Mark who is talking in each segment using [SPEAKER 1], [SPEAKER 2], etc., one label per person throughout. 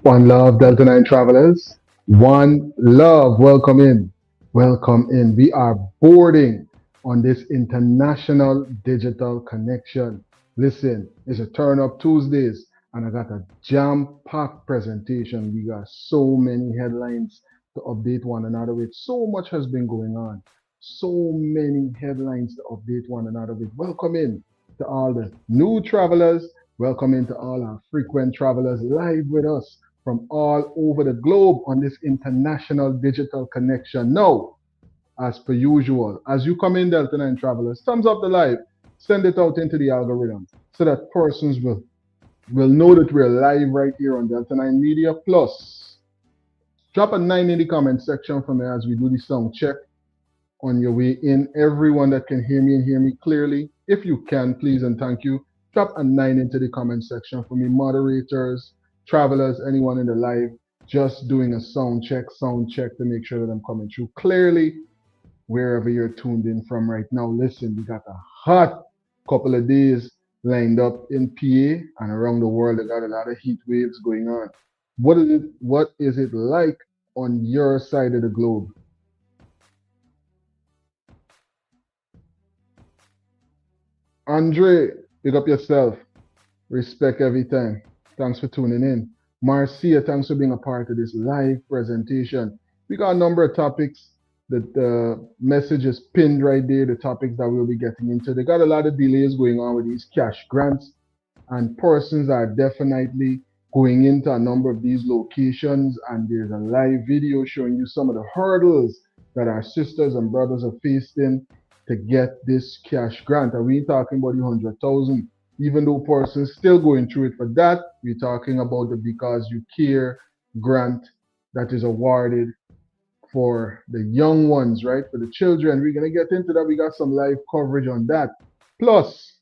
[SPEAKER 1] One love, Delta9 travelers. One love. Welcome in. Welcome in. We are boarding on this international digital connection. Listen, it's a turn up Tuesdays, and I got a jam packed presentation. We got so many headlines to update one another with. So much has been going on. So many headlines to update one another with. Welcome in to all the new travelers. Welcome in to all our frequent travelers live with us from all over the globe on this international digital connection. Now, as per usual, as you come in, Delta9 travelers, thumbs up the live, send it out into the algorithm so that persons will know that we're live right here on Delta9 Media. Plus, drop a 9 in the comment section for me as we do the sound check on your way in. Everyone that can hear me and hear me clearly, if you can, please and thank you. Drop a 9 into the comment section for me, moderators, travelers, anyone in the live, just doing a sound check to make sure that I'm coming through clearly wherever you're tuned in from right now. Listen, we got a hot couple of days lined up in PA and around the world. They got a lot of heat waves going on. What is it like on your side of the globe? Andre, pick up yourself. Respect every time. Thanks for tuning in. Marcia, thanks for being a part of this live presentation. We got a number of topics. The message is pinned right there, the topics that we'll be getting into. They got a lot of delays going on with these cash grants, and persons are definitely going into a number of these locations. And there's a live video showing you some of the hurdles that our sisters and brothers are facing to get this cash grant. And we ain't talking about the 100,000. Even though persons still going through it for that, we're talking about the Because You Care grant that is awarded for the young ones, right? For the children. We're gonna get into that. We got some live coverage on that. Plus,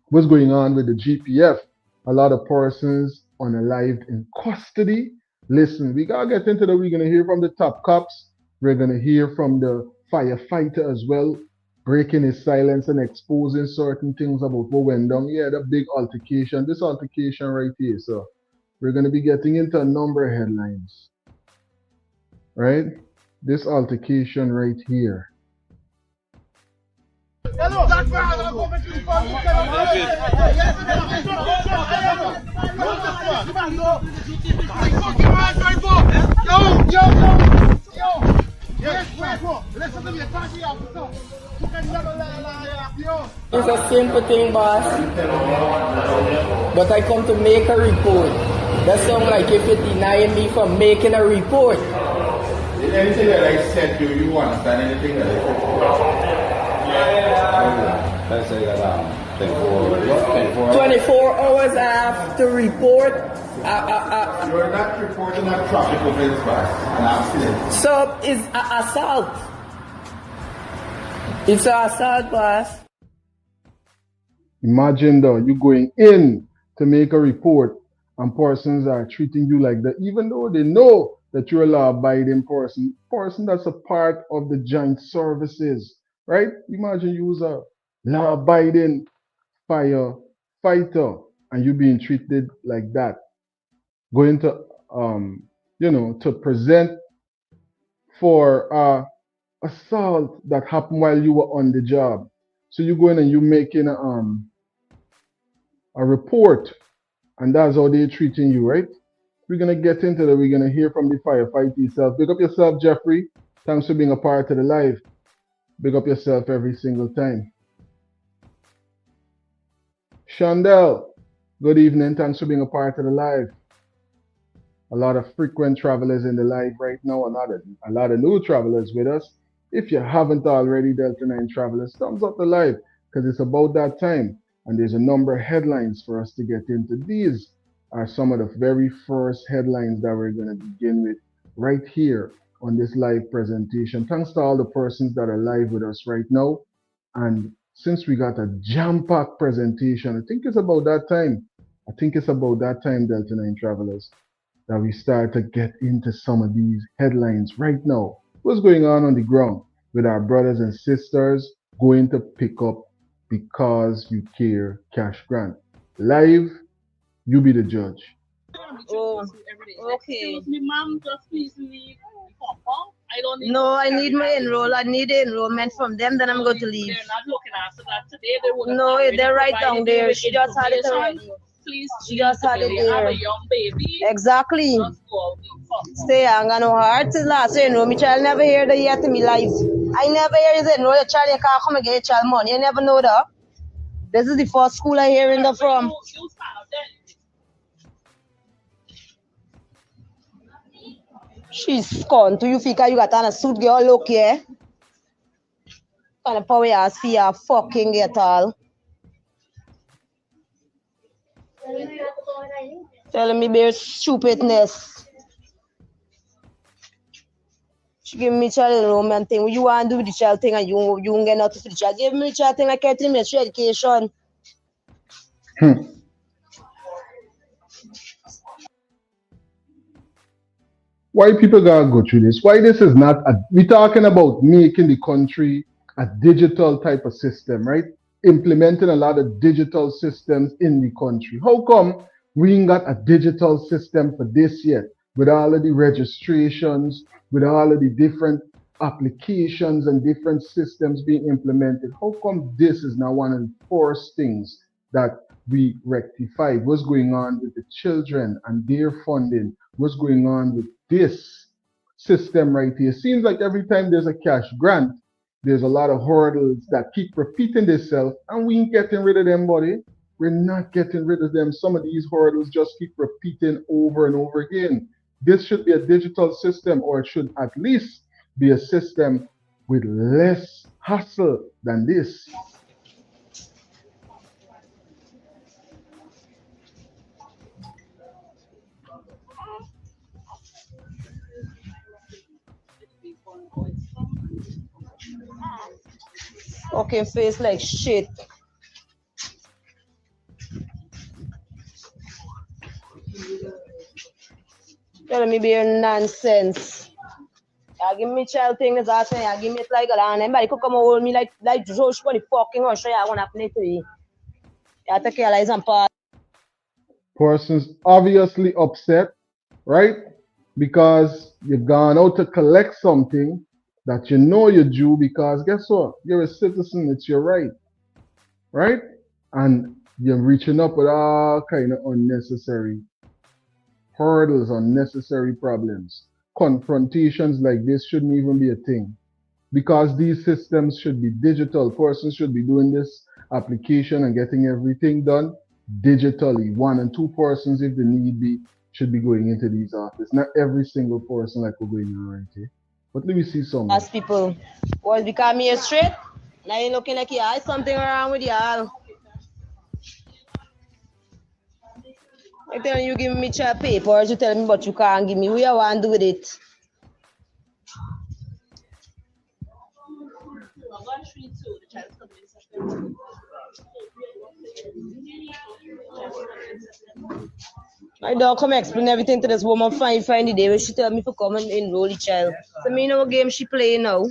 [SPEAKER 1] what's going on with the GPF? A lot of persons unalived in custody. Listen, we gotta get into that. We're gonna hear from the top cops. We're gonna hear from the firefighter as well, breaking his silence and exposing certain things about what went down. Yeah, the big altercation. This altercation right here. So we're gonna be getting into a number of headlines, right? This altercation right here. Hello,
[SPEAKER 2] it's a simple thing, boss. But I come to make a report. That sounds like if you're denying me from making a report.
[SPEAKER 3] Anything that I said to you, understand anything that I said? Let's say that
[SPEAKER 2] 24 hours I have to report.
[SPEAKER 3] You're not reporting a traffic offense, boss. An accident.
[SPEAKER 2] So it's assault. It's an assault, boss.
[SPEAKER 1] Imagine though, you going in to make a report and persons are treating you like that, even though they know that you're a law-abiding person that's a part of the joint services, right? Imagine you was a law-abiding firefighter and you being treated like that, going to to present for assault that happened while you were on the job. So you go in and you making a report, and that's how they're treating you, right? We're gonna get into that. We're gonna hear from the firefighter itself. Big up yourself, Jeffrey. Thanks for being a part of the live. Big up yourself every single time. Chandel, good evening. Thanks for being a part of the live. A lot of frequent travelers in the live right now. A lot of new travelers with us. If you haven't already, Delta9 travelers, thumbs up the live because it's about that time. And there's a number of headlines for us to get into. These are some of the very first headlines that we're going to begin with right here on this live presentation. Thanks to all the persons that are live with us right now. And since we got a jam-packed presentation, I think it's about that time. Delta9 travelers, that we start to get into some of these headlines right now. What's going on the ground with our brothers and sisters going to pick up Because You Care cash grant? Live, you be the judge.
[SPEAKER 2] Oh,
[SPEAKER 4] Okay.
[SPEAKER 5] Excuse me, ma'am, just please leave. I don't need.
[SPEAKER 4] No, I need my enroll. I need the enrollment from them. Then I'm going to leave.
[SPEAKER 5] They're not looking after that today. They would.
[SPEAKER 4] No, they're right down there. She just had it already.
[SPEAKER 5] Please,
[SPEAKER 4] she just had it
[SPEAKER 5] you have
[SPEAKER 4] there.
[SPEAKER 5] a young baby.
[SPEAKER 4] Exactly.
[SPEAKER 5] Just go out and fuck.
[SPEAKER 4] Stay young and no heart till last year. No, my child never hear that yet in my life. I never hear it. No, your child you can't come and get your child money. You never know that. This is the first school I hearing that from.
[SPEAKER 5] You start then.
[SPEAKER 4] She's gone to you, Fika. You got on a suit, girl. Look here. Kind of power ass for your fucking get all. Telling me bare stupidness. She give me child enrollment thing. You want to do the child thing and you won't get nothing for the child. Give me the child thing like 30 minutes for education.
[SPEAKER 1] Why people gotta go through this? Why this is not we're talking about making the country a digital type of system, right? Implementing a lot of digital systems in the country. How come we ain't got a digital system for this yet? With all of the registrations, with all of the different applications and different systems being implemented. How come this is now one of the first things that we rectify? What's going on with the children and their funding? What's going on with this system right here? Seems like every time there's a cash grant, there's a lot of hurdles that keep repeating themselves, and we ain't getting rid of them, buddy. We're not getting rid of them. Some of these hurdles just keep repeating over and over again. This should be a digital system, or it should at least be a system with less hassle than this.
[SPEAKER 4] Fucking face like shit. Telling me bare nonsense. You give me child thing is asking, you give me it like a land. Anybody could come and hold me like Josh for the fucking rush. I want to play to you. You take care of some part.
[SPEAKER 1] Person's obviously upset, right? Because you've gone out to collect something that you know you're due, because guess what? You're a citizen, it's your right, right? And you're reaching up with all kind of unnecessary hurdles, unnecessary problems. Confrontations like this shouldn't even be a thing, because these systems should be digital. Persons should be doing this application and getting everything done digitally. 1 and 2 persons, if the need be, should be going into these offices. Not every single person like we're going on right here. But let me see some.
[SPEAKER 4] As people, well, become here straight. Now you're looking like you have something wrong with y'all. I tell you, give me your papers, you tell me, but you can't give me. What you want to do with it? I don't come explain everything to this woman. Find the day when she tell me to come and enroll the child. So me know what game she playing now.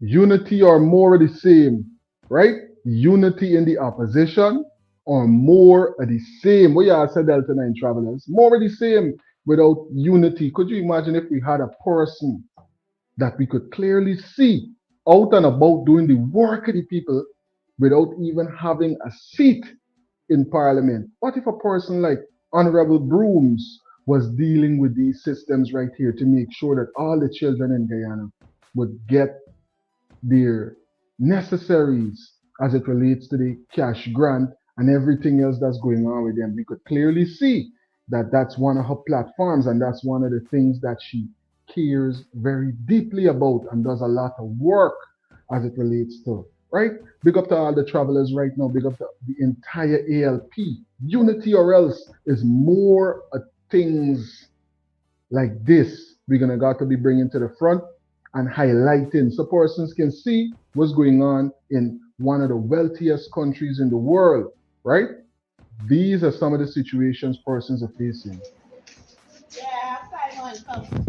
[SPEAKER 1] Unity or more of the same, right? Unity in the opposition or more of the same. What y'all said, Delta9 travelers? More of the same without unity. Could you imagine if we had a person that we could clearly see out and about doing the work of the people without even having a seat in parliament? What if a person like Honorable Brooms was dealing with these systems right here to make sure that all the children in Guyana would get their necessaries as it relates to the cash grant and everything else that's going on with them? We could clearly see that that's one of her platforms, and that's one of the things that she cares very deeply about and does a lot of work as it relates to, right? Big up to all the travelers right now. Big up to the entire ALP. Unity or else is more things like this we're gonna got to be bringing to the front and highlighting so persons can see what's going on in one of the wealthiest countries in the world, right? These are some of the situations persons are facing.
[SPEAKER 5] Yeah, Fireman, come.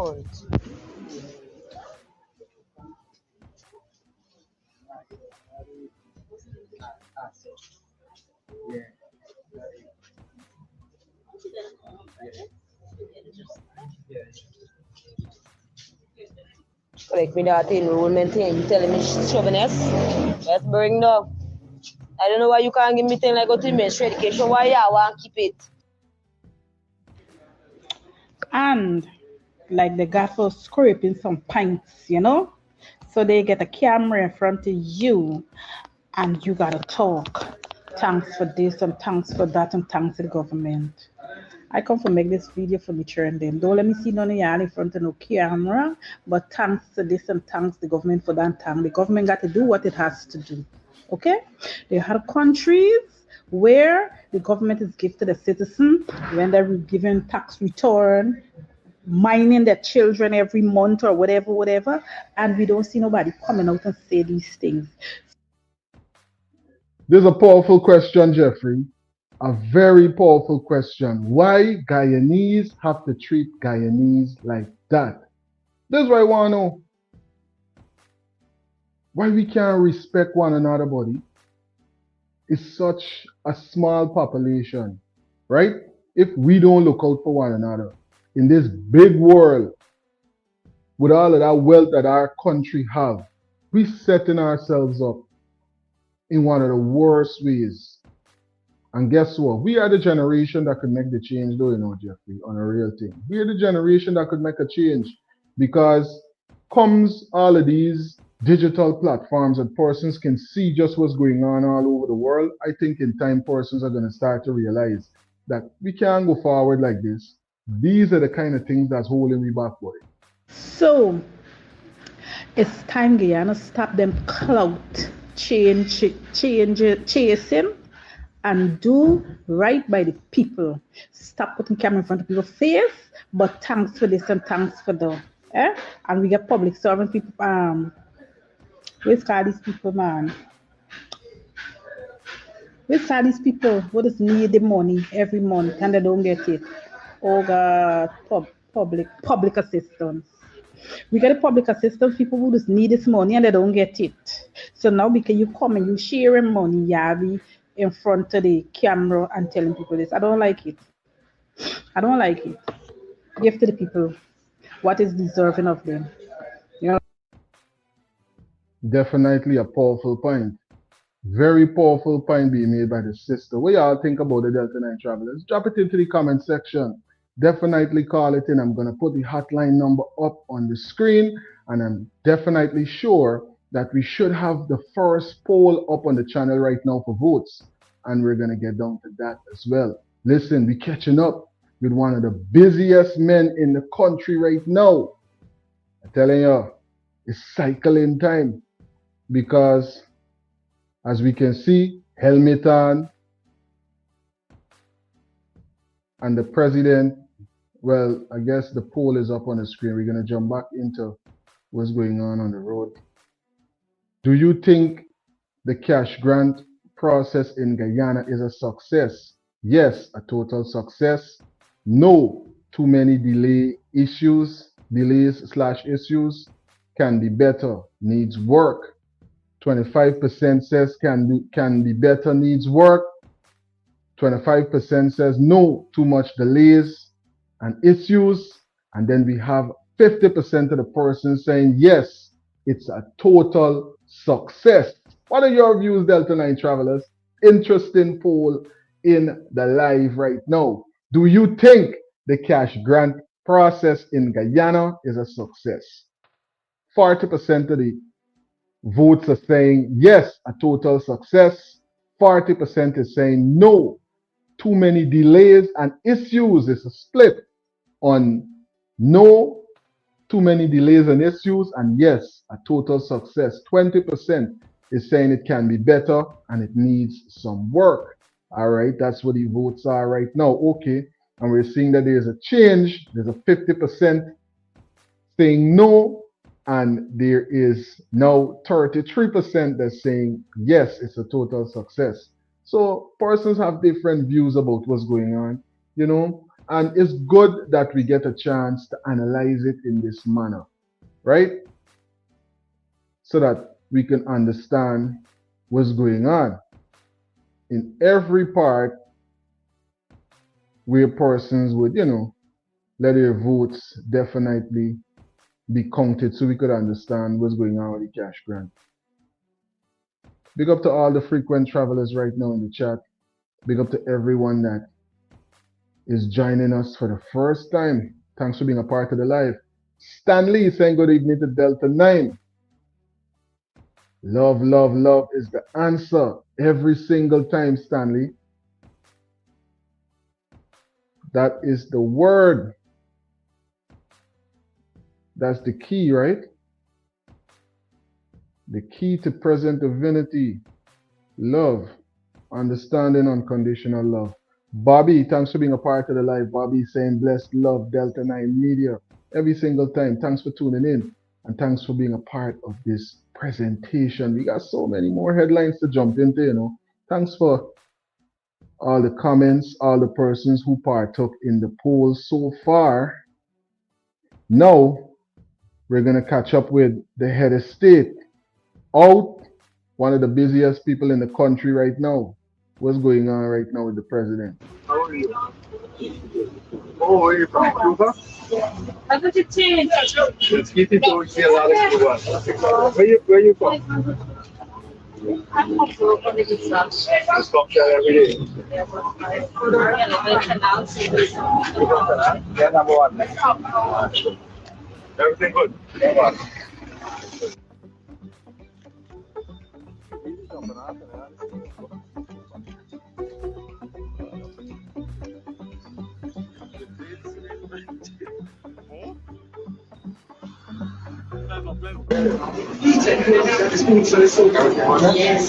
[SPEAKER 4] account. Correct me that enrollment thing. You telling me chauvinist? Let's bring now. I don't know why you can't give me thing like go to ministry education. Why you want to keep it?
[SPEAKER 5] And like the gaffer scraping some pints, you know? So they get a camera in front of you and you gotta talk. Thanks for this and thanks for that and thanks to the government. I come for make this video for me trending. Don't let me see none of y'all in front of no camera, but thanks to this and thanks the government for that time. The government got to do what it has to do. Okay? There are countries where the government is given to the citizen when they're given tax return, mining their children every month or whatever, and we don't see nobody coming out and say these things.
[SPEAKER 1] This is a powerful question, Jeffrey. A very powerful question. Why Guyanese have to treat Guyanese like that? This is what I want to know. Why we can't respect one another, buddy? It's such a small population, right? If we don't look out for one another in this big world, with all of that wealth that our country have, we setting ourselves up in one of the worst ways. And guess what? We are the generation that could make the change, though, you know, Jeffrey, on a real thing. We are the generation that could make a change because comes all of these digital platforms and persons can see just what's going on all over the world. I think in time persons are going to start to realize that we can't go forward like this. These are the kind of things that's holding me back, boy.
[SPEAKER 5] So it's time Guyana stop them clout chasing and do right by the people. Stop putting camera in front of people's face, but thanks for this and thanks for that. And we get public servant people. Where's all these people, man? Where's all these people who just need the money every month and they don't get it? Oh God, public assistance. We get a public assistance people who just need this money and they don't get it. So now because you come and you sharing money, Yavi, in front of the camera and telling people this. I don't like it. I don't like it. Give to the people what is deserving of them. You know?
[SPEAKER 1] Definitely a powerful point. Very powerful point being made by the sister. What y'all think about the Delta9 travelers? Drop it into the comment section. Definitely call it in. I'm going to put the hotline number up on the screen, and I'm definitely sure that we should have the first poll up on the channel right now for votes, and we're going to get down to that as well. Listen, we're catching up with one of the busiest men in the country right now. I'm telling you, it's cycling time because as we can see, helmet on, and the president, well, I guess the poll is up on the screen. We're going to jump back into what's going on the road. Do you think the cash grant process in Guyana is a success? Yes, a total success. No, too many delays / issues, can be better, needs work. 25% says can be better, needs work. 25% says no, too much delays and issues. And then we have 50% of the person saying yes, it's a total success. What are your views, Delta9 travelers? Interesting poll in the live right now. Do you think the cash grant process in Guyana is a success? 40% of the votes are saying yes, a total success. 40% is saying no, too many delays and issues. Is a split on no, too many delays and issues, and yes, a total success. 20% is saying it can be better and it needs some work. All right, that's what the votes are right now. Okay, and we're seeing that there's a change. There's a 50% saying no, and there is now 33% that's saying yes, it's a total success. So persons have different views about what's going on, you know. And it's good that we get a chance to analyze it in this manner, right? So that we can understand what's going on. In every part where persons would, let their votes definitely be counted so we could understand what's going on with the cash grant. Big up to all the frequent travelers right now in the chat. Big up to everyone that is joining us for the first time. Thanks for being a part of the live. Stanley saying good evening to Delta9. Love, love, love is the answer every single time, Stanley. That is the word. That's the key, right? The key to present divinity. Love. Understanding unconditional love. Bobby, thanks for being a part of the live. Bobby saying blessed love, Delta9 Media. Every single time. Thanks for tuning in. And thanks for being a part of this presentation. We got so many more headlines to jump into, Thanks for all the comments, all the persons who partook in the poll so far. Now, we're going to catch up with the head of state. Out, one of the busiest people in the country right now. What's going on right now with the president?
[SPEAKER 3] How are you? Oh, where are you from? Cuba?
[SPEAKER 6] I'm going to change.
[SPEAKER 3] It's getting to see a lot of Cuba. Where you from?
[SPEAKER 6] I'm from the Islam.
[SPEAKER 3] Just come there every day. Yeah, number one. Everything good.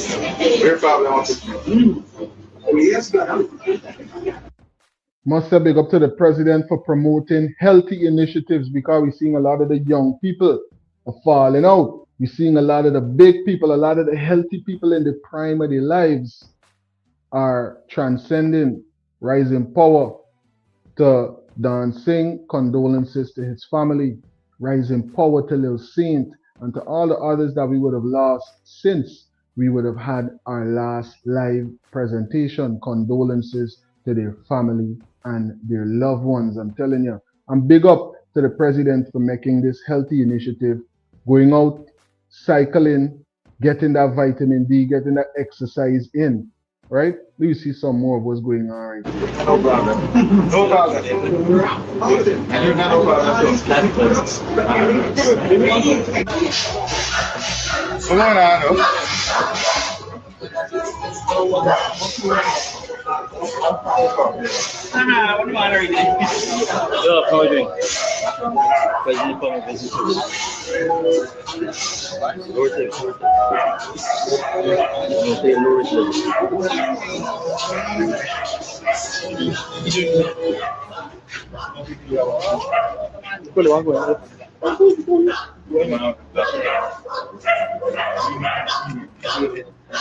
[SPEAKER 6] Yes.
[SPEAKER 3] We're probably
[SPEAKER 1] Must say big up to the president for promoting healthy initiatives, because we're seeing a lot of the young people are falling out. We're seeing a lot of the big people, a lot of the healthy people in the prime of their lives are transcending, rising power. To dancing, condolences to his family, rising power to Lil Saint, and to all the others that we would have lost since we would have had our last live presentation. Condolences to their family and their loved ones. I'm telling you, and big up to the president for making this healthy initiative, going out, cycling, getting that vitamin D, getting that exercise in, right? Let me see some more of what's going on right here.
[SPEAKER 3] no problem. No problem. And you're not no problem. What's going on?
[SPEAKER 2] What do you want to read?
[SPEAKER 7] Yo, how are you doing? President for my business.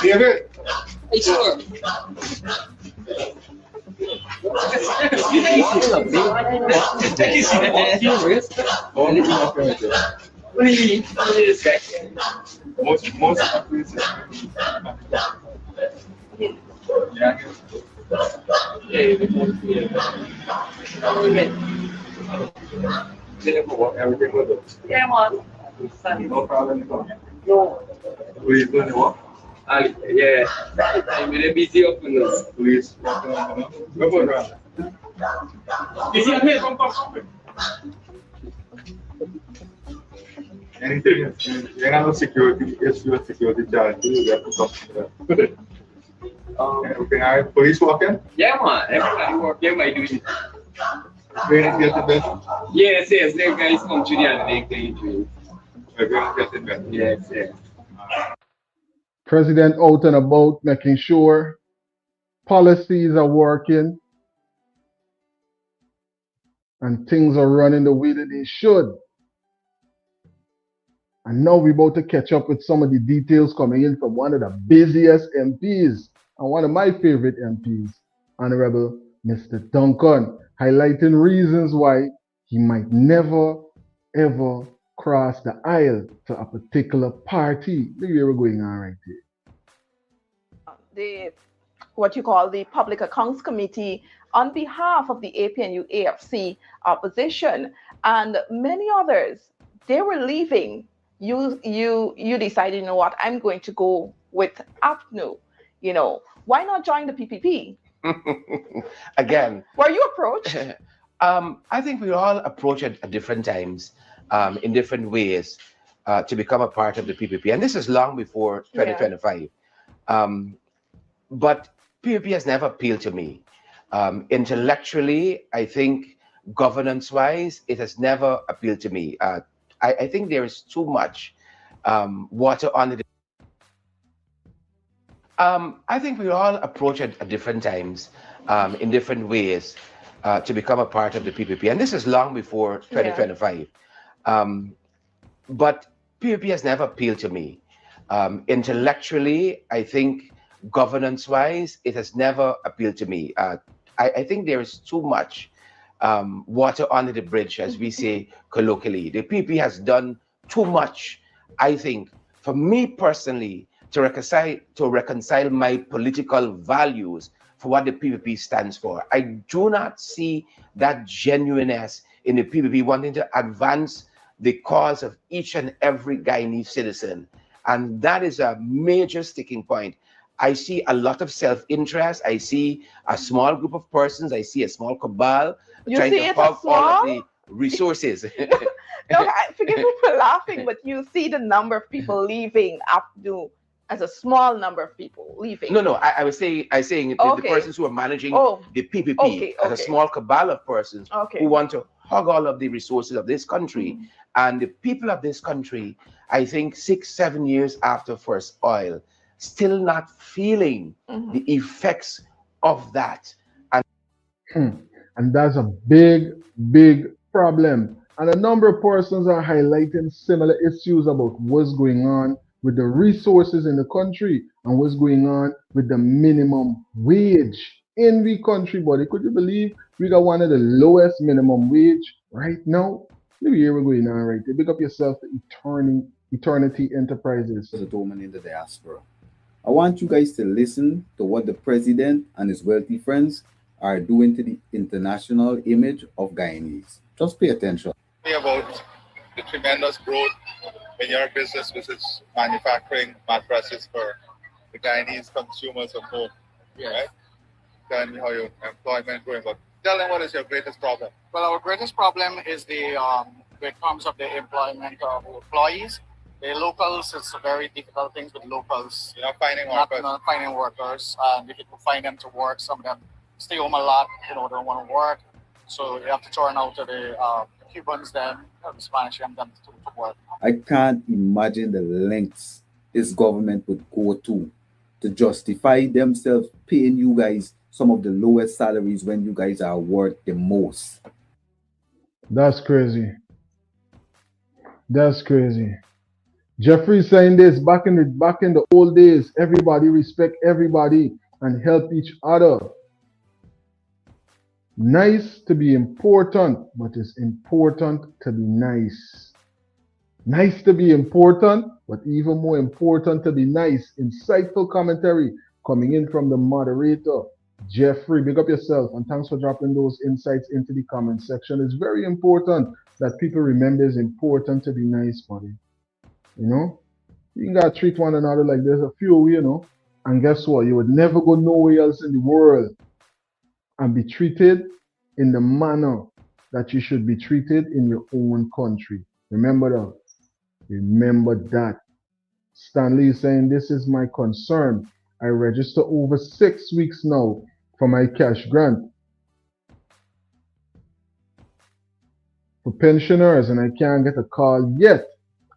[SPEAKER 3] David?
[SPEAKER 2] Hey, sure. What do you mean? This guy.
[SPEAKER 3] Most everything was it.
[SPEAKER 2] Yeah, man.
[SPEAKER 3] No problem. No. Who is going to work?
[SPEAKER 2] Yeah. I'm really busy up in this.
[SPEAKER 3] Who is working on the go around?
[SPEAKER 2] Busy up here. Come.
[SPEAKER 3] Anything, you know, security, yes, you have security charge, you have to talk to them. Okay, I have police walking?
[SPEAKER 2] Yeah, man. Everybody work. Everybody do it.
[SPEAKER 3] Training get the best.
[SPEAKER 2] Yes. The guys come to the end and they do it.
[SPEAKER 3] Everyone get the best.
[SPEAKER 2] Yes.
[SPEAKER 1] President out and about, making sure policies are working and things are running the way that they should. And now we're about to catch up with some of the details coming in from one of the busiest MPs and one of my favorite MPs, Honorable Mr. Duncan, highlighting reasons why he might never ever cross the aisle to a particular party. Look where we're going on right here.
[SPEAKER 8] The what you call the Public Accounts Committee on behalf of the APNU AFC opposition and many others. They were leaving. You decided, you know what, I'm going to go with APNU. You know, why not join the PPP?
[SPEAKER 9] Again,
[SPEAKER 8] were you approached?
[SPEAKER 9] I think we all approach it at different times, in different ways, to become a part of the PPP, and this is long before 2025. But PPP has never appealed to me. Intellectually, I think governance-wise, it has never appealed to me. I think there is too much water under the. I think we all approach it at different times, in different ways, to become a part of the PPP, and this is long before 2025. But PPP has never appealed to me. Intellectually, I think governance-wise, it has never appealed to me. I think there is too much water under the bridge, as we say colloquially. The PPP has done too much, I think, for me personally, to reconcile my political values for what the PPP stands for. I do not see that genuineness in the PPP wanting to advance the cause of each and every Guyanese citizen. And that is a major sticking point. I see a lot of self-interest. I see a small group of persons. I see a small cabal trying to hog all of the resources.
[SPEAKER 8] No, forgive me for laughing, but you see the number of people leaving APNU as a small number of people leaving.
[SPEAKER 9] No, I was saying the persons who are managing the PPP as a small cabal of persons who want to hog all of the resources of this country. And the people of this country, I think 6-7 years after first oil, still not feeling the effects of that.
[SPEAKER 1] And that's a big, big problem. And a number of persons are highlighting similar issues about what's going on with the resources in the country and what's going on with the minimum wage in the country. But could you believe we got one of the lowest minimum wage right now? Look here we're going on right there. Pick up yourself to Eternity Enterprises.
[SPEAKER 10] The woman in the diaspora. I want you guys to listen to what the president and his wealthy friends are doing to the international image of Guyanese. Just pay attention.
[SPEAKER 3] About the tremendous growth in your business, which is manufacturing mattresses for the Guyanese consumers of home, right? Tell me how your employment growing, but tell them what is your greatest problem.
[SPEAKER 11] Well, our greatest problem is when it comes of the employment of employees. The locals, it's a very difficult thing with locals.
[SPEAKER 3] You're not finding workers.
[SPEAKER 11] Not finding workers, and if you can find them to work, some of them stay home a lot, don't want to work. So you have to turn out to the Cubans then, the Spanish and them to work.
[SPEAKER 10] I can't imagine the lengths this government would go to justify themselves paying you guys some of the lowest salaries when you guys are worth the most.
[SPEAKER 1] That's crazy. That's crazy. Jeffrey saying this, back in the old days, everybody respect everybody and help each other. Nice to be important, but it's important to be nice. Nice to be important, but even more important to be nice. Insightful commentary coming in from the moderator, Jeffrey. Big up yourself, and thanks for dropping those insights into the comment section. It's very important that people remember it's important to be nice, buddy. You know, you gotta treat one another like there's a few, you know. And guess what? You would never go nowhere else in the world and be treated in the manner that you should be treated in your own country. Remember that. Remember that. Stanley is saying, this is my concern. I register over 6 weeks now for my cash grant for pensioners, and I can't get a call yet.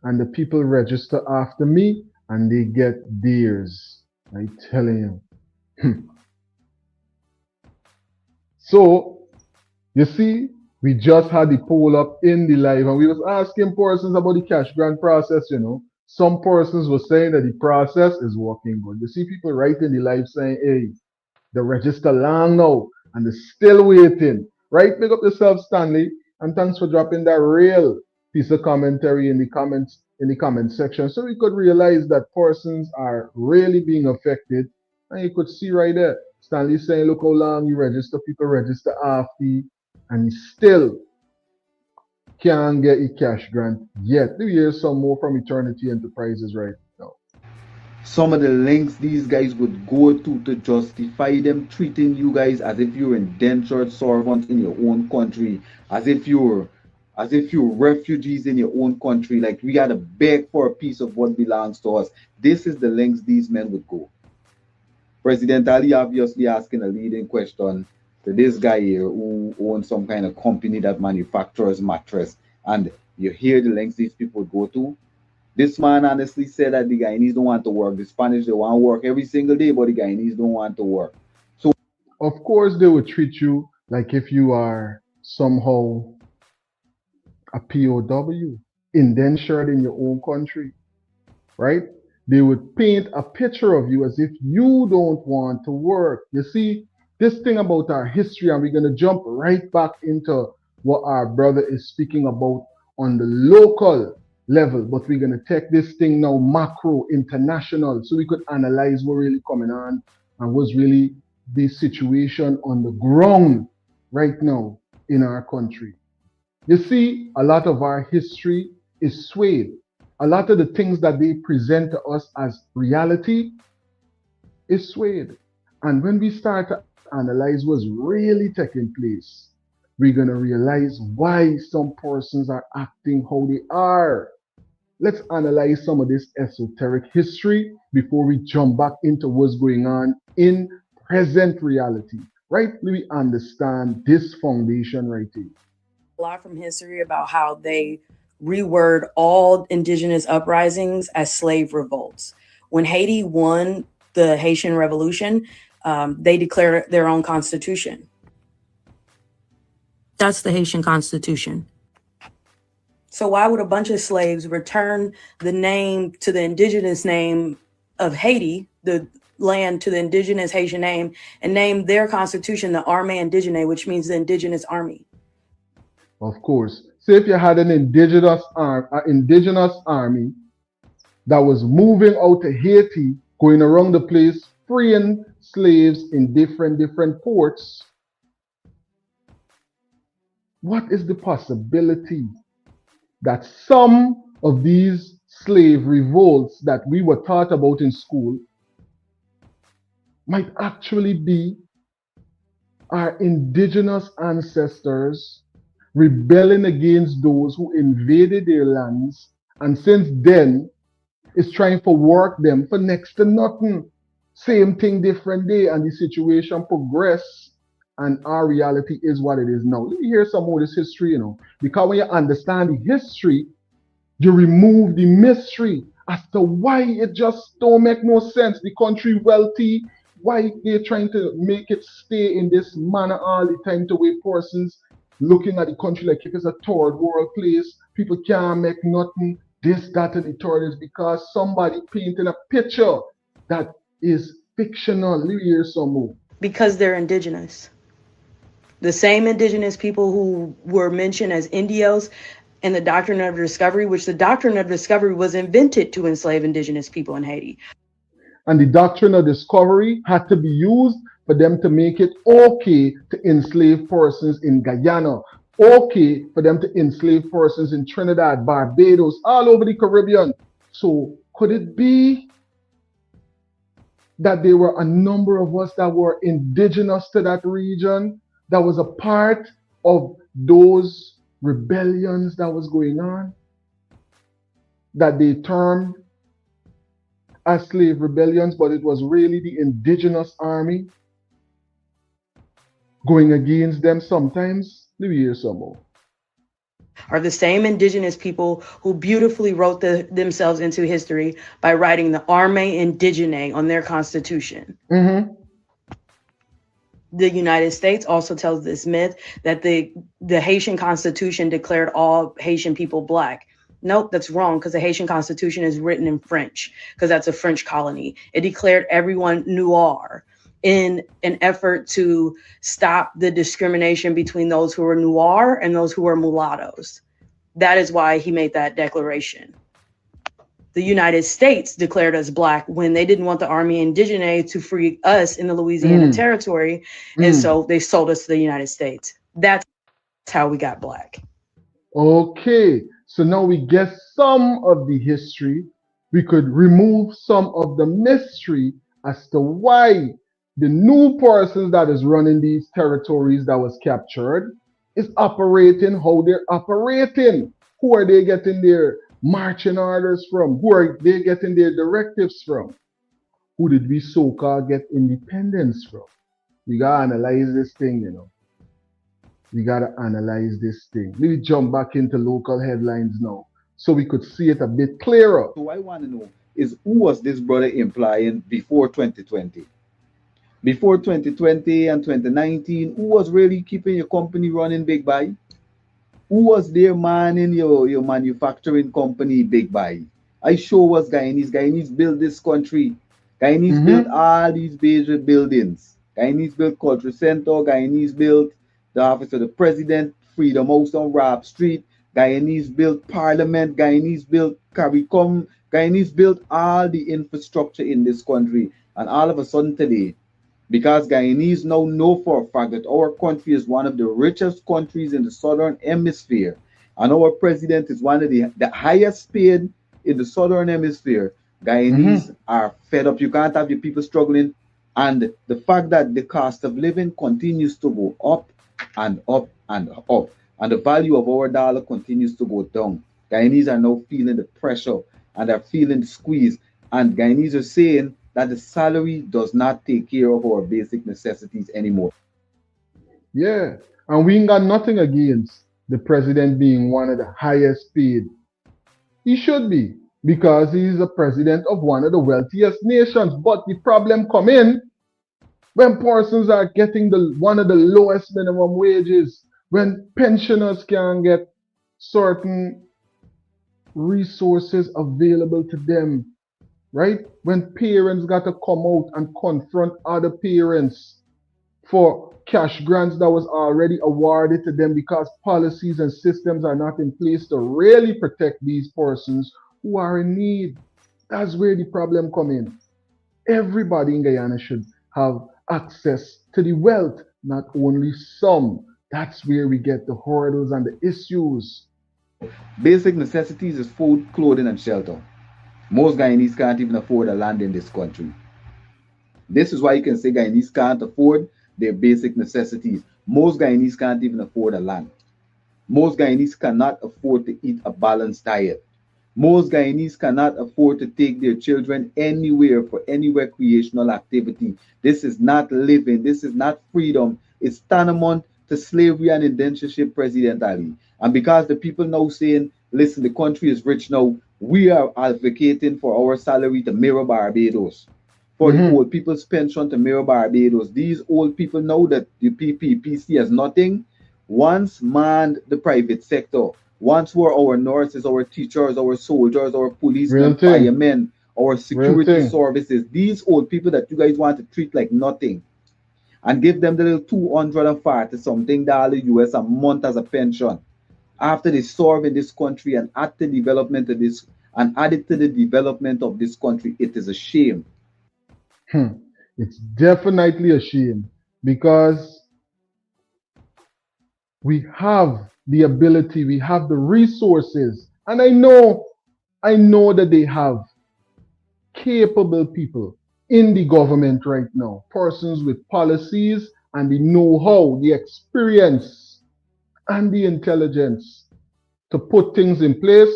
[SPEAKER 1] And the people register after me and they get theirs. I'm telling you. So, you see, we just had the poll up in the live and we was asking persons about the cash grant process, you know. Some persons were saying that the process is working good. You see people writing the live saying, hey, the register long now. and they're still waiting. Right? Pick up yourself, Stanley, and thanks for dropping that real piece of commentary in the comment section, so we could realize that persons are really being affected. And you could see right there, Stanley saying, look how long you register, people register after, and he still can't get a cash grant yet. Do you hear some more from Eternity Enterprises right now?
[SPEAKER 10] Some of the links these guys would go to justify them treating you guys as if you're indentured servants in your own country, as if you're refugees in your own country, like we gotta beg for a piece of what belongs to us. This is the links these men would go. President Ali obviously asking a leading question to this guy here who owns some kind of company that manufactures mattress, and you hear the lengths these people would go to. This man honestly said that the Guyanese don't want to work. The Spanish, they want to work every single day, but the Guyanese don't want to work. So,
[SPEAKER 1] of course, they would treat you like if you are somehow a POW, indentured in your own country, right? They would paint a picture of you as if you don't want to work. You see, this thing about our history, and we're going to jump right back into what our brother is speaking about on the local level, but we're going to take this thing now macro, international, so we could analyze what really coming on and what's really the situation on the ground right now in our country. You see, a lot of our history is swayed. A lot of the things that they present to us as reality is swayed. And when we start to analyze what's really taking place, we're going to realize why some persons are acting how they are. Let's analyze some of this esoteric history before we jump back into what's going on in present reality. Right? We understand this foundation right here.
[SPEAKER 12] A lot from history about how they reword all indigenous uprisings as slave revolts. When Haiti won the Haitian Revolution, they declared their own constitution. That's the Haitian Constitution. So why would a bunch of slaves return the name to the indigenous name of Haiti, the land to the indigenous Haitian name, and name their constitution the Armée Indigène, which means the indigenous army?
[SPEAKER 1] Of course. Say if you had an indigenous army that was moving out to Haiti, going around the place, freeing slaves in different ports, what is the possibility that some of these slave revolts that we were taught about in school might actually be our indigenous ancestors rebelling against those who invaded their lands, and since then is trying to work them for next to nothing. Same thing, different day, and the situation progress, and our reality is what it is now. Let me hear some more of this history, because when you understand the history, you remove the mystery as to why it just don't make no sense. The country wealthy, why they're trying to make it stay in this manner all the time, to where persons looking at the country like if it's a third world place, people can't make nothing, this, that, and the third, is because somebody painting a picture that is fictional. Let me hear some more.
[SPEAKER 12] Because they're indigenous. The same indigenous people who were mentioned as Indios in the Doctrine of Discovery, which the Doctrine of Discovery was invented to enslave indigenous people in Haiti.
[SPEAKER 1] And the Doctrine of Discovery had to be used for them to make it okay to enslave persons in Guyana, okay for them to enslave persons in Trinidad, Barbados, all over the Caribbean. So could it be that there were a number of us that were indigenous to that region, that was a part of those rebellions that was going on, that they termed as slave rebellions, but it was really the indigenous army going against them sometimes? Let me hear some more.
[SPEAKER 12] Are the same indigenous people who beautifully wrote themselves into history by writing the Armée Indigène on their constitution.
[SPEAKER 1] Mm-hmm.
[SPEAKER 12] The United States also tells this myth that the Haitian Constitution declared all Haitian people Black. Nope, that's wrong, because the Haitian Constitution is written in French, because that's a French colony. It declared everyone noir. in an effort to stop the discrimination between those who were noir and those who were mulattoes. That is why he made that declaration. The United States declared us black when they didn't want the Army Indigene to free us in the Louisiana Territory. And so they sold us to the United States. That's how we got black.
[SPEAKER 1] Okay, so now we get some of the history. We could remove some of the mystery as to why the new persons that is running these territories that was captured is operating how they're operating. Who are they getting their marching orders from? Who are they getting their directives from? Who did we so-called get independence from? We gotta analyze this thing, you know. We gotta analyze this thing. Let me jump back into local headlines now so we could see it a bit clearer.
[SPEAKER 10] So what I want to know is who was this brother implying before 2020? Before 2020 and 2019, who was really keeping your company running big buy? Who was there manning your manufacturing company big buy? I sure was Guyanese. Guyanese built this country. Guyanese built all these major buildings. Guyanese built Culture Center. Guyanese built the office of the president, Freedom House on Rap Street. Guyanese built Parliament. Guyanese built CARICOM. Guyanese built all the infrastructure in this country. And all of a sudden today, because Guyanese now know for a fact that our country is one of the richest countries in the southern hemisphere, and our president is one of the highest paid in the southern hemisphere, Guyanese are fed up. You can't have your people struggling. And the fact that the cost of living continues to go up and up and up, and the value of our dollar continues to go down. Guyanese are now feeling the pressure and are feeling the squeeze. And Guyanese are saying that the salary does not take care of our basic necessities anymore.
[SPEAKER 1] Yeah, and we ain't got nothing against the president being one of the highest paid. He should be, because he's a president of one of the wealthiest nations. But the problem come in when persons are getting one of the lowest minimum wages, when pensioners can get certain resources available to them, right? When parents got to come out and confront other parents for cash grants that was already awarded to them because policies and systems are not in place to really protect these persons who are in need. That's where the problem come in. Everybody in Guyana should have access to the wealth, not only some. That's where we get the hurdles and the issues.
[SPEAKER 10] Basic necessities is food, clothing, and shelter. Most Guyanese can't even afford a land in this country. This is why you can say Guyanese can't afford their basic necessities. Most Guyanese can't even afford a land. Most Guyanese cannot afford to eat a balanced diet. Most Guyanese cannot afford to take their children anywhere for any recreational activity. This is not living. This is not freedom. It's tantamount to slavery and indentureship, President Ali. And because the people now saying, listen, the country is rich now, we are advocating for our salary to mirror Barbados. For the old people's pension to mirror Barbados. These old people know that the PPPC has nothing. Once manned the private sector. Once were our nurses, our teachers, our soldiers, our policemen, firemen, our security services. These old people that you guys want to treat like nothing and give them the little 240 something dollar US a month as a pension after they serve in this country and add to the development of this and add it to the development of this country. It is a shame.
[SPEAKER 1] It's definitely a shame because we have the ability, we have the resources, and I know that they have capable people in the government right now, persons with policies and the know-how, the experience, and the intelligence to put things in place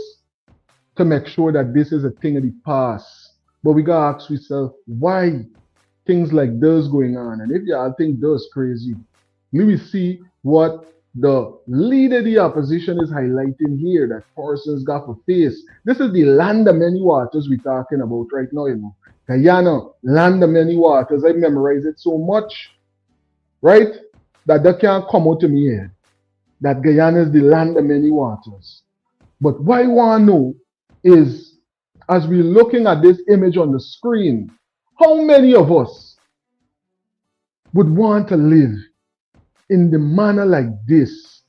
[SPEAKER 1] to make sure that this is a thing of the past. But we gotta ask ourselves why things like this going on. And if y'all think this crazy, let me see what the leader of the opposition is highlighting here that persons got for face. This is the land of many waters we're talking about right now, you know. Guyana, land of many waters. I memorize it so much, right? That can't come out to me here. That Guyana is the land of many waters. But what I want to know is, as we're looking at this image on the screen, how many of us would want to live in the manner like this.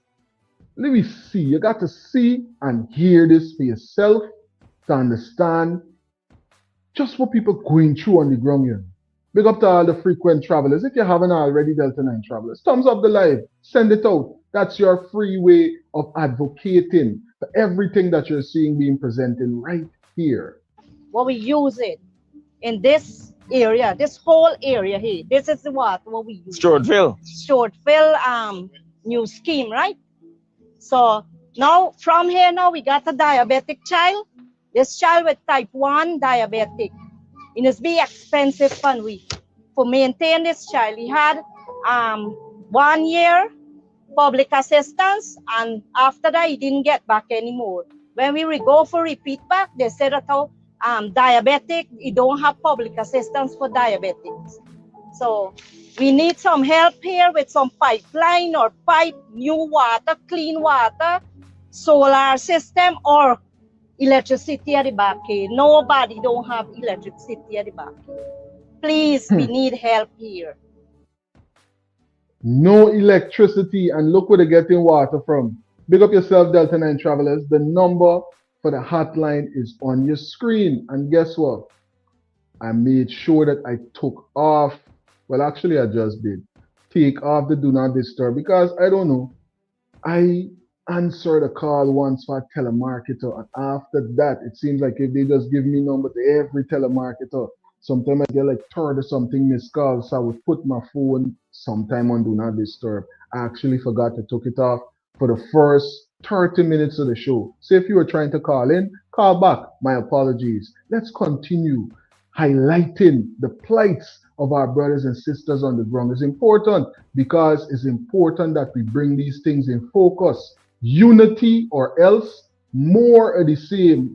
[SPEAKER 1] Let me see. You got to see and hear this for yourself to understand just what people going through on the ground here. Big up to all the frequent travelers. If you haven't already, Delta9 travelers, thumbs up the live, send it out. That's your free way of advocating for everything that you're seeing being presented right here.
[SPEAKER 13] What we use it in this area, this whole area here. This is what we use. Shortville new scheme, right? So now from here now we got a diabetic child. This child with type 1 diabetic. It is be expensive fund we for maintain this child. He had 1 year public assistance, and after that he didn't get back anymore. When we go for repeat back, they said that diabetic, you don't have public assistance for diabetics. So we need some help here with some pipeline or new water, clean water, solar system, or electricity at the back here. Nobody don't have electricity at the back here. Please, we need help here.
[SPEAKER 1] No electricity, and look where they're getting water from. Big up yourself, Delta9 travelers. The number for the hotline is on your screen. And guess what? I made sure that I took off. Well, actually, I just did. Take off the do not disturb because I don't know. I answered a call once for a telemarketer, and after that, it seems like if they just give me number to every telemarketer, sometimes I get like 30 something missed calls, so I would put my phone sometime on do not disturb. I actually forgot to took it off for the first 30 minutes of the show. So if you were trying to call in, call back. My apologies. Let's continue highlighting the plights of our brothers and sisters on the ground. It's important because it's important that we bring these things in focus. Unity, or else more of the same,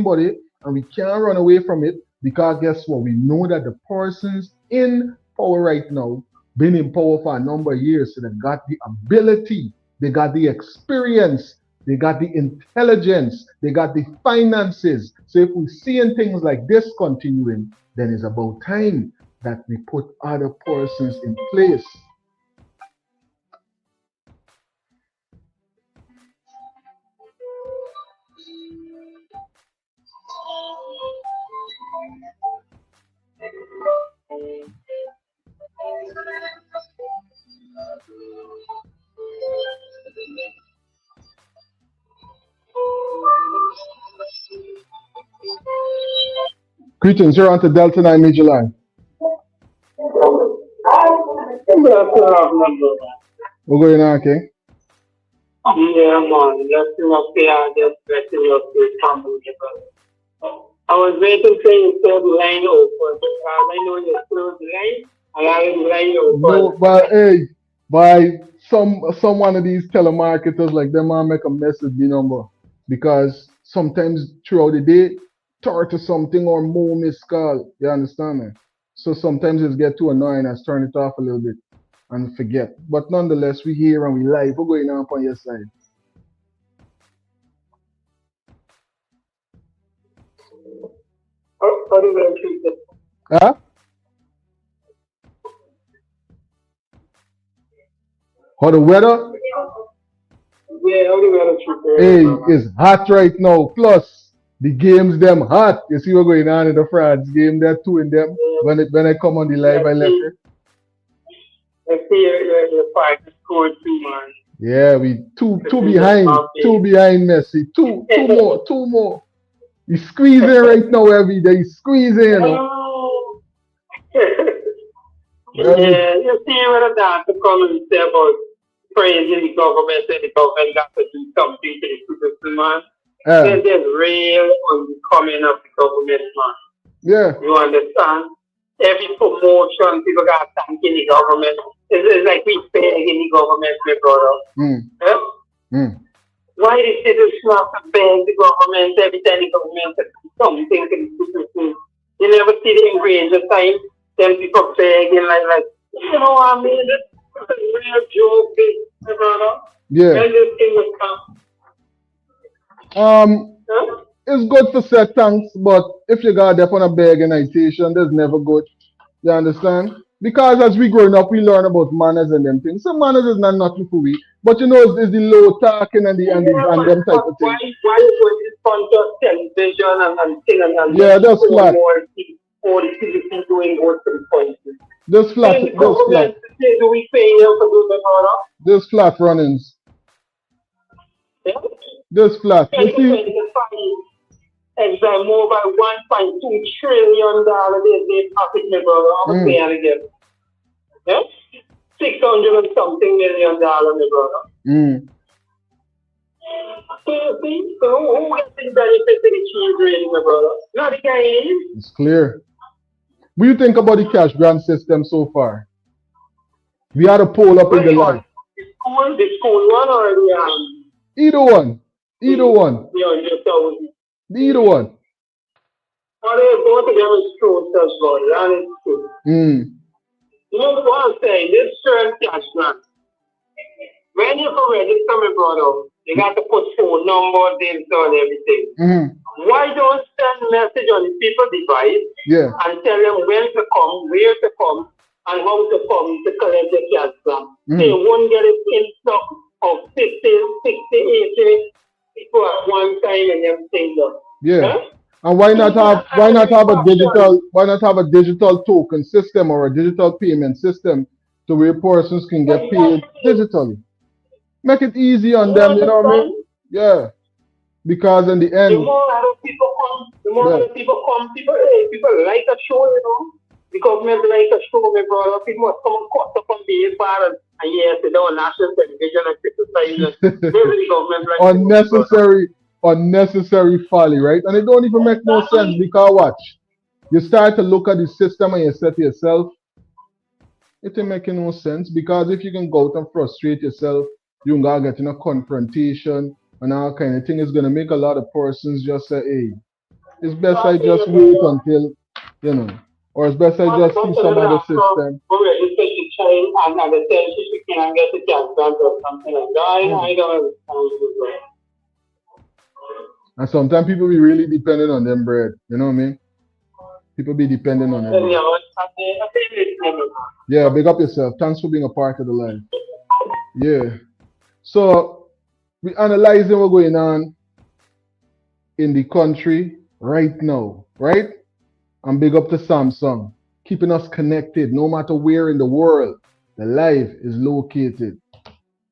[SPEAKER 1] buddy, and we can't run away from it because guess what? We know that the persons in power right now been in power for a number of years, so they got the ability, they got the experience, they got the intelligence, they got the finances. So if we're seeing things like this continuing, then it's about time that we put other persons in place. Greetings, you're on to Delta9 Media Live. What's going on, King?
[SPEAKER 14] Yeah, man. Blessing up here, just blessing up to family. I was waiting for you to the line open because I know you closed the line and I have the line open.
[SPEAKER 1] No, but hey, by some one of these telemarketers like them, I make a message the number because sometimes throughout the day, 30 something or more missed call. You understand me? So sometimes it's get too annoying. I turn it off a little bit and forget. But nonetheless, we here and we live. What's going on your side?
[SPEAKER 14] How do you treat it?
[SPEAKER 1] Huh? How the weather?
[SPEAKER 14] Yeah, how do you treat
[SPEAKER 1] Hey,
[SPEAKER 14] it?
[SPEAKER 1] it's hot right now. Plus, the games them hot. You see what's going on in the France game? There two in them. When I come on the live, I left it.
[SPEAKER 14] I see you're fight to score too, man.
[SPEAKER 1] Yeah, we two behind Messi. Two more. He's squeezing right now every day. He's squeezing, you know.
[SPEAKER 14] Yeah, you see what I'm to come and say about praising the government and the government got to do something to the citizens, man. There's real unbecoming of the government, man.
[SPEAKER 1] Yeah.
[SPEAKER 14] You understand? Every promotion, people got thanking the government. It's like we begging the government, my brother. Yeah? Why the citizens have to beg the government every time the government does something to the citizens? You never see the range of time, them people begging like you know what I mean? It's a real joke, my brother.
[SPEAKER 1] Yeah.
[SPEAKER 14] When this thing will come.
[SPEAKER 1] It's good to say thanks, but if you got there on a beg and citation, that's never good. You understand? Because as we growing up, we learn about manners and them things. So manners is not nothing for we. But you know, it's the low talking and and them type of
[SPEAKER 14] Why
[SPEAKER 1] things.
[SPEAKER 14] you going in front of television and thing and
[SPEAKER 1] Yeah, that's
[SPEAKER 14] all
[SPEAKER 1] flat.
[SPEAKER 14] all the citizens doing all to the country?
[SPEAKER 1] There's flat.
[SPEAKER 14] And the
[SPEAKER 1] There's flat.
[SPEAKER 14] government say, do we pay you for doing the order?
[SPEAKER 1] There's flat runnings.
[SPEAKER 14] Yeah?
[SPEAKER 1] There's flat. You see?
[SPEAKER 14] 2025, Exxon Mobil $1.2 trillion they profit, my brother. I'm saying again. Yeah? 600 and something million dollars, my brother. So you see, so who gets the benefit of the change rating, my brother? Not the Guyanese.
[SPEAKER 1] It's clear. What do you think about the cash grant system so far? We had a poll up in the live.
[SPEAKER 14] The school one or the
[SPEAKER 1] Either one. Either one. Either one.
[SPEAKER 14] Both of them is true, such body, and it's true. You know what I'm saying? This certain cash grant. When you go register, my brother, you got to put phone numbers in and everything. Why don't send message on the people's device and tell them when to come, where to come, and how to come to collect the cash grant? They won't get an influx of 50, 60, 80 people at one time and everything.
[SPEAKER 1] Yeah.
[SPEAKER 14] Huh?
[SPEAKER 1] And why not have a digital token system or a digital payment system to where persons can get paid digitally? Make it easy on them, you know what I mean? Yeah. Because in the end,
[SPEAKER 14] the more people come, people like a show, you know. The government like a show, my brother. People must come and cut up on the bar and yes, they don't national television and criticize the government like
[SPEAKER 1] unnecessary folly, right? And it don't even make no sense because watch. You start to look at the system and you say to yourself, it ain't making no sense because if you can go out and frustrate yourself, you're gonna get in a confrontation and all kind of thing. It's gonna make a lot of persons just say, hey, it's best I just wait until, you know, or it's best I just see some other system. And sometimes people be really dependent on them bread, you know what I mean? People be dependent on it. Yeah, big up yourself. Thanks for being a part of the live. Yeah. So we analyzing what's going on in the country right now, right? And big up to Samsung, keeping us connected no matter where in the world the live is located.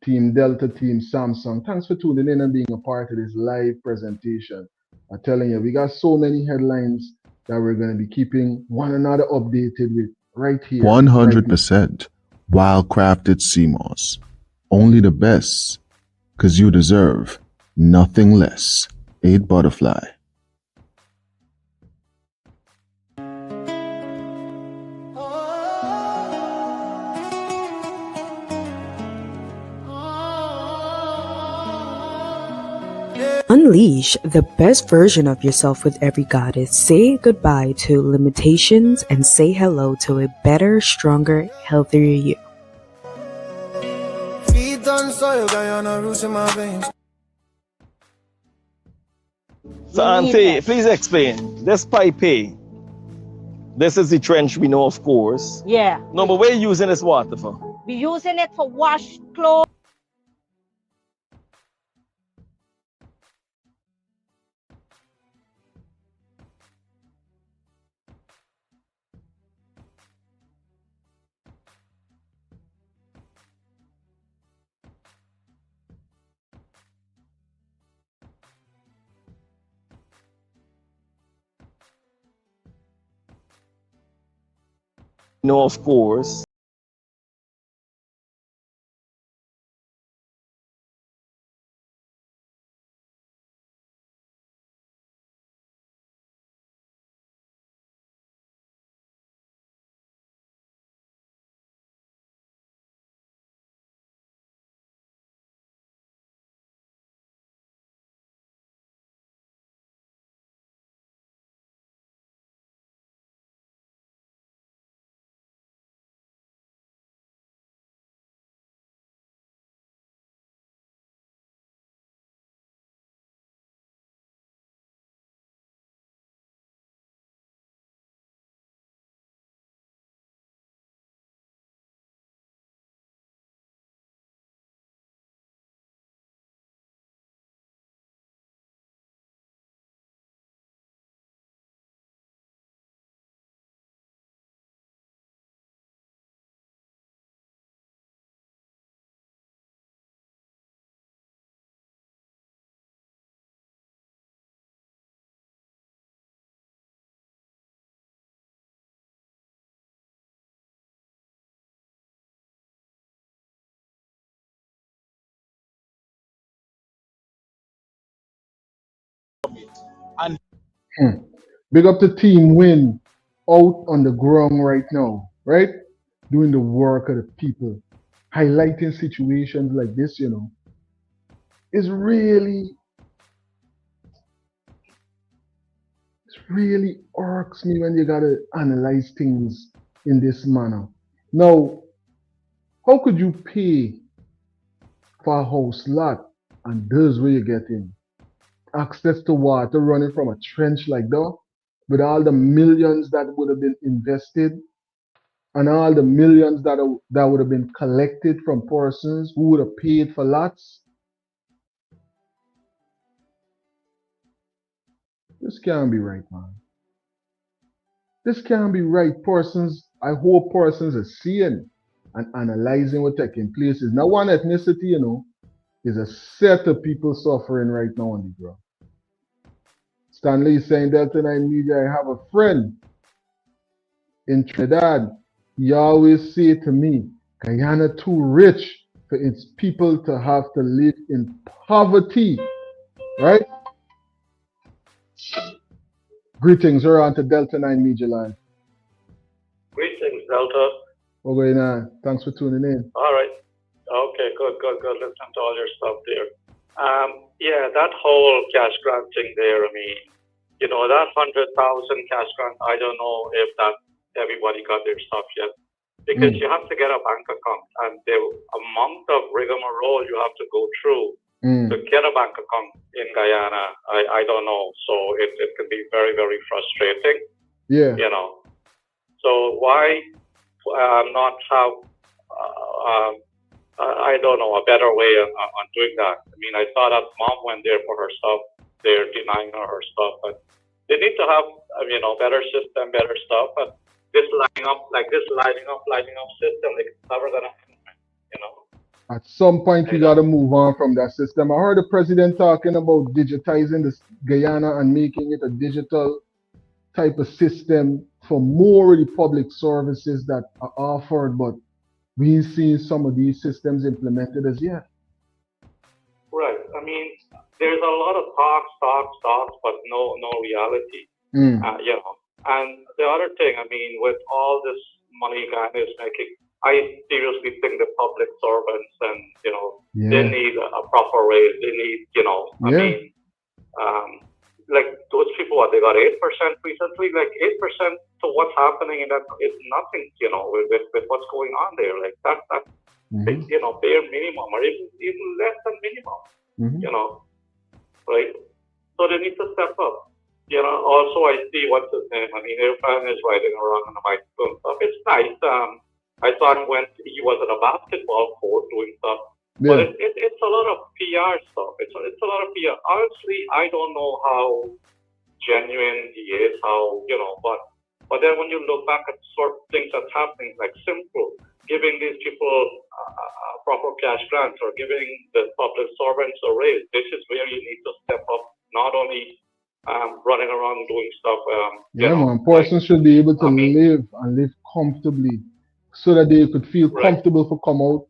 [SPEAKER 1] Team Delta, Team Samsung. Thanks for tuning in and being a part of this live presentation. I'm telling you, we got so many headlines that we're going to be keeping one another updated with right here.
[SPEAKER 15] 100% wild-crafted CMOS. Only the best, because you deserve nothing less. 8 Butterfly.
[SPEAKER 16] Unleash the best version of yourself with every goddess. Say goodbye to limitations and say hello to a better, stronger, healthier you.
[SPEAKER 17] Feet on soil, Guyana, roots in my veins.
[SPEAKER 18] So, Auntie, please explain. This pipe A, this is the trench we know, of course.
[SPEAKER 13] Yeah.
[SPEAKER 18] No, but where are you using this water for?
[SPEAKER 13] We're using it for wash clothes.
[SPEAKER 18] No, of course.
[SPEAKER 7] And
[SPEAKER 1] Big up the team win out on the ground right now, right? Doing the work of the people, highlighting situations like this, is really irks me when you gotta analyze things in this manner. Now, how could you pay for a house lot and those where you get in? Access to water running from a trench like that, with all the millions that would have been invested and all the millions that would have been collected from persons who would have paid for lots. This can't be right, man. This can't be right. I hope persons are seeing and analyzing what's taking place. It's not one ethnicity, is a set of people suffering right now on the ground. Stanley is saying, Delta9 Media, I have a friend in Trinidad. He always say to me, Guyana too rich for its people to have to live in poverty, right? Greetings, we're on to Delta9 Media Live.
[SPEAKER 19] Greetings, Delta.
[SPEAKER 1] What's going on? Thanks for tuning in.
[SPEAKER 19] All right. Okay, good. Listen to all your stuff there. Yeah, that whole cash grant thing there, I mean, that 100,000 cash grant, I don't know if that everybody got their stuff yet. Because you have to get a bank account, and the amount of rigmarole you have to go through to get a bank account in Guyana, I don't know. So it can be very, very frustrating.
[SPEAKER 1] Yeah.
[SPEAKER 19] So why not have, I don't know, a better way on doing that? I mean, I saw that mom went there for her stuff. They're denying her stuff, but they need to have, better system, better stuff. But this lining up system, it's never gonna happen,
[SPEAKER 1] At some point, we got to move on from that system. I heard the president talking about digitizing this Guyana and making it a digital type of system for more of the public services that are offered, but we ain't seen some of these systems implemented as yet.
[SPEAKER 19] Right. I mean, there's a lot of talks, but no reality. And the other thing, I mean, with all this money Guyana is making, I seriously think the public servants and, they need a proper raise. They need, I mean, like those people, they got 8% recently, like 8% to what's happening in that is nothing, with what's going on there. Like that's bare minimum or even less than minimum, right? So they need to step up. Also I see what's his name. I mean, Irfan is riding around on a bicycle and stuff. It's nice. I saw him when he was at a basketball court doing stuff. But it's a lot of PR stuff. It's a lot of PR. Honestly, I don't know how genuine he is, but then when you look back at sort of things that's happening, like simple, giving these people proper cash grants or giving the public servants a raise, this is where you need to step up, not only running around doing stuff.
[SPEAKER 1] Man, persons should be able to live comfortably so that they could feel comfortable to come out,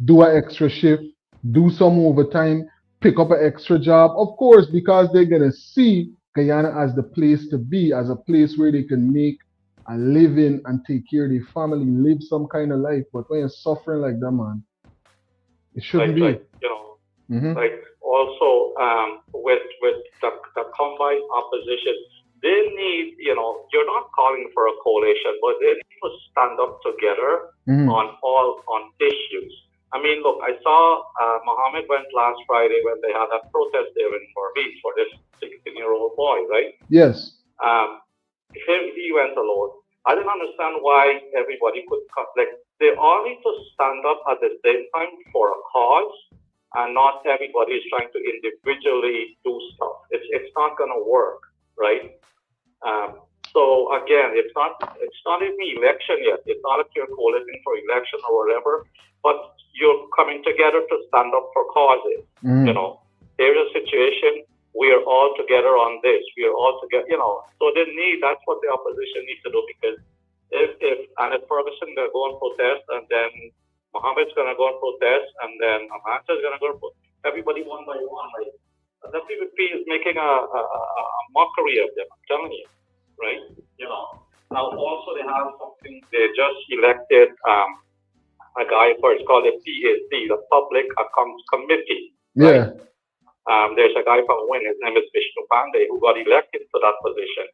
[SPEAKER 1] do an extra shift, do some overtime, pick up an extra job. Of course, because they're going to see Guyana as the place to be, as a place where they can make a living and take care of their family, live some kind of life. But when you're suffering like that, man, it shouldn't be.
[SPEAKER 19] Like also with the combined opposition, they need, you're not calling for a coalition, but they need to stand up together on issues. I mean, look, I saw Mohamed went last Friday when they had that protest there in Beach for this 16-year-old boy, right?
[SPEAKER 1] Yes.
[SPEAKER 19] He went alone. I didn't understand why everybody could cut. Like, they all need to stand up at the same time for a cause, and not everybody is trying to individually do stuff. It's not going to work, right? So again, it's not even election yet. It's not if you're coaliting for election or whatever, but you're coming together to stand up for causes. There's a situation. We are all together on this. We are all together. So that's what the opposition needs to do, because if Ferguson gonna go and protest, and then Mohamed's gonna go and protest, and then Amanda is gonna go and protest, everybody one by one, like the PPP is making a mockery of them. I'm telling you, right? Now also they have something. They just elected a guy for it's called the PAC, the Public Accounts Committee.
[SPEAKER 1] Yeah.
[SPEAKER 19] There's a guy from Win. His name is Vishnu Pandey, who got elected to that position.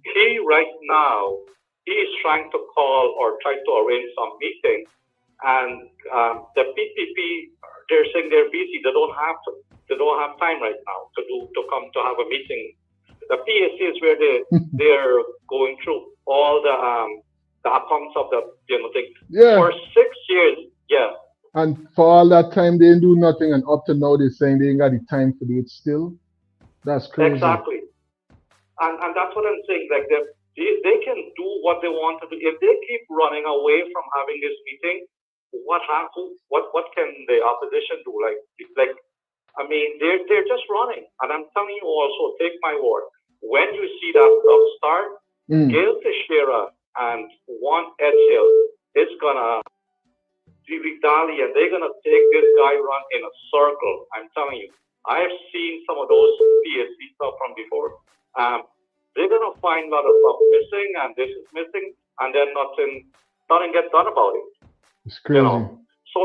[SPEAKER 19] He right now he is trying to call or try to arrange some meeting, and the PPP they're saying they're busy. They don't have time right now to come to have a meeting. The PAC is where they're going through all the accounts of the thing.
[SPEAKER 1] Yeah.
[SPEAKER 19] For 6 years, yeah.
[SPEAKER 1] And for all that time, they didn't do nothing, and up to now, they're saying they ain't got the time to do it still. That's crazy.
[SPEAKER 19] Exactly. And that's what I'm saying. Like they can do what they want to do. If they keep running away from having this meeting, what can the opposition do? Like I mean, they're just running. And I'm telling you also, take my word, when you see that stuff start, Gail Teixeira and one Ed Hill is gonna dilly, and they're gonna take this guy run in a circle. I'm telling you, I have seen some of those PSC stuff from before. They're gonna find a lot of stuff missing, and this is missing, and then nothing gets done about it.
[SPEAKER 1] It's crazy.
[SPEAKER 19] So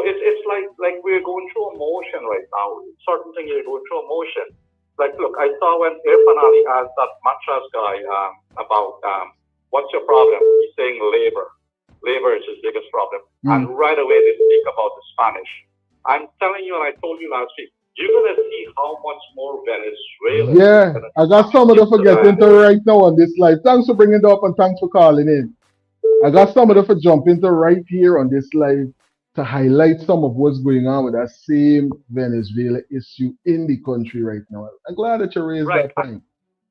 [SPEAKER 19] it's like we're going through emotion right now. Certain things you're going through emotion. Like, look, I saw when Irfan Ali asked that mattress guy about what's your problem? He's saying labor. Labor is his biggest problem. And right away they speak about the Spanish. I'm telling you, and I told you last week, you're gonna see how much more Venezuela.
[SPEAKER 1] Yeah, I got somebody to get into right now on this live. Thanks for bringing it up and thanks for calling in. I got somebody to jump into right here on this live to highlight some of what's going on with that same Venezuela issue in the country right now. I'm glad that you raised that point.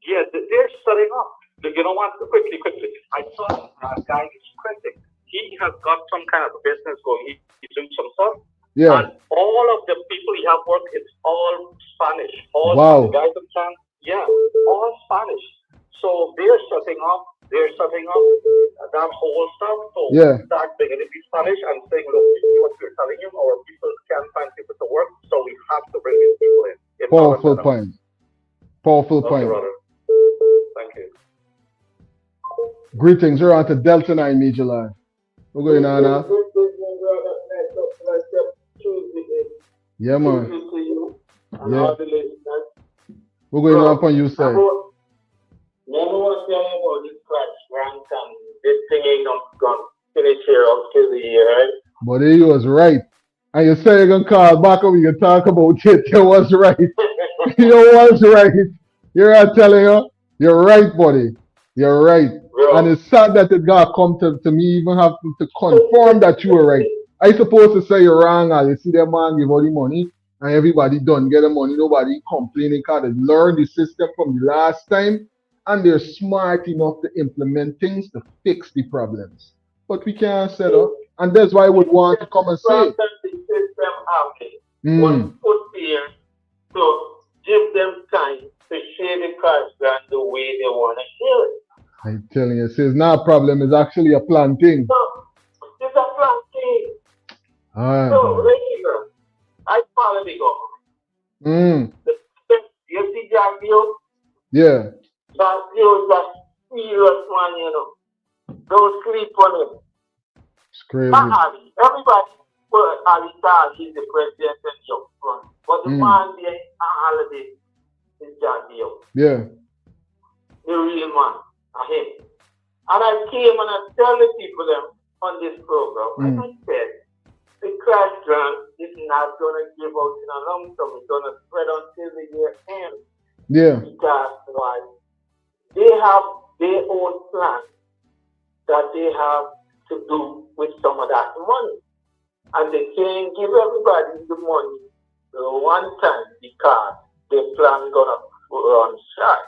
[SPEAKER 19] Yeah, they're setting up. You know what? Quickly. I saw a guy is critic. He has got some kind of business going. He's doing some stuff.
[SPEAKER 1] Yeah.
[SPEAKER 19] And all of the people he have worked, it's all Spanish. All
[SPEAKER 1] wow.
[SPEAKER 19] The guys in town, yeah, all Spanish. So they're setting up that whole stuff. So start beginning to Spanish and saying, look, this is what we're telling you. Our people can't find people to work, so we have to bring these people in.
[SPEAKER 1] Powerful point. Powerful point.
[SPEAKER 19] Thank you.
[SPEAKER 1] Greetings. You're on to Delta9 Media Live. What's going on now? Yeah, man. Yeah. What's going on upon you, sir?
[SPEAKER 14] About this crash rank and this thing ain't not gonna finish here up till the year, right?
[SPEAKER 1] But he was right. And you say you're gonna call back and we can talk about it. You was right. You was right. You're telling you, you're right, buddy. You're right. Yeah. And it's sad that it got come to me even having to confirm that you were right. I supposed to say you're wrong, and you see that man give all the money and everybody done get the money, nobody complaining because they learned the system from the last time and they're smart enough to implement things to fix the problems. But we can't set up, and that's why I would want to come and say
[SPEAKER 14] the system was put here to give them time to share the crash grant the way they want to share it.
[SPEAKER 1] I'm telling you, it's not a problem, it's actually a planting.
[SPEAKER 14] No, it's a planting.
[SPEAKER 1] Ah,
[SPEAKER 14] so, regular. I follow the government. You see Jagio?
[SPEAKER 1] Yeah.
[SPEAKER 14] Jagio is a serious man, you know. Don't sleep on him.
[SPEAKER 1] It's crazy.
[SPEAKER 14] Everybody put Ali Star, he's the president and the up front. But the man there on holiday is Jagio.
[SPEAKER 1] Yeah.
[SPEAKER 14] The real man. Him. And I came and I tell the people them on this program, I said, the crash grant is not going to give out in a lump sum. It's going to spread until the year ends.
[SPEAKER 1] Yeah.
[SPEAKER 14] Because why? They have their own plan that they have to do with some of that money. And they can't give everybody the money one time because their plan going to run short.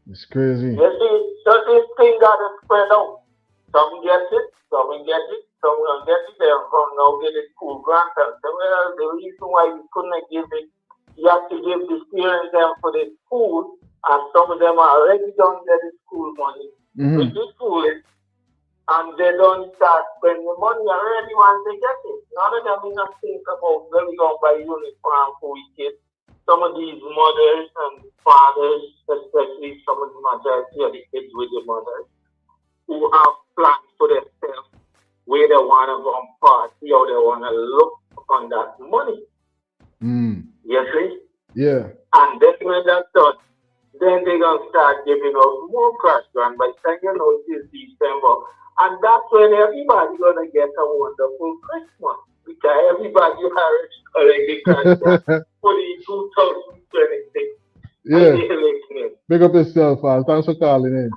[SPEAKER 1] It's crazy.
[SPEAKER 14] You see, so this thing got to spread out. Some get it, some will get it, some will get it, they're going to now get a school grant. And well, the reason why you couldn't give it, you have to give the parents them for the school, and some of them are already done getting school money. Which is foolish. And they don't start spending money already once they get it. None of them even think about where we going to buy uniform for we kids. some of these mothers and fathers, especially some of the majority of the kids with the mothers, who have plans for themselves, where they want to go and party or they want to look on that money. You see?
[SPEAKER 1] Yeah.
[SPEAKER 14] And then when that's done, then they're going to start giving out more cash grant by saying, you know, it is December. And that's when everybody's going to get a wonderful Christmas. Because everybody has collected cash grant for the 2026.
[SPEAKER 1] Yeah. Big up yourself, Al. Thanks for calling in.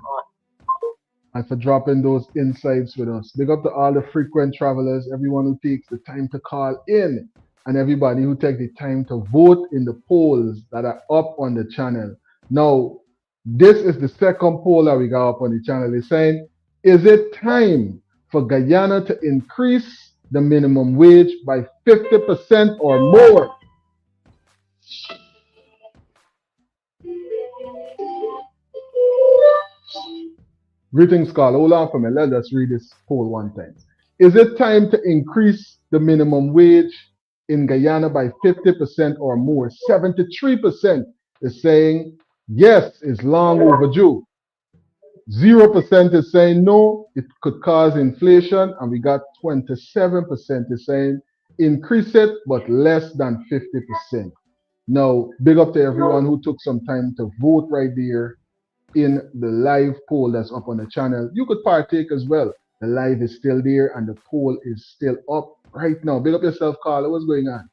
[SPEAKER 1] And for dropping those insights with us. Big up to all the frequent travelers, everyone who takes the time to call in, and everybody who takes the time to vote in the polls that are up on the channel. Now, this is the second poll that we got up on the channel. It's saying, is it time for Guyana to increase the minimum wage by 50% or more? Greetings, Carl. Hold on for me. Let us read this poll one time. Is it time to increase the minimum wage in Guyana by 50% or more? 73% is saying yes, it's long overdue. 0% is saying no, it could cause inflation. And we got 27% is saying increase it, but less than 50%. Now, big up to everyone who took some time to vote right there in the live poll that's up on the channel. You could partake as well. The live is still there and the poll is still up right now. Big up yourself, Carla. What's going on?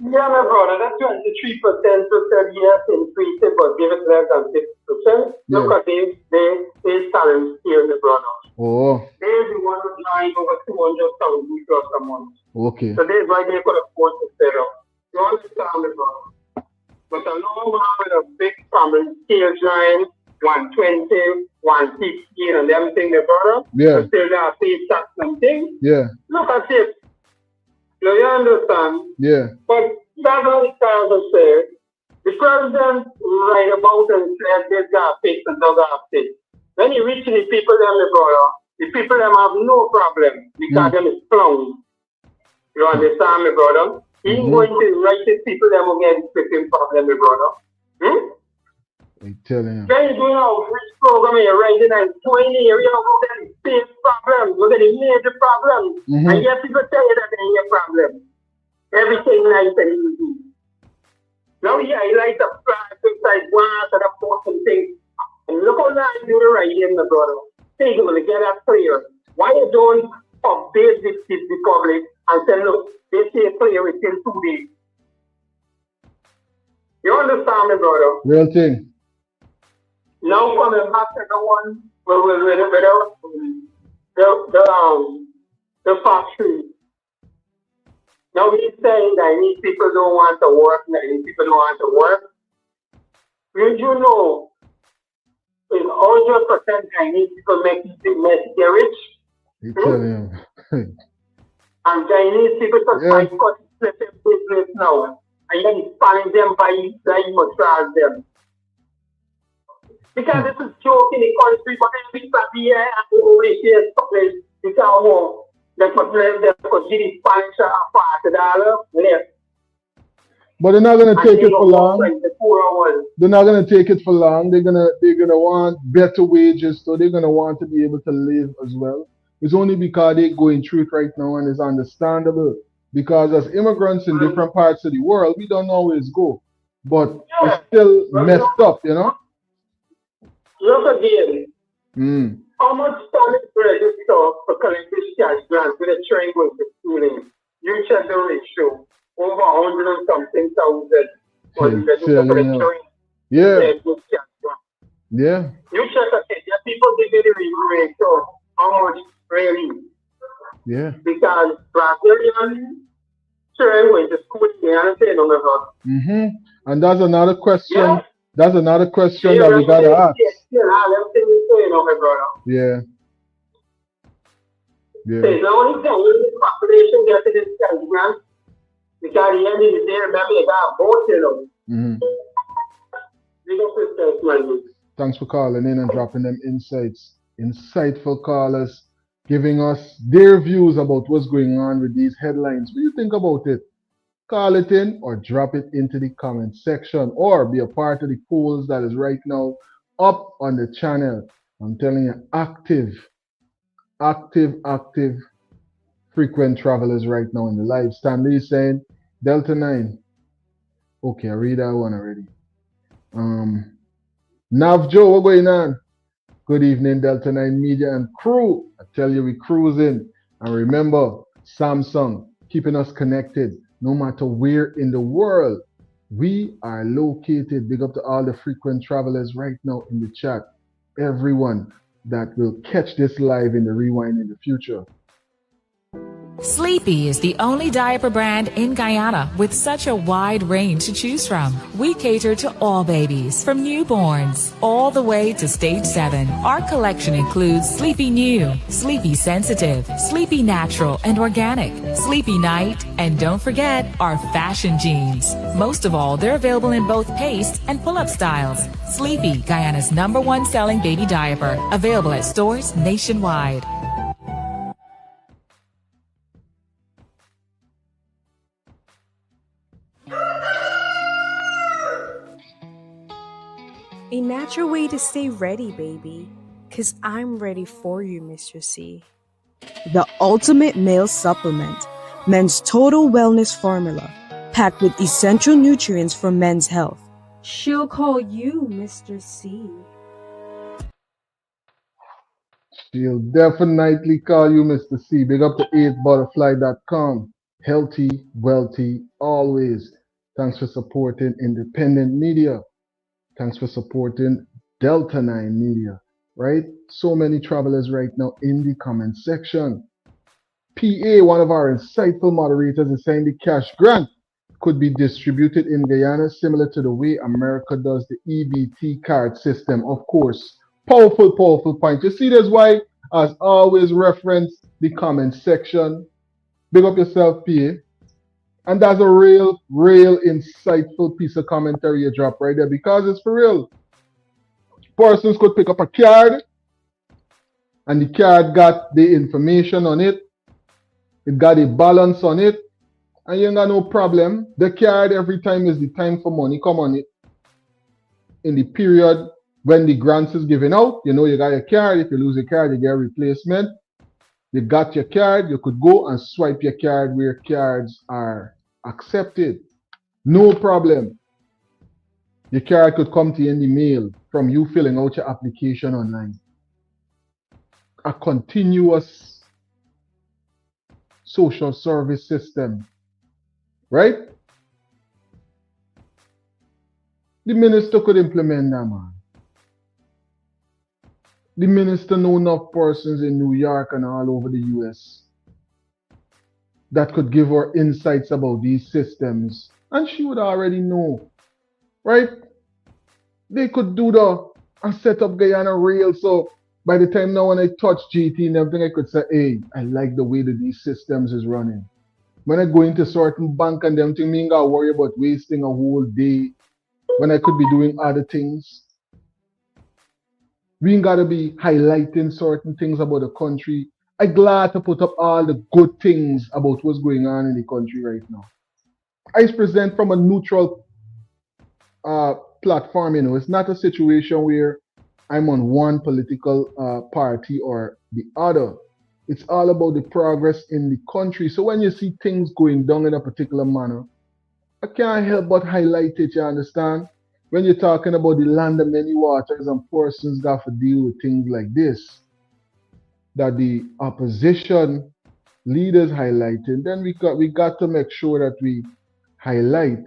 [SPEAKER 14] Yeah, my brother, that's 23% said yes, increase it, but give it less than 50%.
[SPEAKER 1] Yeah.
[SPEAKER 14] Look at they salary scale, my brother.
[SPEAKER 1] Oh.
[SPEAKER 14] They're the one who's lying over 200,000 plus a month.
[SPEAKER 1] Okay.
[SPEAKER 14] So that's why they could afford to set up. You understand, my brother? But a long man with a big family, scale line, 120, 160, and them things, my brother.
[SPEAKER 1] Yeah.
[SPEAKER 14] Still there, pay tax and things.
[SPEAKER 1] Yeah.
[SPEAKER 14] Look at it. Do you understand?
[SPEAKER 1] Yeah.
[SPEAKER 14] But that's what the father said. The president write about and said they got fixed and they got fixed. When you reach the people them, my brother, the people them have no problem because them is clowns. You understand, my brother? He ain't going to write the people them who get fixing problem, my brother.
[SPEAKER 1] I'm telling you.
[SPEAKER 14] Then you do now which program you're writing and 20 years, you know, go get the same problems, go get the major problems. And yet people tell you that they ain't a problem. Everything nice and easy. Now yeah, you like the things like once and a important thing. And look how long you do the writing, my brother. Think you're gonna get that clear. Why you don't update this to the public and say, look, they say clear within 2 days. You understand me, brother?
[SPEAKER 1] Real thing.
[SPEAKER 14] Now coming back to the one where the factory. Now he's saying that these people don't want to work, that these people don't want to work. Did you know is 100% Chinese people make get rich?
[SPEAKER 1] You telling him.
[SPEAKER 14] And Chinese people just cut business now. And then Spanish them by much as them. Because this is joke in the country, but everybody here and over here is because they could give the Spanish a $40 left.
[SPEAKER 1] But they're not gonna take it for long. They're not gonna take it for long. They're gonna want better wages, so they're gonna want to be able to live as well. It's only because they're going through it right now, and it's understandable. Because as immigrants in different parts of the world, we don't always go, but it's still messed up, you know.
[SPEAKER 14] Look again. How much time is registered for collecting cash grants with a train going to schooling? You check the ratio. Over 100 and something thousand for the train.
[SPEAKER 1] Yeah. Yeah.
[SPEAKER 14] You check again. There are people giving the ratio. How much really?
[SPEAKER 1] Yeah.
[SPEAKER 14] Because Brazilian train went to school, they understand on the
[SPEAKER 1] And that's another question. Yeah. That's another question that we gotta ask. Yeah. Yeah.
[SPEAKER 14] The only thing is the population getting this cash grant because the end is there, remember they got both, you know.
[SPEAKER 1] Thanks for calling in and dropping them insights. Insightful callers giving us their views about what's going on with these headlines. What do you think about it? Call it in or drop it into the comment section or be a part of the polls that is right now up on the channel. I'm telling you, active frequent travelers right now in the live. Stanley is saying Delta9. Okay, I read that one already. Nav Joe, what going on? Good evening, Delta9 Media and crew. I tell you, we cruising. And remember, Samsung keeping us connected no matter where in the world we are located. Big up to all the frequent travelers right now in the chat. Everyone that will catch this live in the rewind in the future.
[SPEAKER 20] Sleepy is the only diaper brand in Guyana with such a wide range to choose from. We cater to all babies, from newborns all the way to stage 7. Our collection includes Sleepy New, Sleepy Sensitive, Sleepy Natural and Organic, Sleepy Night, and don't forget our fashion jeans. Most of all, they're available in both paste and pull-up styles. Sleepy, Guyana's #1 selling baby diaper, available at stores nationwide.
[SPEAKER 16] A natural way to stay ready, baby. 'Cause I'm ready for you, Mr. C. The ultimate male supplement. Men's total wellness formula. Packed with essential nutrients for men's health. She'll call you Mr. C.
[SPEAKER 1] She'll definitely call you Mr. C. Big up to 8butterfly.com. Healthy, wealthy, always. Thanks for supporting independent media. Thanks for supporting Delta9 Media, right? So many travelers right now in the comment section. PA, one of our insightful moderators, is saying the cash grant could be distributed in Guyana similar to the way America does the EBT card system. Of course, powerful point. You see, that's why, as always, reference the comment section. Big up yourself, PA. And that's a real insightful piece of commentary you drop right there, because it's for real. Persons could pick up a card and the card got the information on it. It got a balance on it. And you ain't got no problem. The card every time is the time for money come on it. In the period when the grants is given out, you know you got your card. If you lose your card, you get a replacement. You got your card, you could go and swipe your card where cards are accepted. No problem. Your card could come to you in the mail from you filling out your application online. A continuous social service system, right? The minister could implement that, man. The minister know enough persons in New York and all over the US that could give her insights about these systems, and she would already know, right? They could do and set up Guyana Rail, so by the time now when I touch GT and everything, I could say, hey, I like the way that these systems is running. When I go into certain bank and them thing, me ain't gotta worry about wasting a whole day when I could be doing other things. We ain't gotta be highlighting certain things about the country. I'm glad to put up all the good things about what's going on in the country right now. I present from a neutral platform, you know. It's not a situation where I'm on one political party or the other. It's all about the progress in the country. So when you see things going down in a particular manner, I can't help but highlight it, you understand? When you're talking about the land of many waters and persons got to deal with things like this, that the opposition leaders highlighted, then we got to make sure that we highlight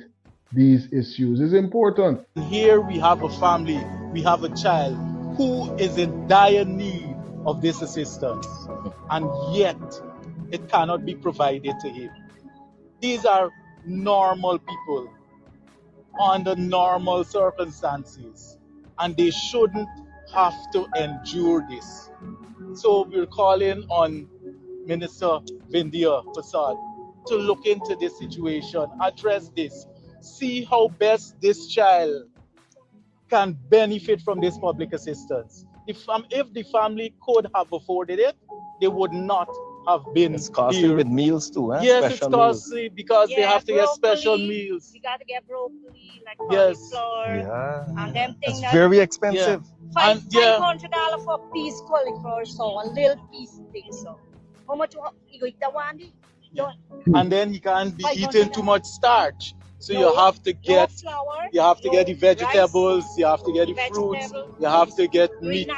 [SPEAKER 1] these issues. It's important.
[SPEAKER 21] Here we have a family, we have a child who is in dire need of this assistance, and yet it cannot be provided to him. These are normal people under normal circumstances, and they shouldn't have to endure this. So we're calling on Minister Vindia Prasad to look into this situation, address this, see how best this child can benefit from this public assistance. If the family could have afforded it, they would not have been
[SPEAKER 18] It's costly with meals too, eh?
[SPEAKER 21] Yes,
[SPEAKER 18] Special
[SPEAKER 21] it's costly because they have to get special meals.
[SPEAKER 13] You got to get broccoli, like
[SPEAKER 21] Yes.
[SPEAKER 13] cauliflower.
[SPEAKER 18] Yeah.
[SPEAKER 13] And them things.
[SPEAKER 18] It's very expensive.
[SPEAKER 13] $500 for a piece cauliflower, so a little piece thing. So how much you eat that one?
[SPEAKER 21] And then you can't be eating too much starch. So you have to get the vegetables, you have to get the fruits, you have to get meat.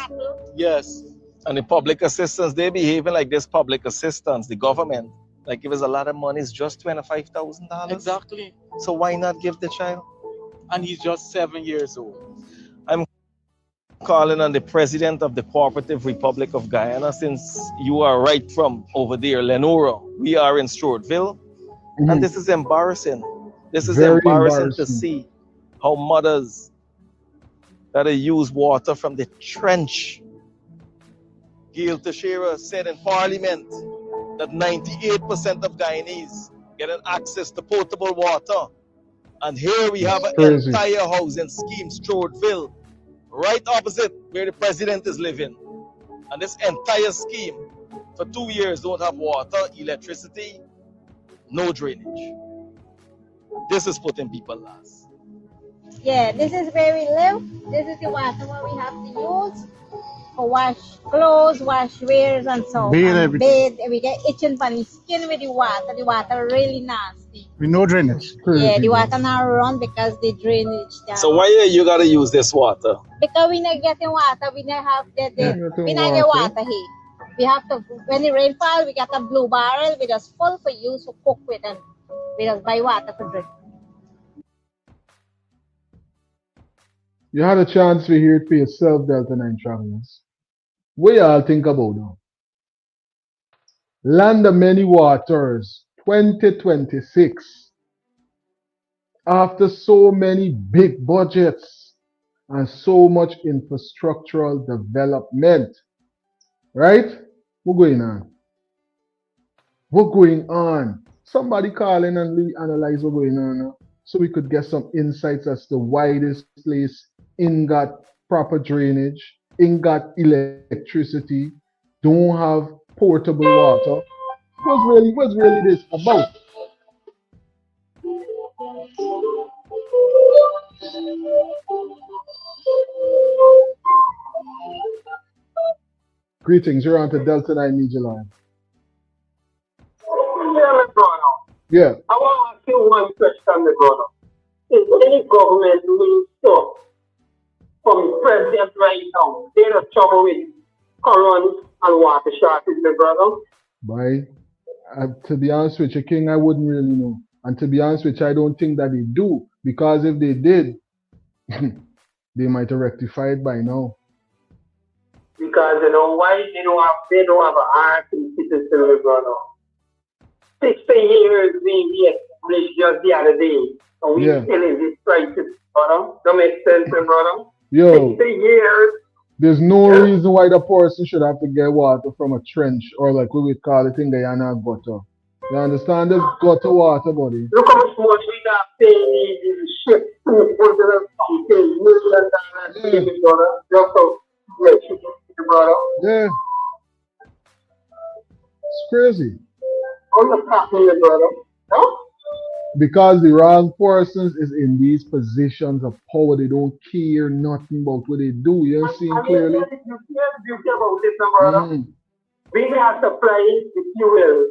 [SPEAKER 21] Yes.
[SPEAKER 18] And the public assistance, they behaving like this public assistance, the government. Like if it's a lot of money, it's just $25,000.
[SPEAKER 21] Exactly.
[SPEAKER 18] So why not give the child?
[SPEAKER 21] And he's just 7 years old.
[SPEAKER 18] I'm calling on the president of the Cooperative Republic of Guyana, since you are right from over there, Lenora. We are in Stroudville. And this is embarrassing. This is
[SPEAKER 1] Very
[SPEAKER 18] embarrassing to see how mothers that use water from the trench. Gail Teixeira said in Parliament that 98% of Guyanese getting access to potable water. And here we have an entire housing scheme, Stroudville, right opposite where the president is living. And this entire scheme for 2 years don't have water, electricity, no drainage. This is putting people last.
[SPEAKER 13] Yeah, this is where we live. This is the water what we have to use for wash clothes, wash wares and so on. Bathe. We get itching from the skin with the water. The water really nasty.
[SPEAKER 4] With no drainage.
[SPEAKER 13] Yeah, the water now run because the drainage down.
[SPEAKER 18] So why you gotta use this water?
[SPEAKER 13] Because we not getting water, we not have we not get water here. We have to, when the rain fall, we get a blue barrel, we just full for use to cook with, and we just buy water to drink.
[SPEAKER 1] You had a chance to hear it for yourself, Delta9 travelers. What y'all think about now? Land of Many Waters 2026. After so many big budgets and so much infrastructural development, right? What's going on? What's going on? Somebody call in and really analyze what's going on now, so we could get some insights as to why this place ain't got proper drainage, ain't got electricity, don't have portable water. What's really this about? Greetings, you're on to Delta9 Media Line. Yeah.
[SPEAKER 14] I want to ask you one question, my brother. Is any government doing stuff from the president right now? They're in trouble with current and water shortage, my brother.
[SPEAKER 1] To be honest with you, King, I wouldn't really know. And to be honest with you, I don't think that they do. Because if they did, they might have rectified by now.
[SPEAKER 14] Because you know why they don't have an heart in citizen, my brother. 60 years we established just the other day. And we still in this crisis, brother. That makes sense, my brother.
[SPEAKER 1] Yo,
[SPEAKER 14] 60 years.
[SPEAKER 1] There's no reason why the person should have to get water from a trench, or like we would call it in Guyana, gutter. You understand? There's gutter water, buddy.
[SPEAKER 14] Look how much money we got paying in ship. Brother.
[SPEAKER 1] Yeah. It's crazy.
[SPEAKER 14] Brother. No?
[SPEAKER 1] Because the wrong persons is in these positions of power, they don't care nothing about what they do. You see clearly?
[SPEAKER 14] You care about this, brother. We have supply the fuel.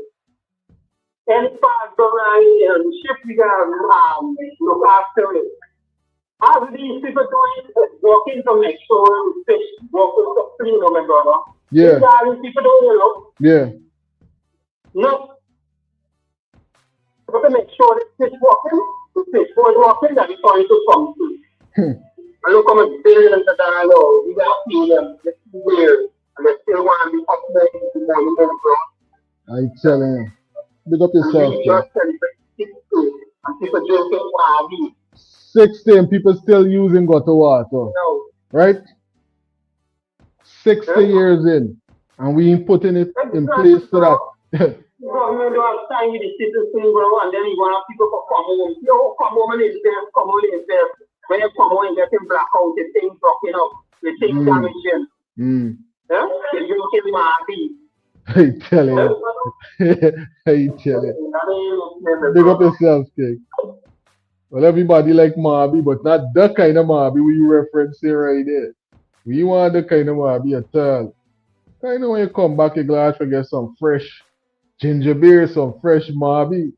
[SPEAKER 14] Any part around the ship, we got look after it. As these people doing is working to make sure the fish working to clean, my brother.
[SPEAKER 1] Yeah.
[SPEAKER 14] These people doing, you know?
[SPEAKER 1] Yeah.
[SPEAKER 14] No. But to make sure the fish was walking, that is going to come to. And look how much billions of dollars we got to see them this year, and they still want to be updating the money, bro.
[SPEAKER 1] I'm telling you. Big up yourself,
[SPEAKER 14] we just celebrate 60, and people drinking water.
[SPEAKER 1] 60 and people still using gutter water.
[SPEAKER 14] No.
[SPEAKER 1] Right? 60 years in, and we ain't putting it in place so that.
[SPEAKER 14] Government don't have time with the citizen, bro, and then you want to people to come home. Yo, come home and invest, come home and invest. When you come home and getting blackout, the things broken up, the things damaging. Yeah? The drinking money.
[SPEAKER 1] I tell you. I tell you. Big up yourself, King. Well, everybody like Marby, but not the kind of Marby we referencing right there. We want the kind of Marby at all. I know when you come back, you glad to get some fresh ginger beer, some fresh Marby.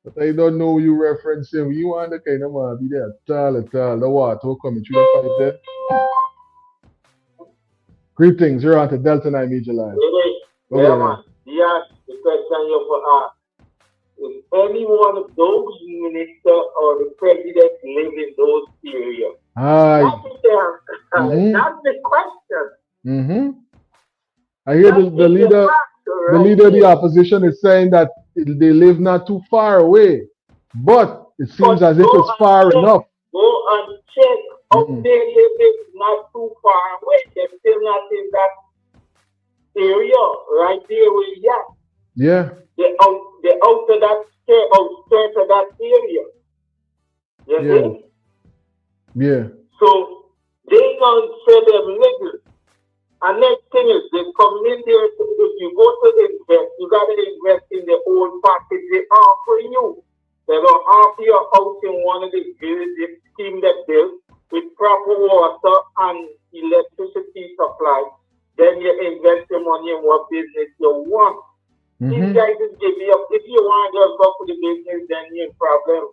[SPEAKER 1] But I don't know who you referencing. We want the kind of Marby there at all. The water coming through the pipe there. Greetings, you're on to Delta9 Media Live.
[SPEAKER 14] Yeah, man. Yes, the question you for ask. Is any one of those ministers or the president live in those areas? That's the question.
[SPEAKER 1] I hear the leader of the opposition is saying that they live not too far away, but it seems as if it's far enough.
[SPEAKER 14] Go and check. Up there, they live not too far away. They're still not in that area, right there where you are.
[SPEAKER 1] Yeah.
[SPEAKER 14] They're out of that outskirts of that area. You see?
[SPEAKER 1] Yeah.
[SPEAKER 14] So they gonna say them legal. And next thing is they come in there. If you go to invest, you gotta invest in the whole package they offer you. They're gonna offer you a house in one of the buildings scheme that built with proper water and electricity supply. Then you invest your money in what business you want. These guys just give you up. If you want to just go for the business, then you're in problem.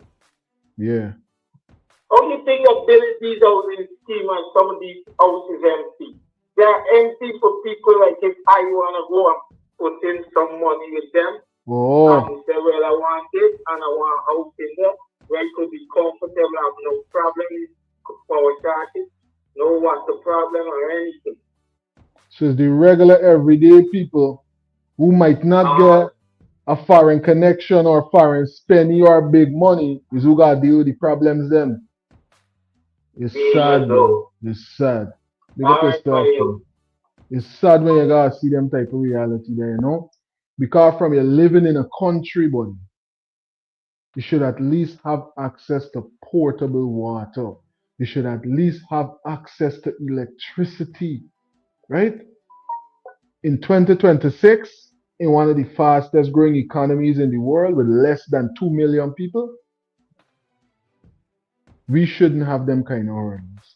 [SPEAKER 1] Yeah.
[SPEAKER 14] How do you think of building these housing scheme and some of these houses empty? They are empty for people like if I want to go and put in some money with them. And say, well, I want this and I want a house in there where it could be comfortable, have no problem with power charges, no water problem or anything.
[SPEAKER 1] So it's the regular everyday people who might not get a foreign connection or foreign spending or big money is who got to deal with the problems then. It's sad, bro. It's sad. It's sad when you gotta see them type of reality there, you know? Because from you living in a country, buddy, you should at least have access to portable water. You should at least have access to electricity, right? In 2026, in one of the fastest growing economies in the world with less than 2 million people, we shouldn't have them kind of earnings.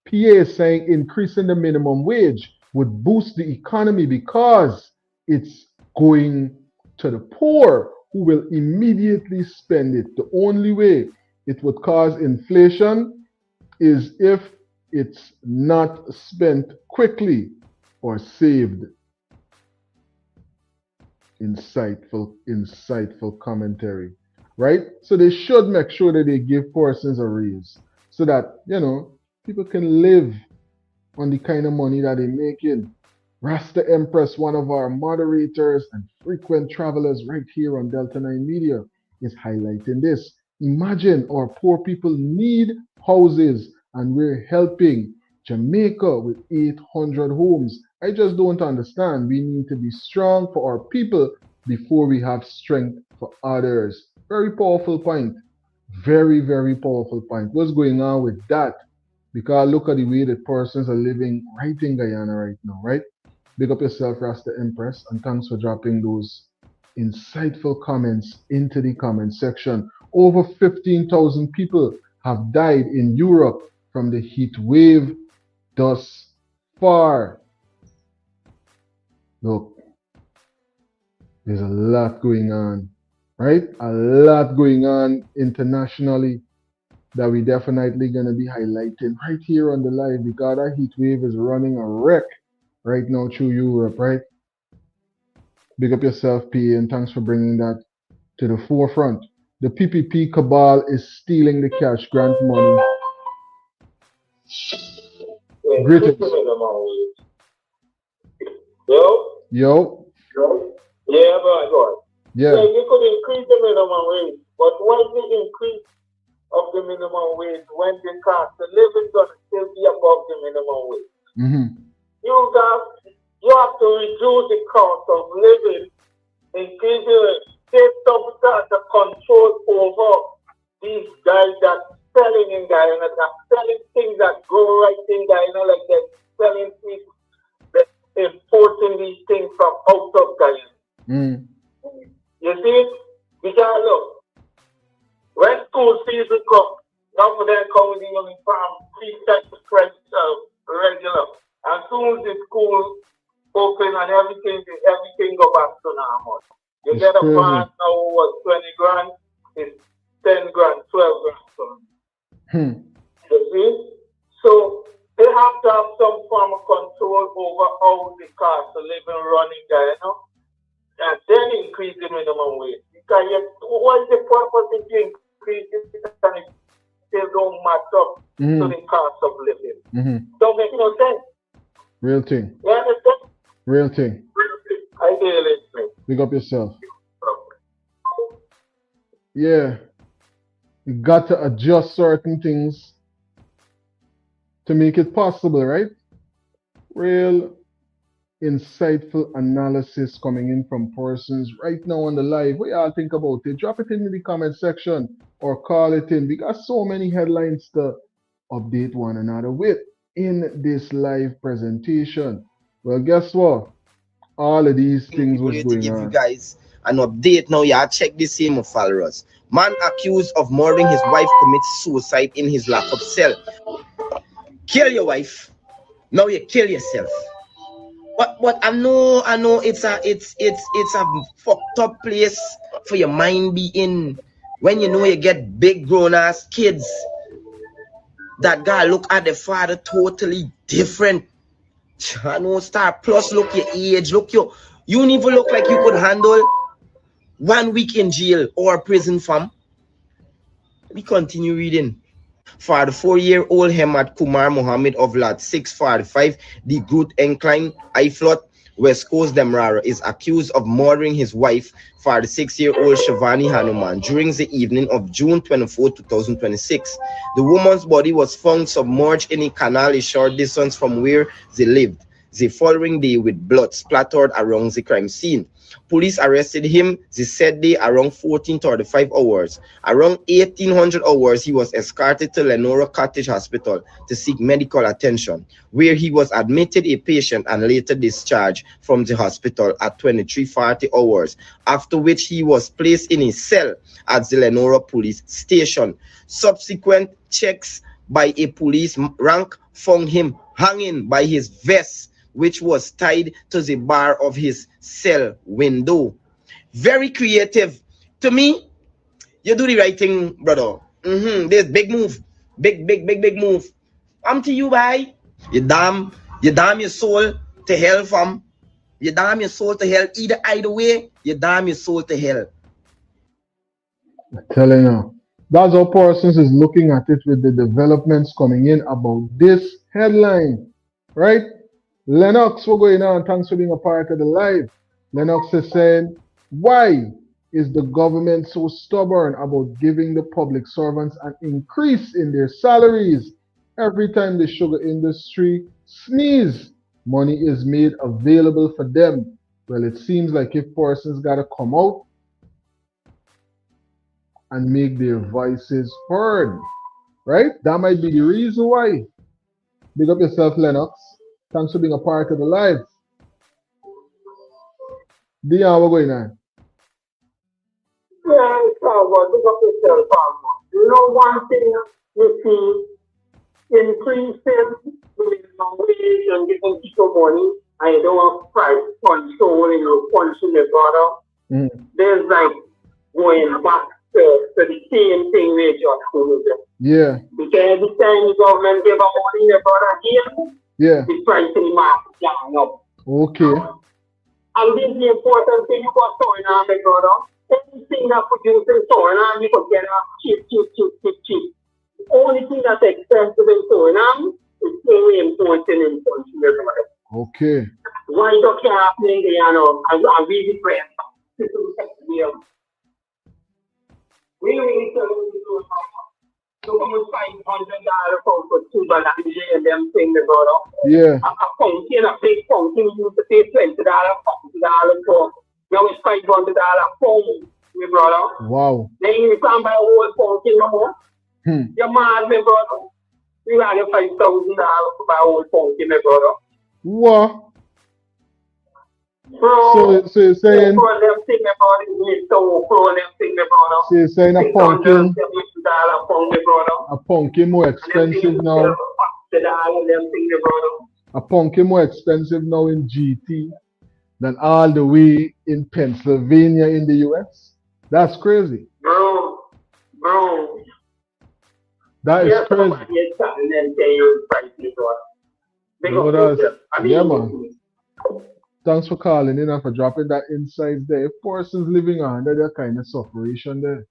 [SPEAKER 1] PA is saying increasing the minimum wage would boost the economy because it's going to the poor who will immediately spend it. The only way it would cause inflation is if it's not spent quickly or saved. Insightful commentary, right? So they should make sure that they give persons a raise so that, you know, people can live on the kind of money that they're making. Rasta Empress, one of our moderators and frequent travelers right here on Delta9 Media, is highlighting this. Imagine our poor people need houses and we're helping Jamaica with 800 homes. I just don't understand. We need to be strong for our people before we have strength for others. Very powerful point. Very, very powerful point. What's going on with that? Because look at the way that persons are living right in Guyana right now, right? Big up yourself, Rasta Empress, and thanks for dropping those insightful comments into the comment section. Over 15,000 people have died in Europe from the heat wave thus far. Look, there's a lot going on, right? A lot going on internationally that we definitely going to be highlighting right here on the live because that heat wave is running a wreck right now through Europe, right? Big up yourself, PA, and thanks for bringing that to the forefront. The PPP cabal is stealing the cash grant money. Greetings. Yo.
[SPEAKER 14] Yeah, bro.
[SPEAKER 1] Yeah.
[SPEAKER 14] So you could increase the minimum wage, but why the increase of the minimum wage when the cost of living is going to still be above the minimum wage? You have to reduce the cost of living, increase the state substance to control over these guys that selling in Guyana, that selling things that grow right in Guyana, like they're selling things, that importing these things from out of Guyana. see? Because look, when school season comes, now for them coming in uniform, 3 sets of fresh regular. As soon as the school open and everything go back to normal. You
[SPEAKER 1] It's
[SPEAKER 14] get a
[SPEAKER 1] crazy.
[SPEAKER 14] pass now was 20 grand, it's 10 grand, 12 grand. You see? So they have to have some form of control over how the cost of living running Guyana, and then increase the minimum wage. Because what is the purpose if you increase it and it still don't match up to the cost of living? Don't make no sense.
[SPEAKER 1] Real thing.
[SPEAKER 14] You understand?
[SPEAKER 1] Real thing.
[SPEAKER 14] I hear listening.
[SPEAKER 1] Big up yourself. Yeah. You got to adjust certain things to make it possible, right? Real insightful analysis coming in from persons right now on the live. What y'all think about it? Drop it in the comment section or call it in. We got so many headlines to update one another with in this live presentation. Well, guess what? All of these things was
[SPEAKER 4] To
[SPEAKER 1] going
[SPEAKER 4] give you
[SPEAKER 1] on.
[SPEAKER 4] guys an update now. Yeah, check this same followers. Man accused of murdering his wife commits suicide in his lock-up cell. Kill your wife. Now you kill yourself. But I know it's a fucked up place for your mind be in when you know you get big grown ass kids that guy look at the father totally different. I know start plus look your age, look you don't even look like you could handle 1 week in jail or prison, fam. We continue reading. For the 4-year-old Hemad Kumar Mohamed of Lot 645, the Groot Incline, Iflot, West Coast Demrara, is accused of murdering his wife, for the 6-year-old Shavani Hanuman, during the evening of June 24, 2026. The woman's body was found submerged in a canal a short distance from where they lived the following day with blood splattered around the crime scene. Police arrested him the said day around 14:35 hours. Around 1800 hours, he was escorted to Lenora Cottage Hospital to seek medical attention, where he was admitted a patient and later discharged from the hospital at 23:40 hours, after which he was placed in a cell at the Lenora police station. Subsequent checks by a police rank found him hanging by his vest, which was tied to the bar of his cell window. Very creative. To me, you do the right thing, brother. There's big move. Big move. I'm to you, bye. You damn your soul to hell, fam. You damn your soul to hell. Either way, you damn your soul to hell.
[SPEAKER 1] I'm telling you. That's how persons is looking at it with the developments coming in about this headline. Right? Lennox, what's going on? Thanks for being a part of the live. Lennox is saying, why is the government so stubborn about giving the public servants an increase in their salaries? Every time the sugar industry sneeze, money is made available for them. Well, it seems like if persons got to come out and make their voices heard, right? That might be the reason why. Big up yourself, Lennox. Thanks for being a part of the live. Dion, what's going on?
[SPEAKER 14] Yeah, it's all about big up yourself, Fireman. You know one thing you see, increasing the minimum wage and giving people money, and you don't have price control in your country, your brother. There's like going back to the same thing we just do.
[SPEAKER 1] Yeah.
[SPEAKER 14] Because every time the government give out money, your brother here,
[SPEAKER 1] yeah,
[SPEAKER 14] the price in the market down up.
[SPEAKER 1] Okay.
[SPEAKER 14] And this is the important thing you got going on, my brother. Anything that produces going on, you could get a cheap. The only thing that's expensive in going on is very important in country, my brother.
[SPEAKER 1] Okay.
[SPEAKER 14] Why don't you happen in Guyana? I'm really praying. We really tell you to do it. So you $500 for $2 and them thing, my brother.
[SPEAKER 1] Yeah.
[SPEAKER 14] A pumpkin, a big pumpkin, you used to pay $20 for. Now it's $500 pound, my brother.
[SPEAKER 1] Wow.
[SPEAKER 14] Then you can't buy a whole pumpkin no more. You're mad, my brother. You had $5,000 to buy a whole pumpkin, my brother.
[SPEAKER 1] What?
[SPEAKER 14] Bro,
[SPEAKER 1] So you're saying,
[SPEAKER 14] pro them thing about it, me so pro them thing about
[SPEAKER 1] so you're saying
[SPEAKER 14] $670
[SPEAKER 1] a pumpkin more expensive now. A pumpkin more expensive now in GT than all the way in Pennsylvania in the US. That's crazy.
[SPEAKER 14] Bro.
[SPEAKER 1] That is crazy. Yeah, man. Thanks for calling in and for dropping that insight there. If persons living under that kind of separation there,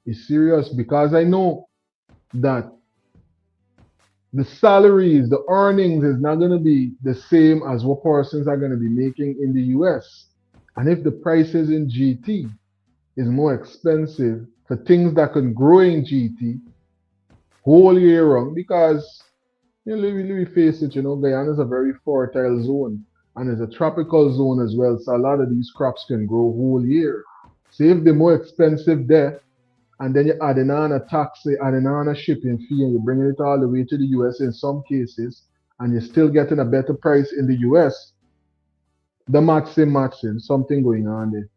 [SPEAKER 1] it's serious because I know that the salaries, the earnings is not going to be the same as what persons are going to be making in the US. And if the prices in GT is more expensive for things that can grow in GT whole year round, because let me face it, Guyana is a very fertile zone and it's a tropical zone as well. So a lot of these crops can grow whole year. So if they're more expensive there, and then you're adding on a tax, adding on a shipping fee, and you're bringing it all the way to the US in some cases, and you're still getting a better price in the US, the matching, something going on there.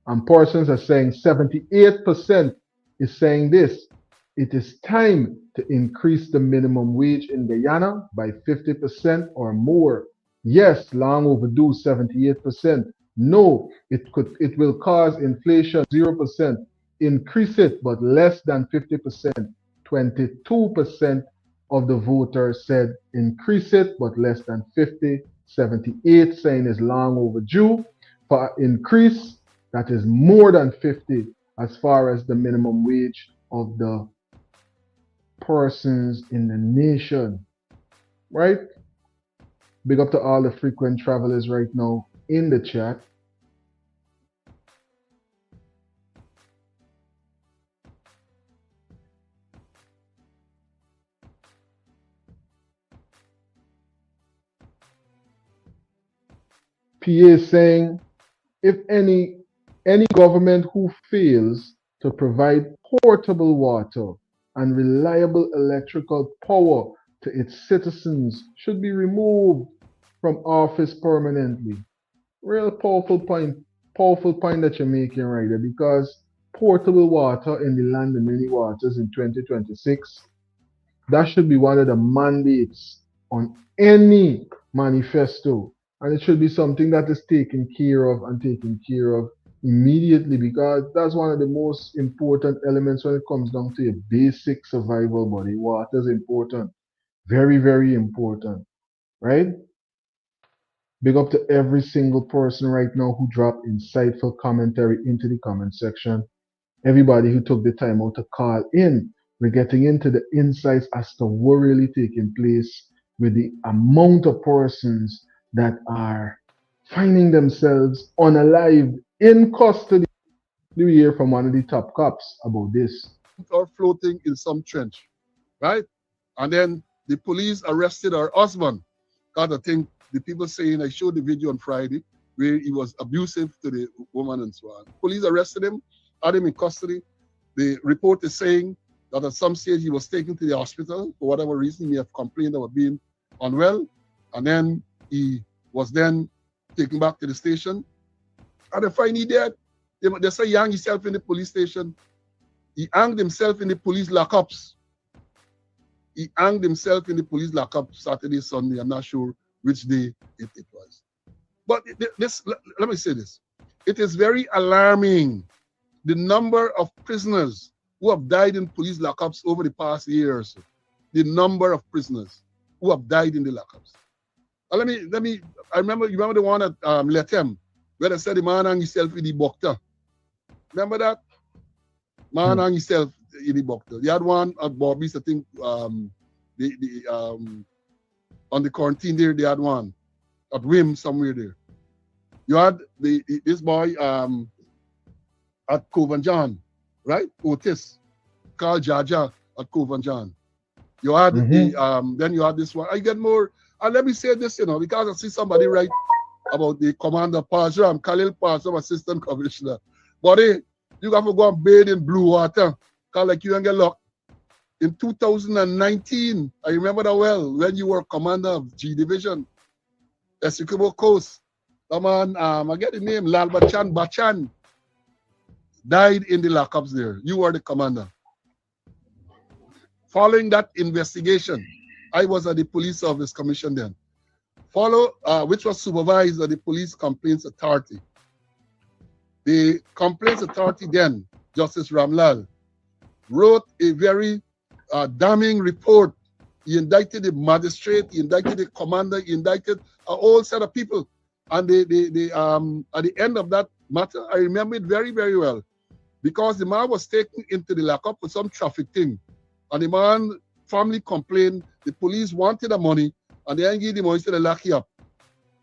[SPEAKER 1] And persons are saying 78% is saying this. It is time to increase the minimum wage in Guyana by 50% or more. Yes, long overdue, 78%. No, it will cause inflation, 0%. Increase it, but less than 50%. 22% of the voters said increase it, but less than 50. 78 saying is long overdue. For increase, that is more than 50 as far as the minimum wage of the persons in the nation. Right? Big up to all the frequent travelers right now in the chat. PA is saying, if any government who fails to provide portable water and reliable electrical power to its citizens should be removed from office permanently. Real powerful point that you're making right there, because portable water in the land of many waters in 2026, that should be one of the mandates on any manifesto. And it should be something that is taken care of immediately, because that's one of the most important elements when it comes down to your basic survival body. Water is important. Very, very important. Right? Big up to every single person right now who dropped insightful commentary into the comment section. Everybody who took the time out to call in. We're getting into the insights as to what really taking place with the amount of persons that are finding themselves unalived in custody. We hear from one of the top cops about this.
[SPEAKER 5] Or floating in some trench, right? And then the police arrested her husband. Got I think the people saying, I showed the video on Friday where he was abusive to the woman and so on. Police arrested him, had him in custody. The report is saying that at some stage he was taken to the hospital for whatever reason. He may have complained about being unwell, and then he was then taken back to the station. And they find he dead. They say he hanged himself in the police station. He hanged himself in the police lockups. He hanged himself in the police lockup Saturday, Sunday. I'm not sure which day it was. But let me say this. It is very alarming, the number of prisoners who have died in police lockups over the past years. The number of prisoners who have died in the lockups. I remember, you remember the one at Letem, where they said the man hung himself in the Bokta. Remember that? Man hung himself in the Bokta. They had one at Bobby's, I think, on the quarantine there, they had one at Wim somewhere there. You had this boy at Cove and John, right? Otis, Carl Jaja at Cove and John. You had then you had this one. I get more. And let me say this, because I see somebody write about the Commander Pajram, Khalil Pajram, Assistant Commissioner. But you got to go and bathe in blue water, because like you and get locked. In 2019, I remember that well, when you were commander of G Division, Essequibo Coast, a man, I get the name, Lal Bachan, died in the lockups there. You were the commander. Following that investigation, I was at the Police Service Commission then, which was supervised by the Police Complaints Authority. The Complaints Authority then, Justice Ramlal, wrote a very damning report. He indicted the magistrate, he indicted the commander, he indicted a whole set of people. And at the end of that matter, I remember it very, very well, because the man was taken into the lockup for some traffic thing. And the man family complained, the police wanted the money, and they didn't give the money to the lock up.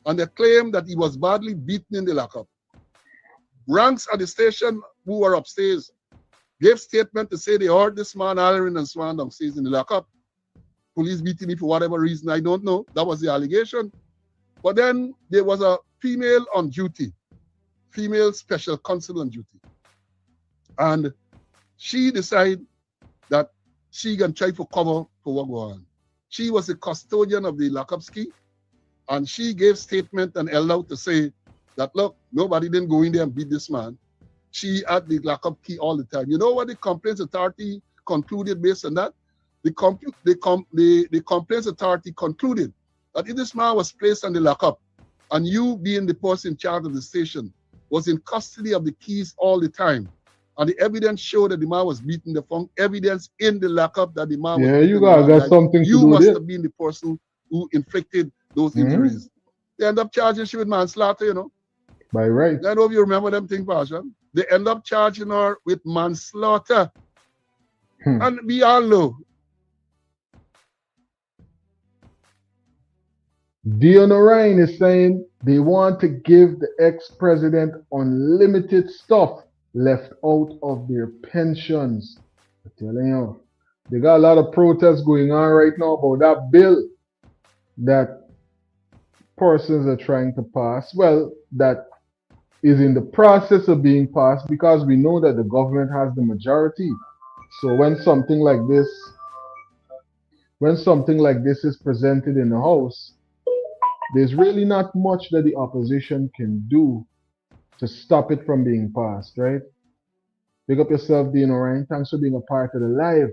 [SPEAKER 5] And they claimed that he was badly beaten in the lockup. Ranks at the station who were upstairs gave statement to say they heard this man hollering and swan downstairs in the lockup. Police beating him for whatever reason, I don't know. That was the allegation. But then there was a female on duty, female special counsel on duty. And she decided that she can try for cover for what go on. She was the custodian of the lockup key, and she gave statement and held out to say that, look, nobody didn't go in there and beat this man. She had the lockup key all the time. You know what the Complaints Authority concluded based on that? The Complaints Authority concluded that if this man was placed on the lockup, and you being the person in charge of the station, was in custody of the keys all the time, and the evidence showed that the man was beaten, they found evidence in the lockup that the man was beaten.
[SPEAKER 1] You guys got something to do with it.
[SPEAKER 5] You must have been the person who inflicted those injuries. They end up charging she with manslaughter, you know.
[SPEAKER 1] By right.
[SPEAKER 5] I don't know if you remember them thing, Pasha. They end up charging her with manslaughter. And we all know.
[SPEAKER 1] Dion Orion is saying they want to give the ex-president unlimited stuff left out of their pensions. I'm telling you, they got a lot of protests going on right now about that bill that persons are trying to pass. Well, that is in the process of being passed, because we know that the government has the majority. So when something like this is presented in the House, there's really not much that the opposition can do to stop it from being passed, right? Big up yourself, Dean Orion. Thanks for being a part of the live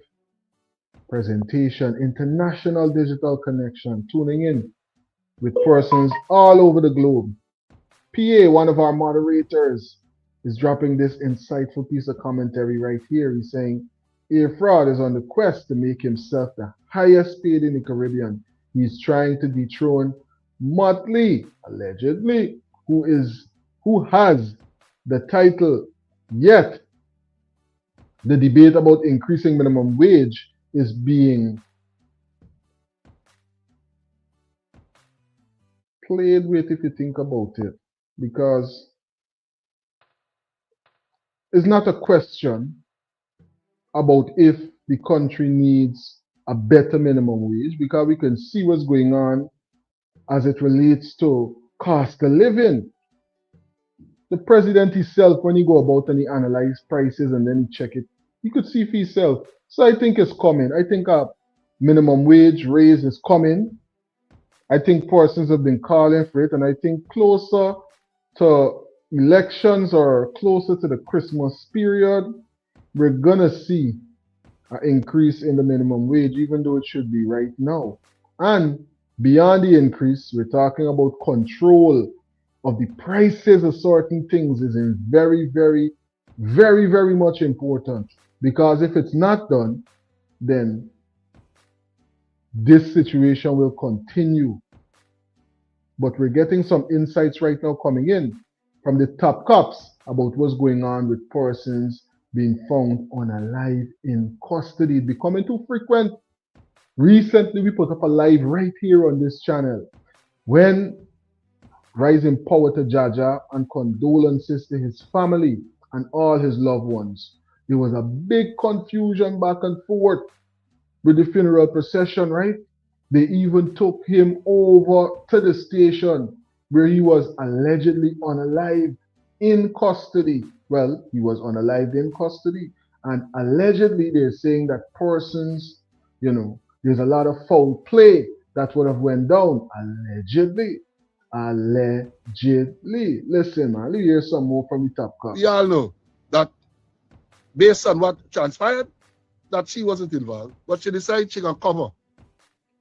[SPEAKER 1] presentation, international digital connection, tuning in with persons all over the globe. PA, one of our moderators, is dropping this insightful piece of commentary right here. He's saying, A Fraud is on the quest to make himself the highest paid in the Caribbean. He's trying to dethrone Motley, allegedly, who has the title, yet the debate about increasing minimum wage is being played with, if you think about it, because it's not a question about if the country needs a better minimum wage, because we can see what's going on as it relates to cost of living. The president himself, when he go about and he analyze prices and then he check it, he could see for himself. So I think it's coming. I think a minimum wage raise is coming. I think persons have been calling for it, and I think closer to elections or closer to the Christmas period, we're gonna see an increase in the minimum wage, even though it should be right now. And beyond the increase, we're talking about control of the prices of certain things is very, very, very, very much important. Because if it's not done, then this situation will continue. But we're getting some insights right now coming in from the top cops about what's going on with persons being found unalive in custody. It's becoming too frequent. Recently, we put up a live right here on this channel when rising power to Jaja and condolences to his family and all his loved ones. There was a big confusion back and forth with the funeral procession, right? They even took him over to the station where he was allegedly unalive in custody. Well, he was unalive in custody, and allegedly they're saying that persons, there's a lot of foul play that would have went down, allegedly. Allegedly. Listen, man, let me hear some more from the top cop.
[SPEAKER 5] We all know that based on what transpired, that she wasn't involved, but she decided she can cover.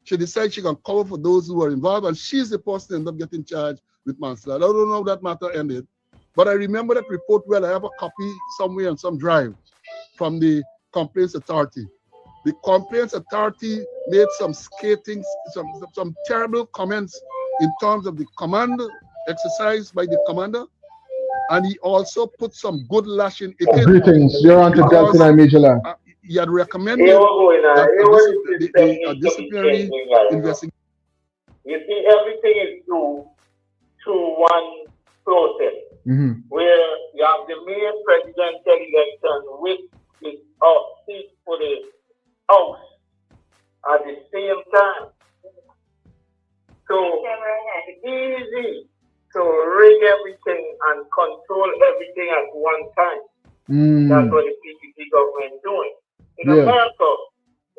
[SPEAKER 5] She decided she can cover for those who were involved, and she's the person who ended up getting charged with manslaughter. I don't know how that matter ended, but I remember that report well. I have a copy somewhere on some drive from the Complaints Authority. The Complaints Authority made some scathing, some terrible comments in terms of the command exercised by the commander, and he also put some good lashing.
[SPEAKER 1] Greetings, you're on to Delta9 Media.
[SPEAKER 5] He had recommended that a disciplinary investigation.
[SPEAKER 14] You see, everything is through one process, where you have the main presidential election with the seat for the House at the same time. So it's easy to rig everything and control everything at one time. That's what the PPP government is doing. In America,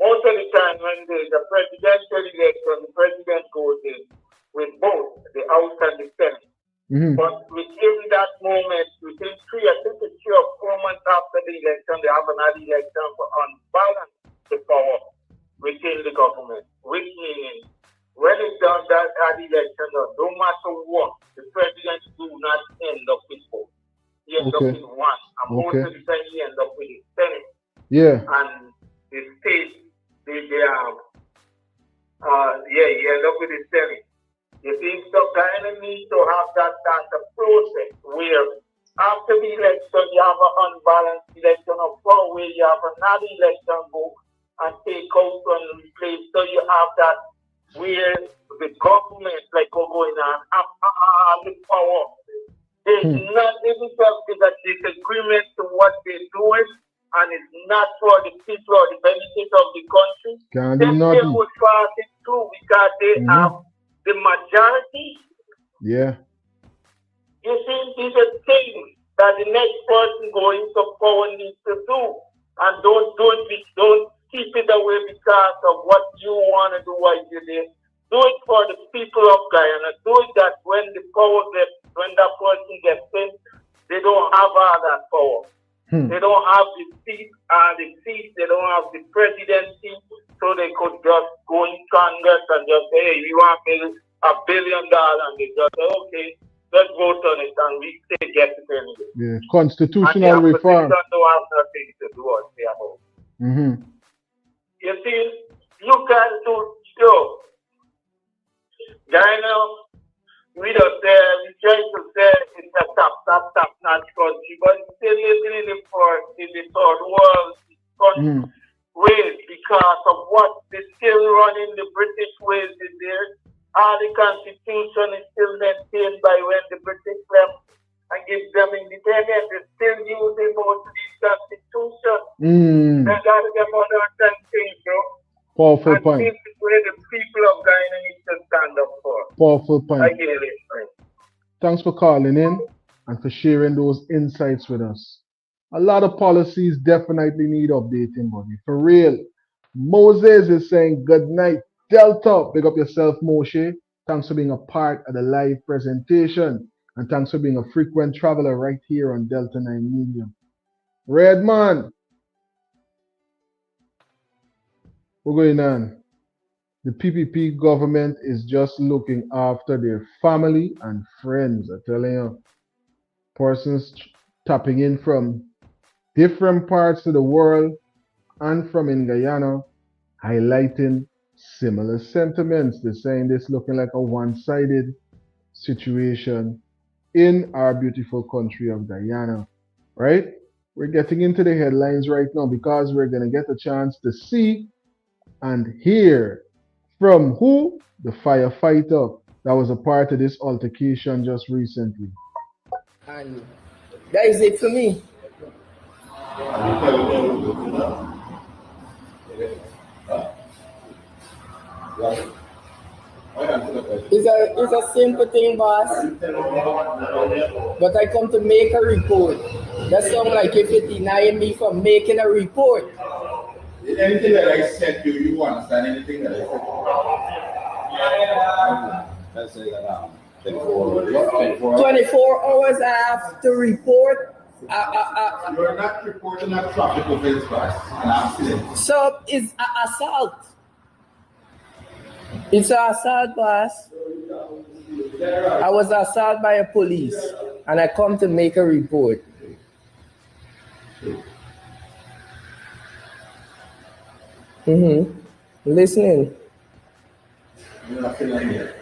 [SPEAKER 14] most of the time when there's a presidential election, the president goes in with both the House and the Senate. But within that moment, within I think it's 3 or 4 months after the election, they have another election for unbalance the power within the government, which means when it's done that election, no matter what, the president do not end up with both. He ends up with one, and most of the time he ends up with the Senate. And the state, he ends up with the Senate. You think so Guyana needs to have that kind of process where after the election you have an unbalanced election of power, where you have another election book and take out and replace, so you have that where the government like going on have the power. There's not is a disagreement to what they're doing, and it's not for the people or the benefit of the country. They would pass it through because they have the majority. You see, these are things that the next person going to power needs to do, and don't keep it away because of what you want to do while you're there. Do it for the people of Guyana. Do it that when the power when that person gets in, they don't have all that power. They don't have the seat, they don't have the presidency, so they could just go in Congress and just say, hey, you want $1 billion, and they just say, okay, let's vote on it, and we say get it anyway.
[SPEAKER 1] Constitutional reform.
[SPEAKER 14] Don't have nothing to do or say about it. You see, you can do Guyana, we try to say it's a top notch country, but still living in the third world ways because of what they still running the British ways in there. All the constitution is still maintained by when the British left and give them independence. They're still using most of these constitutions. They got to get modern things, bro.
[SPEAKER 1] Powerful point.
[SPEAKER 14] This is where the people of Guyana need to stand up for.
[SPEAKER 1] Powerful point.
[SPEAKER 14] I get it, friend.
[SPEAKER 1] Thanks for calling in and for sharing those insights with us. A lot of policies definitely need updating, buddy. For real. Moses is saying good night. Delta, big up yourself, Moshe. Thanks for being a part of the live presentation. And thanks for being a frequent traveler right here on Delta9 Media. Redman. What's going on? The PPP government is just looking after their family and friends. I'm telling you, persons tapping in from different parts of the world and from in Guyana, highlighting similar sentiments. They're saying this looking like a one-sided situation in our beautiful country of Guyana, right? We're getting into the headlines right now because we're going to get a chance to see and hear from who? The firefighter that was a part of this altercation just recently.
[SPEAKER 2] And that is it for me. It's a simple thing, boss. But I come to make a report. That sounds like if it denying me from making a report.
[SPEAKER 3] Anything that I said to you, understand anything that I said to you? Let's say that
[SPEAKER 2] 24 hours I have to report.
[SPEAKER 6] You're not reporting a traffic offense, boss, an accident.
[SPEAKER 2] So it's an assault. It's an assault, boss. I was assaulted by a police, and I come to make a report. Listening.
[SPEAKER 6] Nothing like that.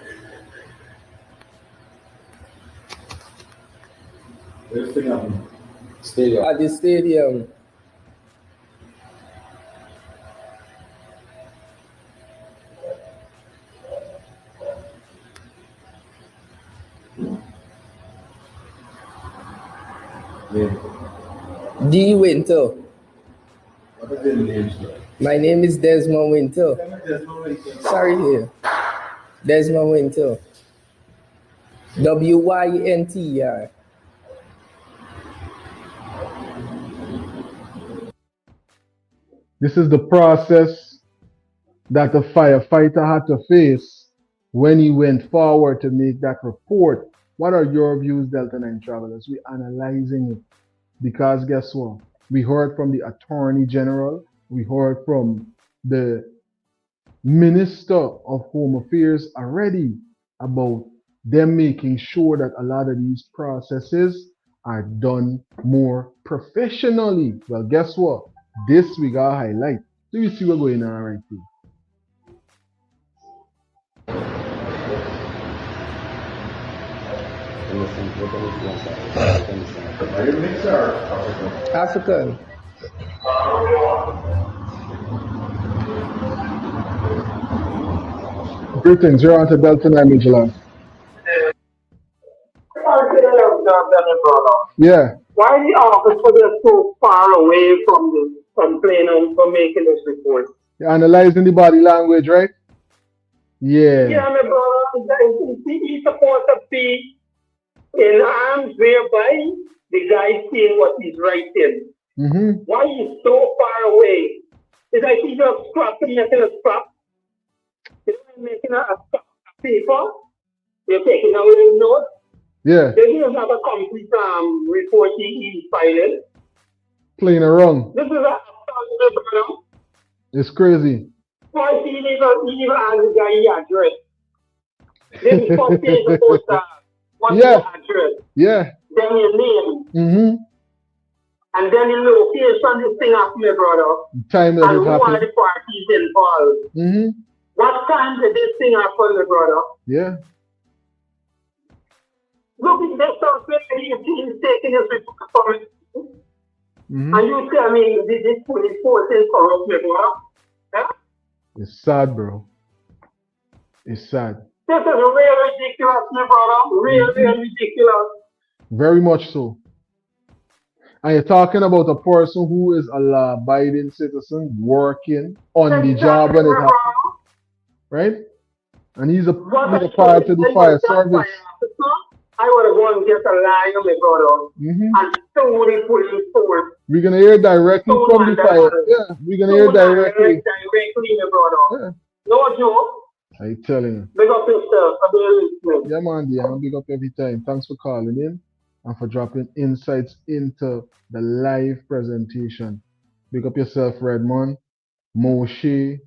[SPEAKER 6] Where's the stadium?
[SPEAKER 2] At the stadium. D. Winter.
[SPEAKER 6] What is your name, sir?
[SPEAKER 2] My name is Desmond Winter. Sorry here. Desmond Winter. W-Y-N-T-R.
[SPEAKER 1] This is the process that the firefighter had to face when he went forward to make that report. What are your views, Delta9 travelers? We're analyzing it because guess what? We heard from the Attorney General, we heard from the Minister of Home Affairs already about them making sure that a lot of these processes are done more professionally. Well, guess what? This we got highlight. Do you see what's going on right here?
[SPEAKER 6] Are you mixed or
[SPEAKER 2] African?
[SPEAKER 1] Greetings, you're on to Delta9 Media. Yeah.
[SPEAKER 14] Why the officers are so far away from the complainant for making this report?
[SPEAKER 1] You're analyzing the body language, right? Yeah.
[SPEAKER 14] Yeah, my brother, he's supposed to be in arms whereby the guy seeing what he's writing. Why he's so far away? It's like he's just scrapping, making a scrap. He's making a paper. You're taking away his notes.
[SPEAKER 1] Yeah.
[SPEAKER 14] Then he doesn't have a complete report he's filing.
[SPEAKER 1] Playing around.
[SPEAKER 14] This is a brother.
[SPEAKER 1] It's crazy.
[SPEAKER 14] Why he even asked the guy his address? Then he first says supposed to what's your address?
[SPEAKER 1] Yeah.
[SPEAKER 14] Then your name. And then the location this thing happened, my brother.
[SPEAKER 1] Time that
[SPEAKER 14] and
[SPEAKER 1] it
[SPEAKER 14] who
[SPEAKER 1] happened.
[SPEAKER 14] are the parties involved? What time did this thing happen, my brother?
[SPEAKER 1] Yeah.
[SPEAKER 14] Look, there's something he's taking his report from it. And you tell me this police force is corrupt, my brother? Huh?
[SPEAKER 1] It's sad, bro. It's sad.
[SPEAKER 14] This is really ridiculous, my brother. Really ridiculous.
[SPEAKER 1] Very much so. And you're talking about a person who is a law-abiding citizen working on the job when it happens, right? And he's a part of the fire service.
[SPEAKER 14] I would have gone and get a line on my brother and sue the police force.
[SPEAKER 1] We're gonna hear directly from the fire. Yeah, we're gonna hear directly.
[SPEAKER 14] Directly, my brother.
[SPEAKER 1] Yeah.
[SPEAKER 14] No joke.
[SPEAKER 1] I'm telling you.
[SPEAKER 14] Big up yourself. I'm listening.
[SPEAKER 1] Yeah, man, I'm big up every time. Thanks for calling in and for dropping insights into the live presentation. Big up yourself, Redmond, Moshe.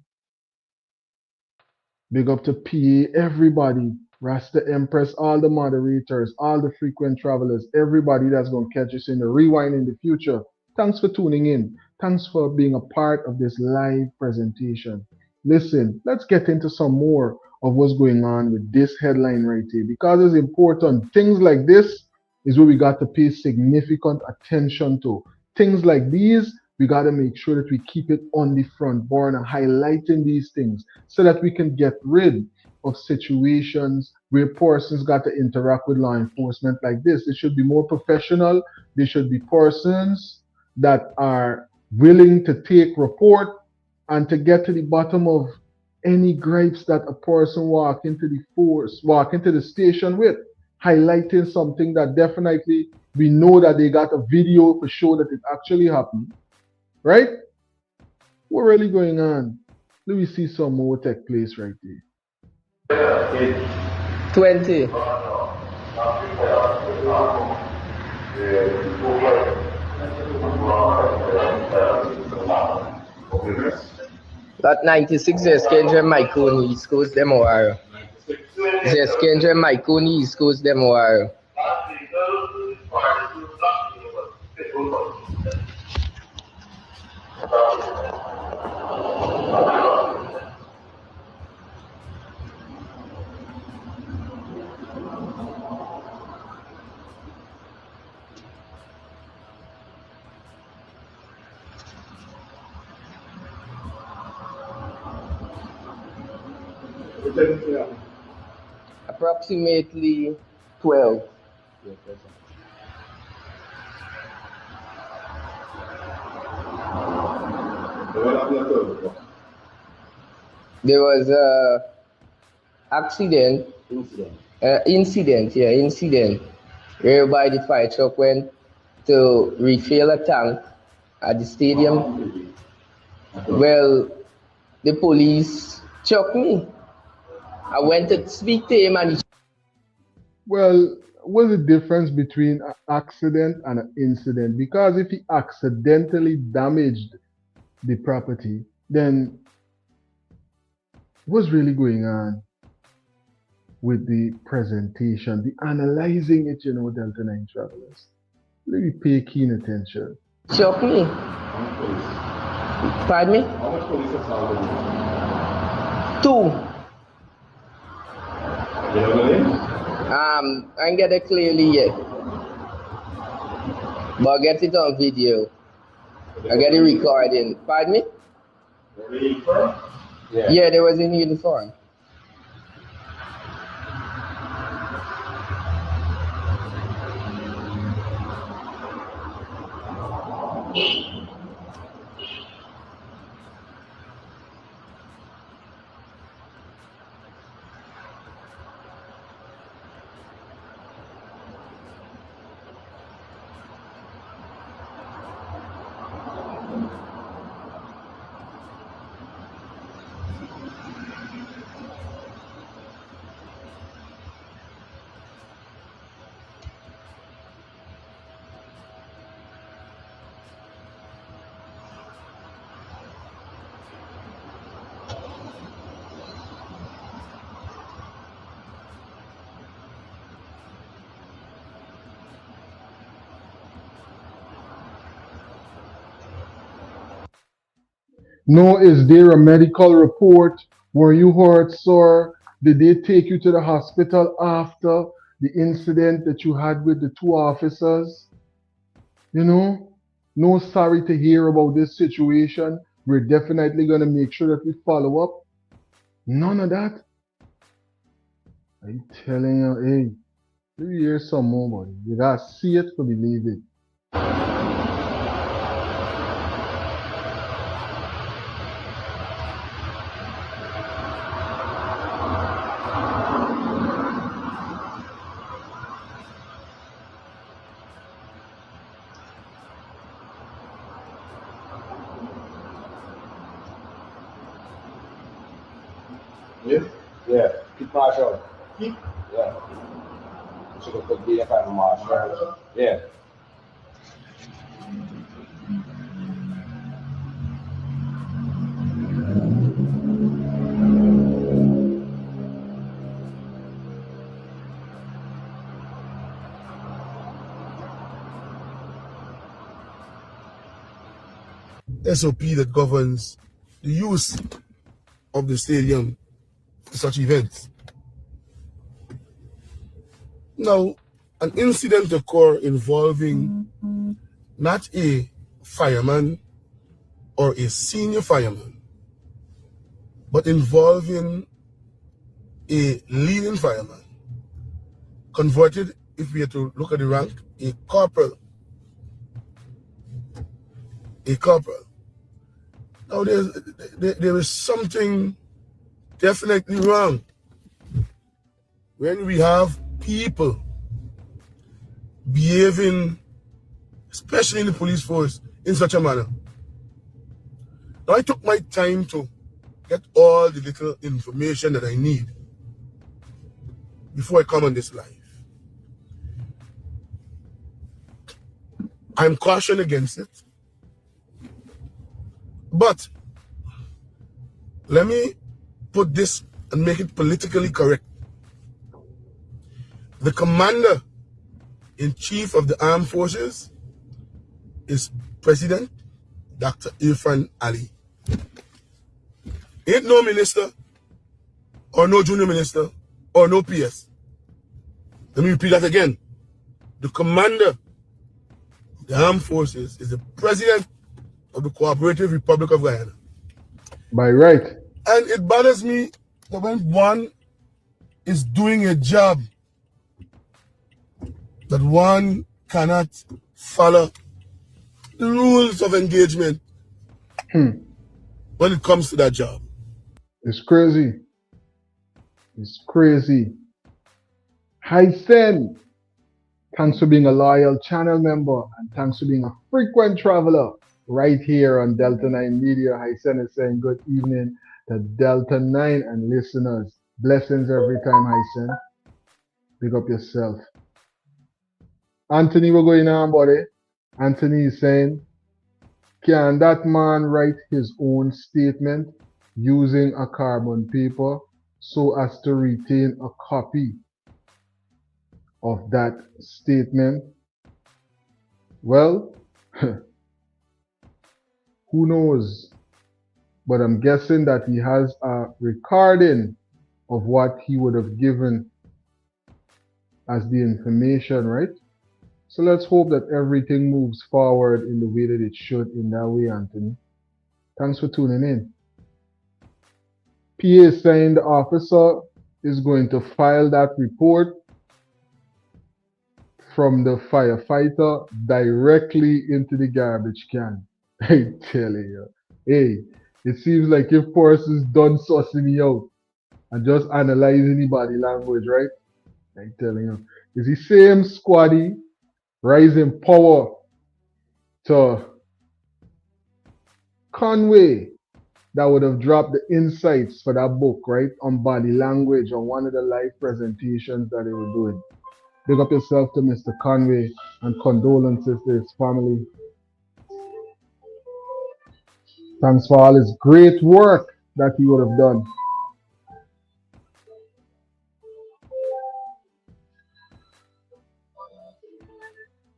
[SPEAKER 1] Big up to PA, everybody. Rasta Empress, all the moderators, all the frequent travelers, everybody that's going to catch us in the rewind in the future. Thanks for tuning in. Thanks for being a part of this live presentation. Listen, let's get into some more of what's going on with this headline right here, because it's important. Things like this is what we got to pay significant attention to. Things like these, we got to make sure that we keep it on the front burner, highlighting these things so that we can get rid of situations where persons got to interact with law enforcement like this. It should be more professional. There should be persons that are willing to take report and to get to the bottom of any gripes that a person walk into the station with, highlighting something that definitely we know that they got a video to show that it actually happened, right? What really going on? Let me see some more take place right there.
[SPEAKER 2] 20. That 96 Zeskenje Maikuni East Coast Demoaro. Zeskenje Maikuni East Coast Demoaro. Approximately 12. There was a accident, incident, whereby the fire truck went to refill a tank at the stadium. Well, the police chucked me. I went to speak to him and he...
[SPEAKER 1] Well, what's the difference between an accident and an incident? Because if he accidentally damaged the property, then what's really going on with the presentation, the analyzing it, Delta9 travelers? Really pay keen attention.
[SPEAKER 2] Chuck me. Pardon me?
[SPEAKER 6] How much police have found
[SPEAKER 2] 2.
[SPEAKER 6] you? You know the name?
[SPEAKER 2] I ain't get it clearly yet. But I get it on video. I get it recording. Pardon me?
[SPEAKER 6] Were they in uniform?
[SPEAKER 2] Yeah, they was in uniform.
[SPEAKER 1] No, is there a medical report? Were you hurt, sir? Did they take you to the hospital after the incident that you had with the 2 officers? No, sorry to hear about this situation. We're definitely going to make sure that we follow up. None of that. I'm telling you, hey, you hear some more, buddy. You gotta see it to believe it.
[SPEAKER 6] Yes? Yeah. Keep marshal. Keep? Yeah. You should have put the kind of marshal. Yeah.
[SPEAKER 5] SOP that governs the use of the stadium for such events. Now, an incident occurred involving not a fireman or a senior fireman, but involving a leading fireman, converted, if we are to look at the rank, a corporal. A corporal. Now, there is something definitely wrong when we have people behaving, especially in the police force, in such a manner. Now, I took my time to get all the little information that I need before I come on this live.
[SPEAKER 8] I'm cautioned against it. But let me put this and make it politically correct. The Commander-in-Chief of the Armed Forces is President Dr. Irfan Ali. Ain't no minister or no junior minister or no PS. Let me repeat that again. The Commander of the Armed Forces is the President of the Cooperative Republic of Guyana.
[SPEAKER 1] By right.
[SPEAKER 8] And it bothers me that when one is doing a job that one cannot follow the rules of engagement when it comes to that job.
[SPEAKER 1] It's crazy. It's crazy. Hi, Sen. Thanks for being a loyal channel member and thanks for being a frequent traveler right here on Delta9 Media. Hi, Sen is saying good evening to Delta9 and listeners. Blessings every time, Hi, Sen. Big up yourself. Anthony, we're going on, buddy. Anthony is saying, can that man write his own statement using a carbon paper so as to retain a copy of that statement? Well, who knows? But I'm guessing that he has a recording of what he would have given as the information, right? So let's hope that everything moves forward in the way that it should in that way, Anthony. Thanks for tuning in. PA is saying the officer is going to file that report from the firefighter directly into the garbage can. I tell you. Hey, it seems like if Forrest is done sussing me out and just analyzing the body language, right? I'm telling you. It's the same squaddy rising power to Conway that would have dropped the insights for that book, right? On body language on one of the live presentations that they were doing. Big up yourself to Mr. Conway and condolences to his family. Thanks for all his great work that he would have done.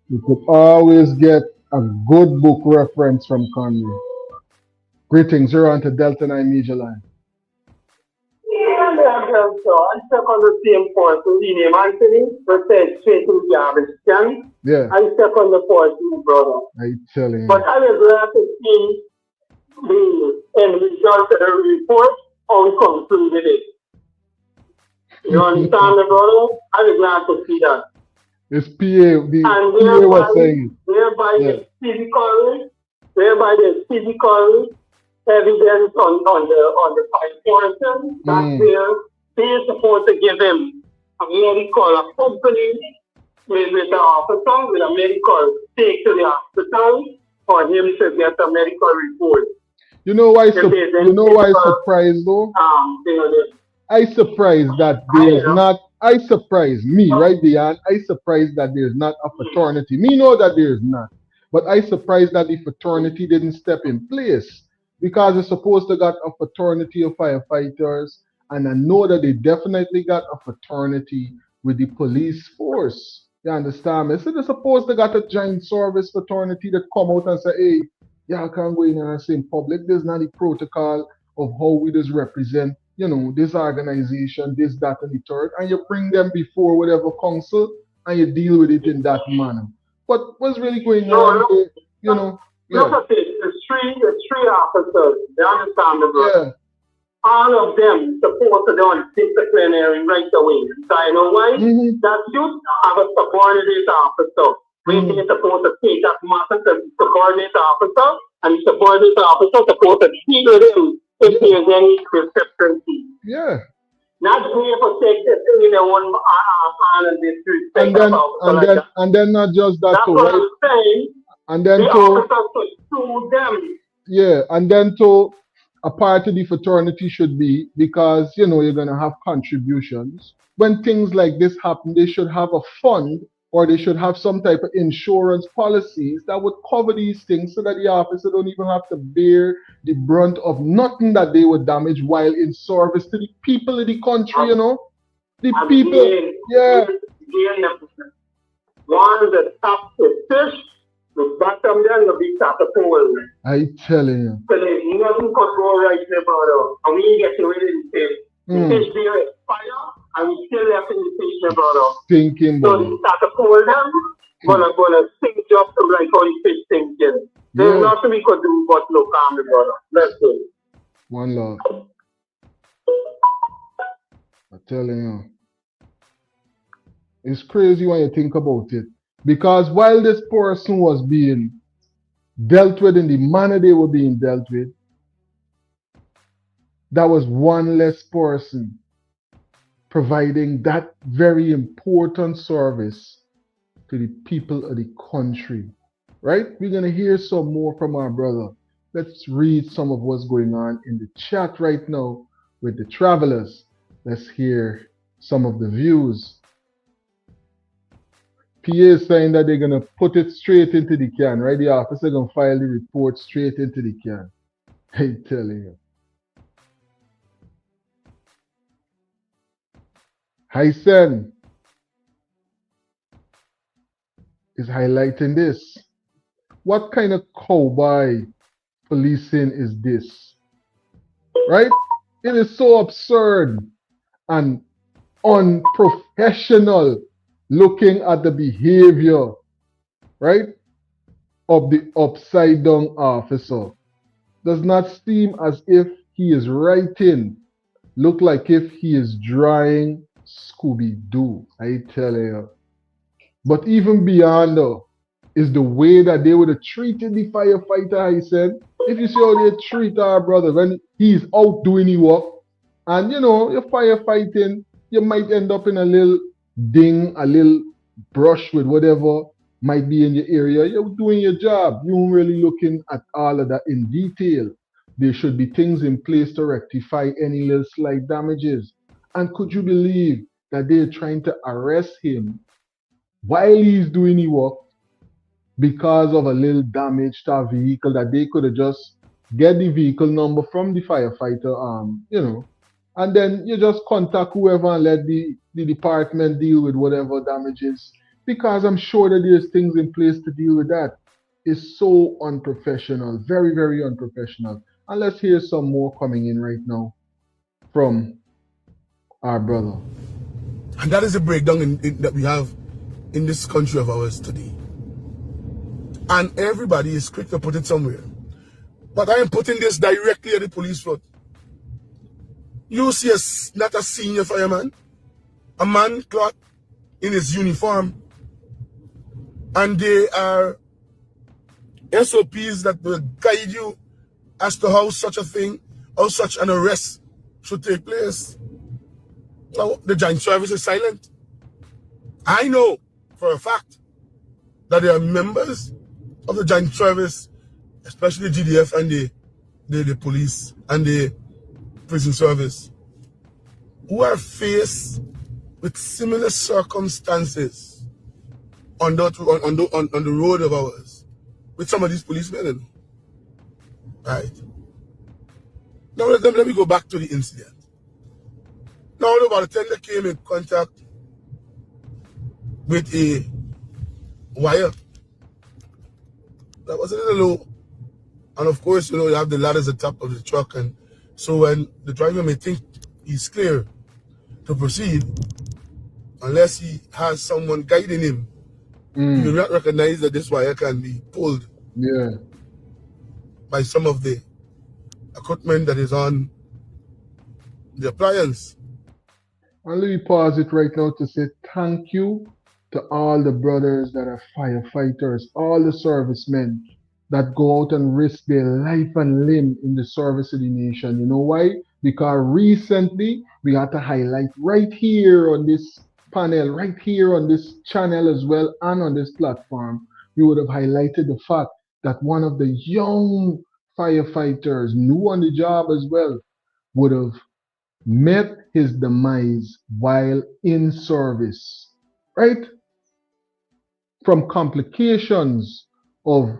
[SPEAKER 1] You could always get a good book reference from Conway. Greetings, you're on to Delta9 Media line.
[SPEAKER 14] Yeah, I stuck on the same point. So the name Anthony was said straight to the garbage can.
[SPEAKER 1] Yeah.
[SPEAKER 14] I stuck on the point too, brother.
[SPEAKER 1] I telling you.
[SPEAKER 14] But I was glad to see the end result of the report, how we concluded it. You understand me, brother? I was glad to see that.
[SPEAKER 1] It's PA, the
[SPEAKER 14] and
[SPEAKER 1] PA was saying.
[SPEAKER 14] Whereby the physical evidence on the fire person, that's where they're supposed to give him a medical accompany with the officer, with a medical take to the hospital for him to get a medical report.
[SPEAKER 1] You know why? You know why I'm surprised though? I surprised that there's not. I surprised me, right, Dion? I surprised that there's not a fraternity. Me know that there's not, but I surprised that the fraternity didn't step in place because it's supposed to got a fraternity of firefighters, and I know that they definitely got a fraternity with the police force. You understand me? So they're supposed to got a joint service fraternity that come out and say, hey, y'all can't go in and say in public. There's not the protocol of how we just represent, you know, this organization, this, that, and the third, and you bring them before whatever council and you deal with it in that manner. But what's really going on? You know,
[SPEAKER 14] look at it. The three officers. They understand the brother. Yeah. All of them supposed to do disciplinary right away. So you know why? That you have a subordinate officer. When you're supposed to take that matter to the subordinate officer, and the subordinate officer supposed to deal with him if there's any discrepancy.
[SPEAKER 1] Yeah.
[SPEAKER 14] Not being able to take this thing in their own hand and disrespect.
[SPEAKER 1] And then not just that.
[SPEAKER 14] That's what I'm saying.
[SPEAKER 1] And then
[SPEAKER 14] the officers should sue them.
[SPEAKER 1] Yeah, and then to a part of the fraternity should be, because you know you're gonna have contributions. When things like this happen, they should have a fund or they should have some type of insurance policies that would cover these things so that the officer don't even have to bear the brunt of nothing that they would damage while in service to the people of the country, you know? The people, yeah.
[SPEAKER 14] One the top the fish, the bottom then the big top the pole.
[SPEAKER 1] I telling you.
[SPEAKER 14] So there's nothing could go right there, brother. And we get rid of the fish. The fish there is fire, and we still left in the fish there, brother.
[SPEAKER 1] Thinking,
[SPEAKER 14] so they start to pull them, gonna sink just to like how the fish sinking. There's nothing we could do but look calm, brother. Let's go.
[SPEAKER 1] One love. I'm telling you. It's crazy when you think about it. Because while this person was being dealt with in the manner they were being dealt with, that was one less person providing that very important service to the people of the country. Right? We're going to hear some more from our brother. Let's read some of what's going on in the chat right now with the travelers. Let's hear some of the views. PA is saying that they're going to put it straight into the can, right? The officer going to file the report straight into the can. I'm telling you. Hysen is highlighting this. What kind of cowboy policing is this? Right? It is so absurd and unprofessional looking at the behavior, right, of the upside down officer. Does not seem as if he is writing. Look like if he is drawing Scooby-Doo, I tell you. But even beyond is the way that they would have treated the firefighter, I said. If you see how they treat our brother when he's out doing his work, and you know, you're firefighting, you might end up in a little ding, a little brush with whatever might be in your area. You're doing your job. You aren't really looking at all of that in detail. There should be things in place to rectify any little slight damages. And could you believe that they're trying to arrest him while he's doing his work because of a little damage to a vehicle that they could have just get the vehicle number from the firefighter, you know, and then you just contact whoever and let the department deal with whatever damages, because I'm sure that there's things in place to deal with that. It's so unprofessional, very, very unprofessional. And let's hear some more coming in right now from our brother.
[SPEAKER 8] And that is the breakdown that we have in this country of ours today. And everybody is quick to put it somewhere. But I am putting this directly at the police front. You see not a senior fireman, a man caught in his uniform, and they are SOPs that will guide you as to how such a thing, how such an arrest should take place. Now, the joint service is silent. I know for a fact that there are members of the joint service, especially the GDF and the police and the prison service, who are faced with similar circumstances on the road of ours with some of these policemen. Right. Now let me go back to the incident. Now the bartender came in contact with a wire that was a little low. And of course, you know, you have the ladders at the top of the truck, and so when the driver may think he's clear to proceed, unless he has someone guiding him, he will not recognize that this wire can be pulled by some of the equipment that is on the appliance.
[SPEAKER 1] And let me pause it right now to say thank you to all the brothers that are firefighters, all the servicemen that go out and risk their life and limb in the service of the nation. You know why? Because recently we had to highlight right here on this panel, right here on this channel as well, and on this platform, we would have highlighted the fact that one of the young firefighters, new on the job as well, would have met his demise while in service, right? from complications of,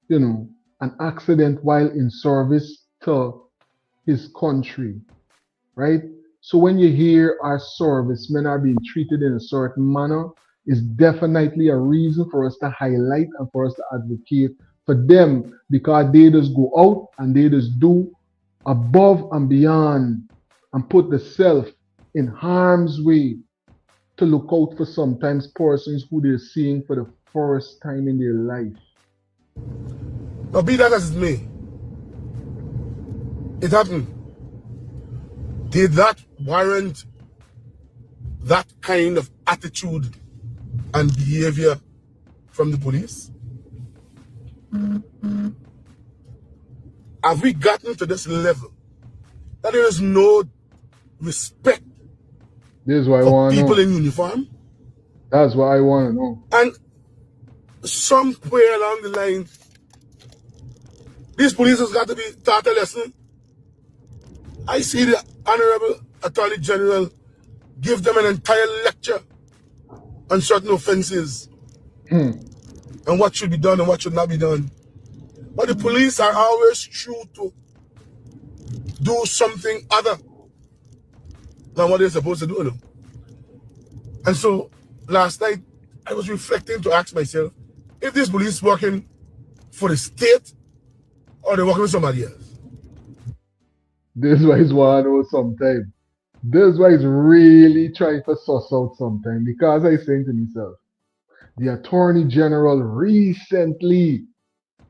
[SPEAKER 1] you know, an accident while in service to his country, right? So when you hear our servicemen are being treated in a certain manner, is definitely a reason for us to highlight and for us to advocate for them, because they just go out and they just do above and beyond and put the self in harm's way to look out for sometimes persons who they're seeing for the first time in their life.
[SPEAKER 8] Now be that as it may, it happened. Did that warrant that kind of attitude and behavior from the police? Have we gotten to this level that there is no respect
[SPEAKER 1] This is what I
[SPEAKER 8] for
[SPEAKER 1] want to
[SPEAKER 8] people
[SPEAKER 1] know.
[SPEAKER 8] in uniform?
[SPEAKER 1] That's what I want to know.
[SPEAKER 8] And somewhere along the line, these police has got to be taught a lesson. I see the Honorable Attorney General give them an entire lecture on certain offenses and what should be done and what should not be done. But the police are always true to do something other than what they're supposed to do. You know? And so last night, I was reflecting to ask myself, if this police working for the state or they're working with somebody else?
[SPEAKER 1] This is why he's want to know sometimes. This is why he's really trying to suss out sometimes. Because I saying to myself, the Attorney General recently,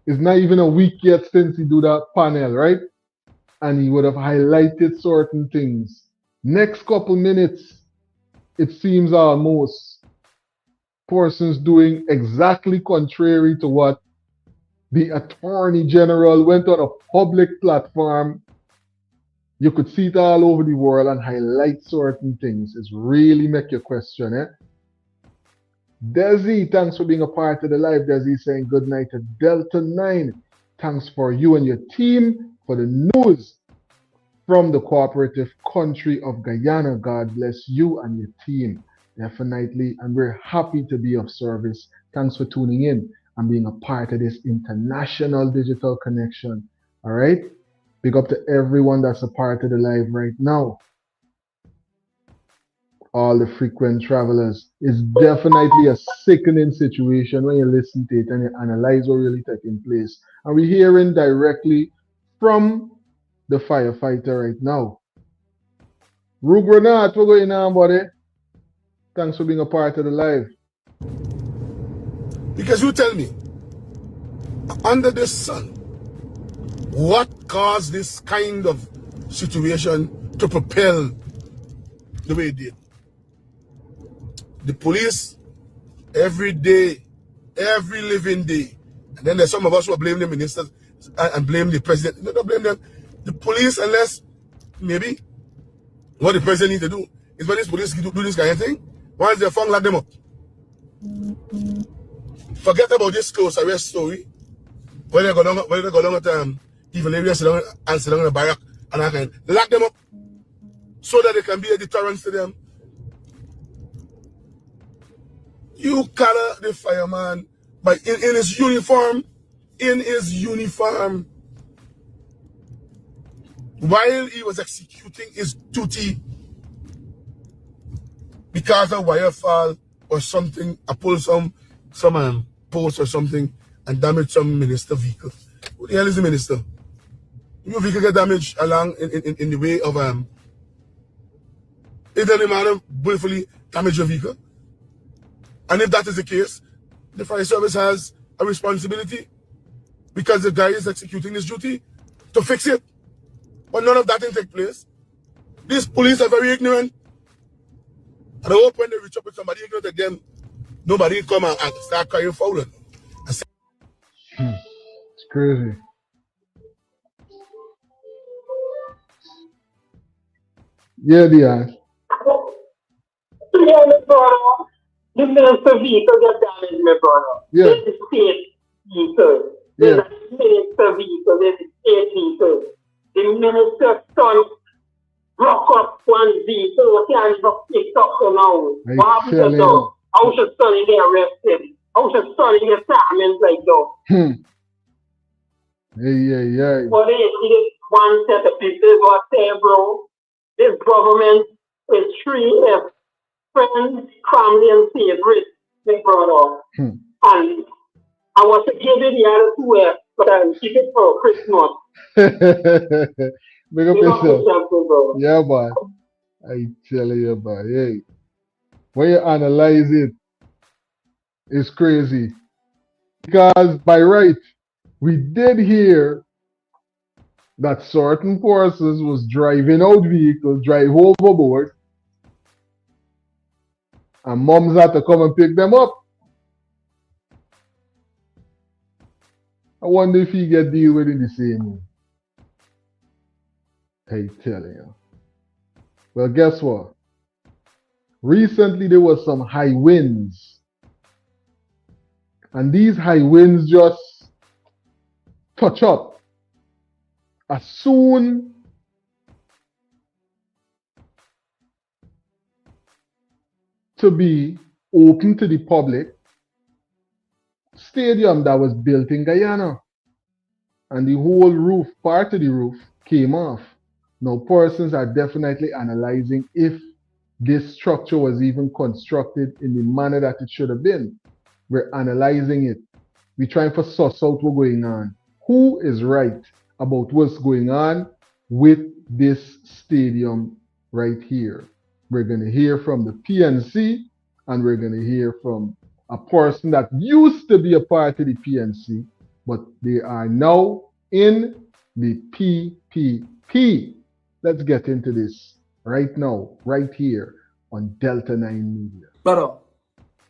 [SPEAKER 1] it's not even a week yet since he do that panel, right? And he would have highlighted certain things. Next couple minutes, it seems almost persons doing exactly contrary to what the Attorney General went on a public platform. You could see it all over the world and highlight certain things. It's really make you question, eh? Desi, thanks for being a part of the live. Desi saying good night to Delta9. Thanks for you and your team for the news from the cooperative country of Guyana. God bless you and your team. Definitely. And we're happy to be of service. Thanks for tuning in and being a part of this international digital connection. All right? Big up to everyone that's a part of the live right now. All the frequent travelers. It's definitely a sickening situation when you listen to it and you analyze what really taking place. And we're hearing directly from the firefighter right now. Rug Renat, what's going on, buddy? Thanks for being a part of the live.
[SPEAKER 8] Because you tell me, under the sun, what caused this kind of situation to propel the way it did? The police, every day, every living day, and then there's some of us who blame the ministers and blame the president. No, don't blame them. The police, unless maybe what the president needs to do is when these police do this kind of thing, once they're found, lock them up. Forget about this close arrest story. When they go down at evil areas and sit down in a barrack and I can lock them up so that they can be a deterrence to them. You color the fireman by in his uniform, while he was executing his duty because of wire fall or something, I pulled some post or something and damaged some minister vehicle. Who the hell is the minister? Your vehicle get damaged along in the way of it doesn't matter willfully damage your vehicle. And if that is the case, the fire service has a responsibility because the guy is executing his duty to fix it. But none of that didn't take place. These police are very ignorant. And I hope when they reach up with somebody ignorant again, nobody come and start crying foul.
[SPEAKER 1] It's crazy. Yeah, dear.
[SPEAKER 14] The minister vehicle got damaged, my brother.
[SPEAKER 1] Yeah.
[SPEAKER 14] There's the state vehicle. There's a minister vehicle. There's the state vehicle. The minister's son broke up one vehicle. He can't even pick up so now. What happened to them? How should son in there arrested? I was just studying assignments like though.
[SPEAKER 1] Hey.
[SPEAKER 14] But it is one set of people what say, bro, this government is 3F, friends, family, and favorite, they brought up. And I was to give it the other 2F, but I'll keep it for Christmas.
[SPEAKER 1] Big up yourself. Yeah, boy. I tell you, boy. Hey, when you analyze it, it's crazy. Because by right, we did hear that certain forces was driving out vehicles, drive overboard, and moms had to come and pick them up. I wonder if he get deal with it the same way. I tell you. Well, guess what? Recently there was some high winds. And these high winds just touch up. As soon to be open to the public stadium that was built in Guyana. And the whole roof, part of the roof, came off. Now, persons are definitely analyzing if this structure was even constructed in the manner that it should have been. We're analyzing it. We're trying to suss out what's going on. Who is right about what's going on with this stadium right here? We're going to hear from the PNC, and we're going to hear from a person that used to be a part of the PNC, but they are now in the PPP. Let's get into this right now, right here on Delta9 Media.
[SPEAKER 9] Brother,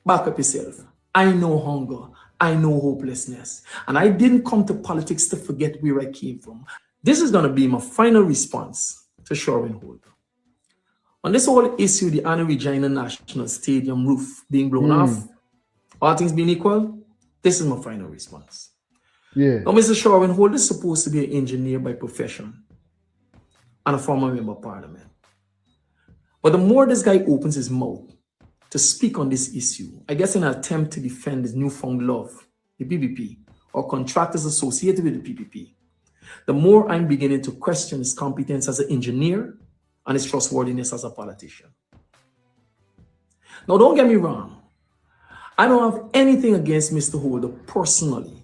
[SPEAKER 9] back up yourself. I know hunger. I know hopelessness. And I didn't come to politics to forget where I came from. This is going to be my final response to Sherwin Holder. On this whole issue, the Anna Regina National Stadium roof being blown off, all things being equal, this is my final response.
[SPEAKER 1] Yeah.
[SPEAKER 9] Now, Mr. Sherwin Holder is supposed to be an engineer by profession and a former member of parliament. But the more this guy opens his mouth to speak on this issue, I guess in an attempt to defend his newfound love, the PPP, or contractors associated with the PPP, the more I'm beginning to question his competence as an engineer and his trustworthiness as a politician. Now, don't get me wrong. I don't have anything against Mr. Holder personally,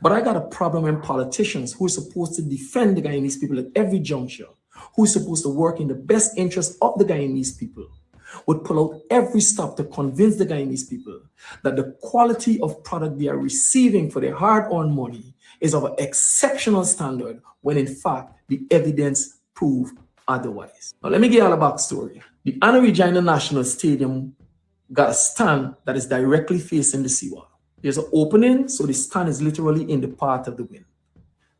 [SPEAKER 9] but I got a problem when politicians who are supposed to defend the Guyanese people at every juncture, who is supposed to work in the best interest of the Guyanese people, would pull out every stop to convince the Guyanese people that the quality of product they are receiving for their hard-earned money is of an exceptional standard, when in fact the evidence proves otherwise. Now let me give you all a backstory. The Anna Regina National Stadium got a stand that is directly facing the seawall. There's an opening, so the stand is literally in the path of the wind.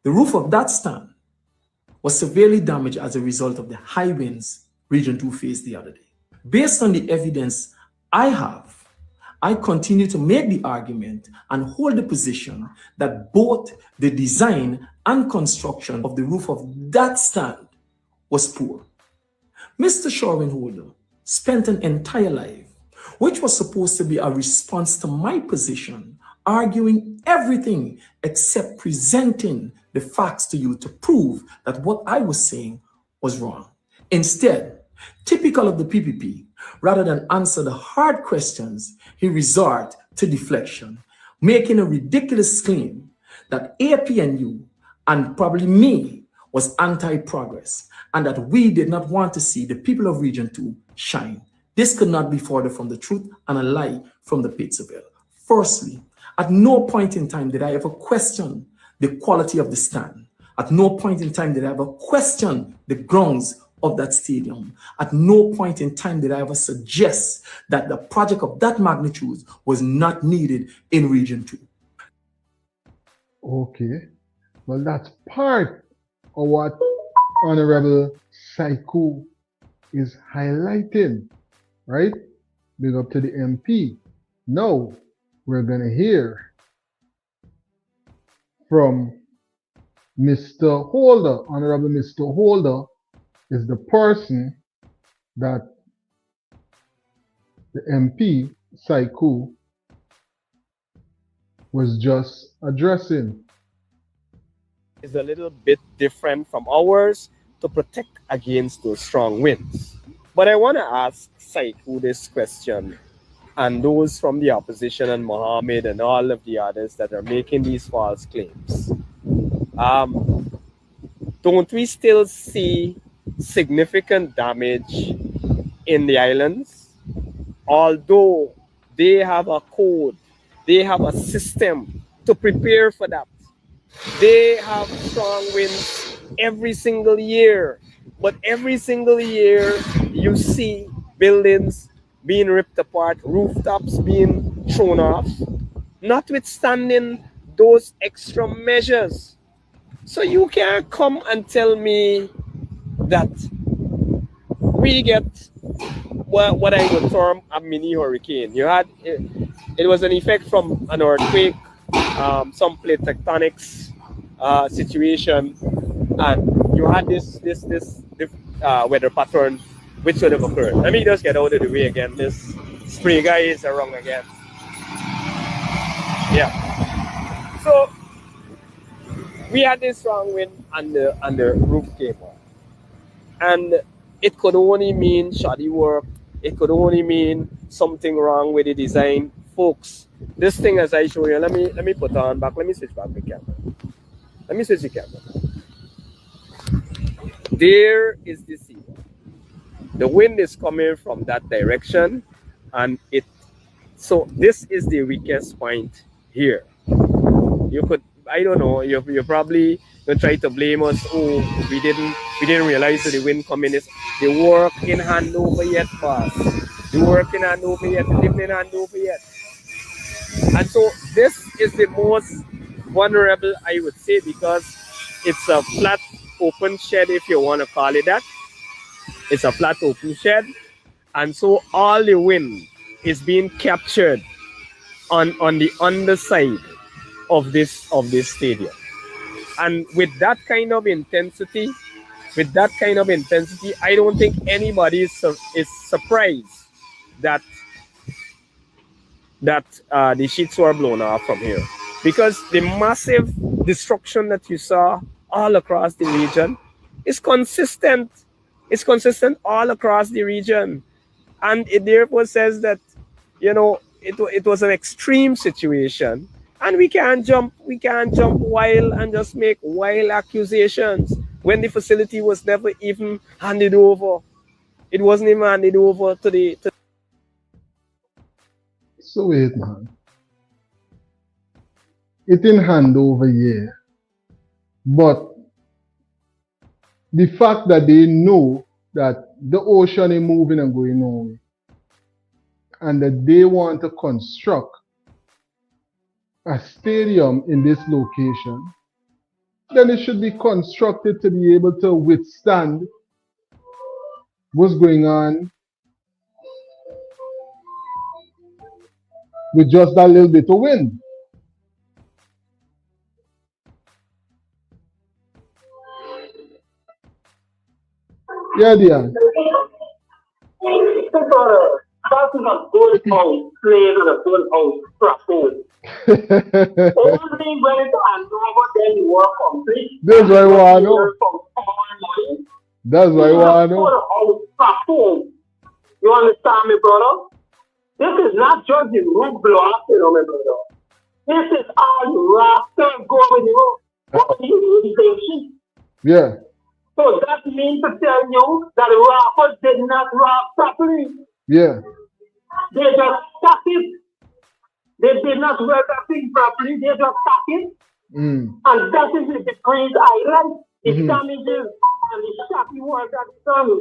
[SPEAKER 9] The roof of that stand was severely damaged as a result of the high winds Region 2 faced the other day. Based on the evidence I have, I continue to make the argument and hold the position that both the design and construction of the roof of that stand was poor. Mr. Sherwin Holder spent an entire life, which was supposed to be a response to my position, arguing everything except presenting the facts to you to prove that what I was saying was wrong. Instead, typical of the PPP, rather than answer the hard questions, he resorted to deflection, making a ridiculous claim that APNU and probably me was anti-progress and that we did not want to see the people of Region 2 shine. This could not be further from the truth and a lie from the pits of hell. Firstly, at no point in time did I ever question the quality of the stand. At no point in time did I ever question the grounds of that stadium. At no point in time did I ever suggest that the project of that magnitude was not needed in Region 2.
[SPEAKER 1] Okay. Well, that's part of what Honorable Saiku is highlighting, right? Big up to the MP. Now, we're going to hear from Mr. Holder. Honorable Mr. Holder is the person that the MP, Saiku, was just addressing.
[SPEAKER 11] Is a little bit different from ours to protect against those strong winds. But I want to ask Saiku this question, and those from the opposition and Mohamed and all of the others that are making these false claims. Don't we still see significant damage in the islands? Although they have a code, they have a system to prepare for that. They have strong winds every single year, but every single year you see buildings being ripped apart, rooftops being thrown off, notwithstanding those extra measures. So you can't come and tell me that we get what I would term a mini hurricane. You had it was an effect from an earthquake, some plate tectonics situation, and you had this weather pattern which would have occurred. Let me just get out of the way again. This spray guy is wrong again. Yeah. So we had this strong wind and the roof came off. And it could only mean shoddy work. It could only mean something wrong with the design. Folks, this thing as I show you, let me put on back. Let me switch back the camera. Let me switch the camera. There is the sea. The wind is coming from that direction, and so this is the weakest point here. You could, I don't know, you're probably gonna try to blame us. Oh, we didn't realize that the wind coming is the work in hand over yet, boss. The work in hand over yet, the living in hand over yet. And so this is the most vulnerable, I would say, because it's a flat open shed, if you want to call it that. It's a flat open shed, and so all the wind is being captured on the underside of this stadium. And with that kind of intensity, I don't think anybody is surprised that the sheets were blown off from here, because the massive destruction that you saw all across the region is consistent. It's consistent all across the region, and it therefore says that, you know, it was an extreme situation, and we can't jump wild and just make wild accusations when the facility was never even handed over. It wasn't even handed over to the.
[SPEAKER 1] So wait, man. It didn't hand over here, but the fact that they know that the ocean is moving and going on, and that they want to construct a stadium in this location, then it should be constructed to be able to withstand what's going on with just that little bit of wind. Yeah, dear.
[SPEAKER 14] That is a good house, played with a good house, proposed. Only when it's over, then you work complete.
[SPEAKER 1] That's why I want to know. That's why I want to know.
[SPEAKER 14] You understand me, brother? This is not just the roof block, you know, my brother. This is all the rafters going, you know.
[SPEAKER 1] Yeah.
[SPEAKER 14] So that means to tell you that the rafters did not wrap properly.
[SPEAKER 1] Yeah.
[SPEAKER 14] They just stuck it. They did not wear that thing properly. They just stuck it. And that is the degrees island. The damages and the shaky work that is done.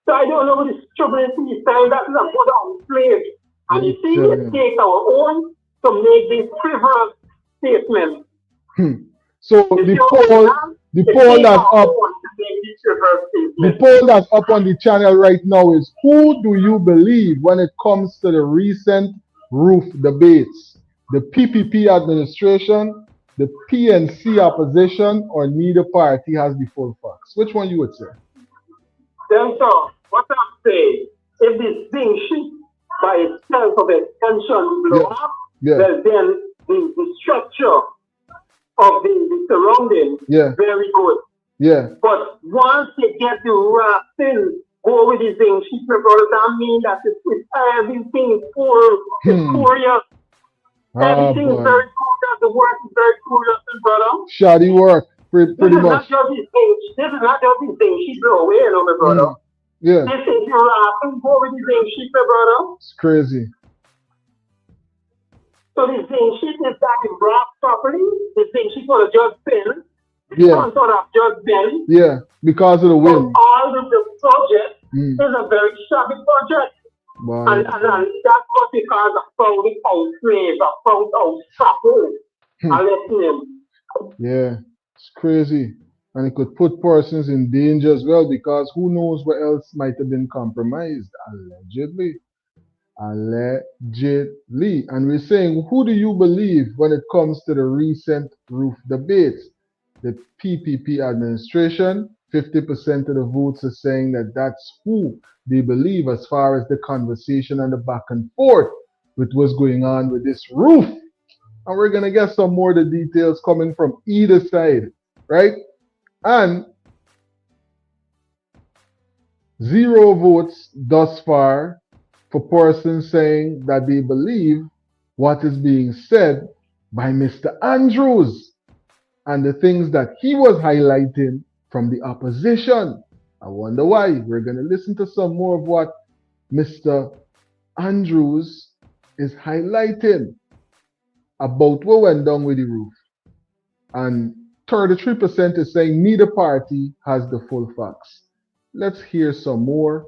[SPEAKER 14] So I don't know what the stupidity style that is a put on slave. And you see, it takes our own to make these frivolous statements.
[SPEAKER 1] So the poll that's up on the channel right now is, who do you believe when it comes to the recent roof debates? The PPP administration, the PNC opposition, or neither party has the full facts? Which one you would say?
[SPEAKER 14] Then, sir, what I'm saying, if this thing shoots by itself of extension blow up, well, then the structure of the surrounding very good.
[SPEAKER 1] Yeah.
[SPEAKER 14] But once they get the rafting, go with this thing, she brother, mean that everything is curious. Everything is very curious. The work is very curious, brother.
[SPEAKER 1] Shoddy work, pretty much.
[SPEAKER 14] This is not just this thing she blow away, you know, my brother.
[SPEAKER 1] Yeah.
[SPEAKER 14] This is your rafting, go with this thing, she brother.
[SPEAKER 1] It's crazy.
[SPEAKER 14] So this thing, she is back in brass properly. This thing, she's going to just bend.
[SPEAKER 1] Yeah.
[SPEAKER 14] Sort of just bend.
[SPEAKER 1] Yeah, because of the wind.
[SPEAKER 14] So all of the project is a very shabby project.
[SPEAKER 1] Wow.
[SPEAKER 14] And that's what we call a found out slave, a found out trouble. I let him.
[SPEAKER 1] Yeah, it's crazy. And it could put persons in danger as well, because who knows what else might have been compromised, allegedly. Allegedly. And we're saying, who do you believe when it comes to the recent roof debates? The PPP administration, 50% of the votes are saying that that's who they believe as far as the conversation and the back and forth with what's going on with this roof. And we're going to get some more of the details coming from either side, right? And 0 votes thus far for persons saying that they believe what is being said by Mr. Andrews and the things that he was highlighting from the opposition. I wonder why. We're going to listen to some more of what Mr. Andrews is highlighting about what went down with the roof. And 33% is saying neither party has the full facts. Let's hear some more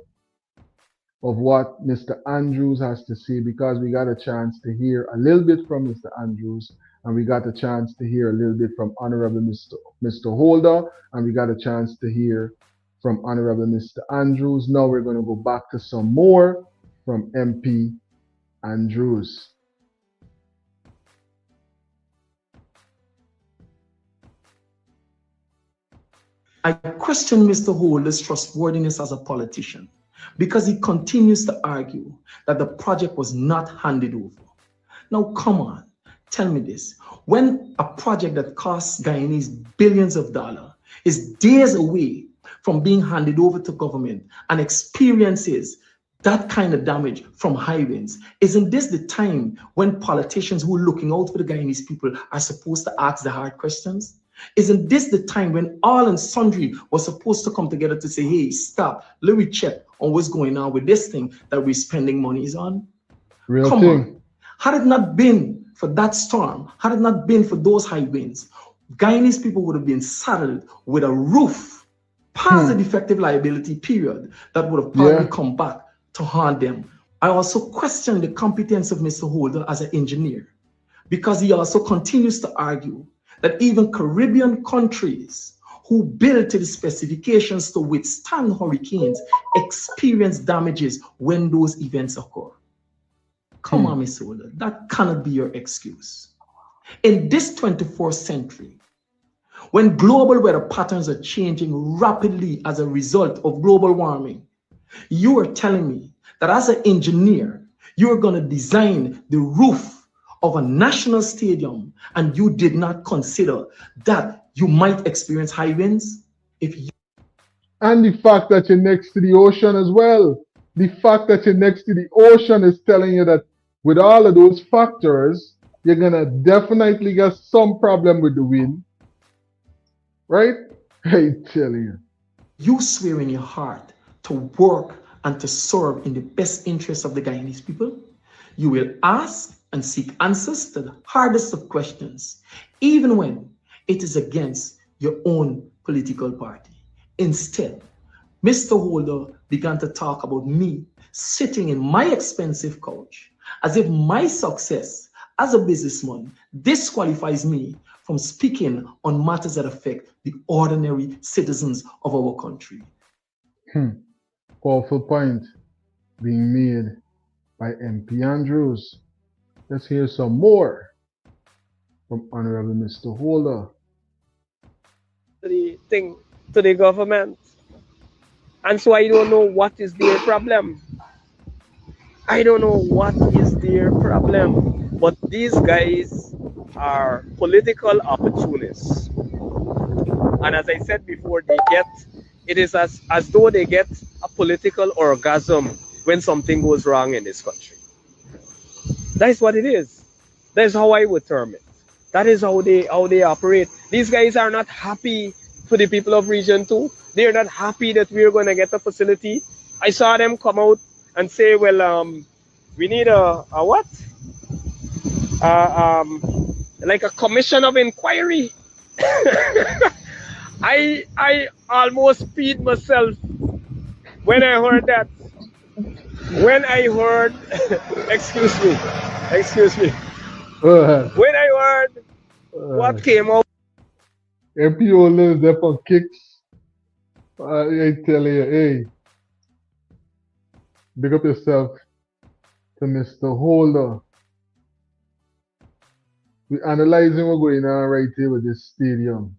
[SPEAKER 1] of what Mr. Andrews has to say, because we got a chance to hear a little bit from Mr. Andrews, and we got a chance to hear a little bit from Honorable Mr. Holder, and we got a chance to hear from Honorable Mr. Andrews. Now we're going to go back to some more from MP Andrews.
[SPEAKER 9] I question Mr. Holder's trustworthiness as a politician because he continues to argue that the project was not handed over. Now, come on, tell me this. When a project that costs Guyanese billions of dollars is days away from being handed over to government and experiences that kind of damage from high winds, isn't this the time when politicians who are looking out for the Guyanese people are supposed to ask the hard questions? Isn't this the time when all and sundry was supposed to come together to say, hey, stop, let me check on what's going on with this thing that we're spending monies on? Come on. Had it not been for that storm, had it not been for those high winds, Guyanese people would have been saddled with a roof past the defective liability period that would have probably come back to haunt them. I also question the competence of Mr. Holder as an engineer, because he also continues to argue that even Caribbean countries who build to the specifications to withstand hurricanes experience damages when those events occur. Come on, Mr. Holder, that cannot be your excuse. In this 21st century, when global weather patterns are changing rapidly as a result of global warming, you are telling me that as an engineer, you're going to design the roof of a national stadium and you did not consider that you might experience high winds?
[SPEAKER 1] And the fact that you're next to the ocean as well. The fact that you're next to the ocean is telling you that with all of those factors, you're going to definitely get some problem with the wind. Right? I tell you.
[SPEAKER 9] You swear in your heart to work and to serve in the best interest of the Guyanese people. You will ask and seek answers to the hardest of questions, even when it is against your own political party. Instead, Mr. Holder began to talk about me sitting in my expensive couch as if my success as a businessman disqualifies me from speaking on matters that affect the ordinary citizens of our country.
[SPEAKER 1] Powerful point being made by MP Andrews. Let's hear some more from Honorable Mr. Holder.
[SPEAKER 11] To the government. And so I don't know what is their problem. I don't know what is their problem. But these guys are political opportunists. And as I said before, it is as though they get a political orgasm when something goes wrong in this country. That's what it is. That's how I would term it. That is how they operate. These guys are not happy for the people of Region 2. They're not happy that we're going to get a facility. I saw them come out and say, well, we need a what? Like a commission of inquiry. I almost peed myself when I heard that. When I heard, excuse me. When I heard what came out.
[SPEAKER 1] MPO lives there for kicks. I tell you, hey, big up yourself to Mr. Holder. We're analyzing what's going on right here with this stadium.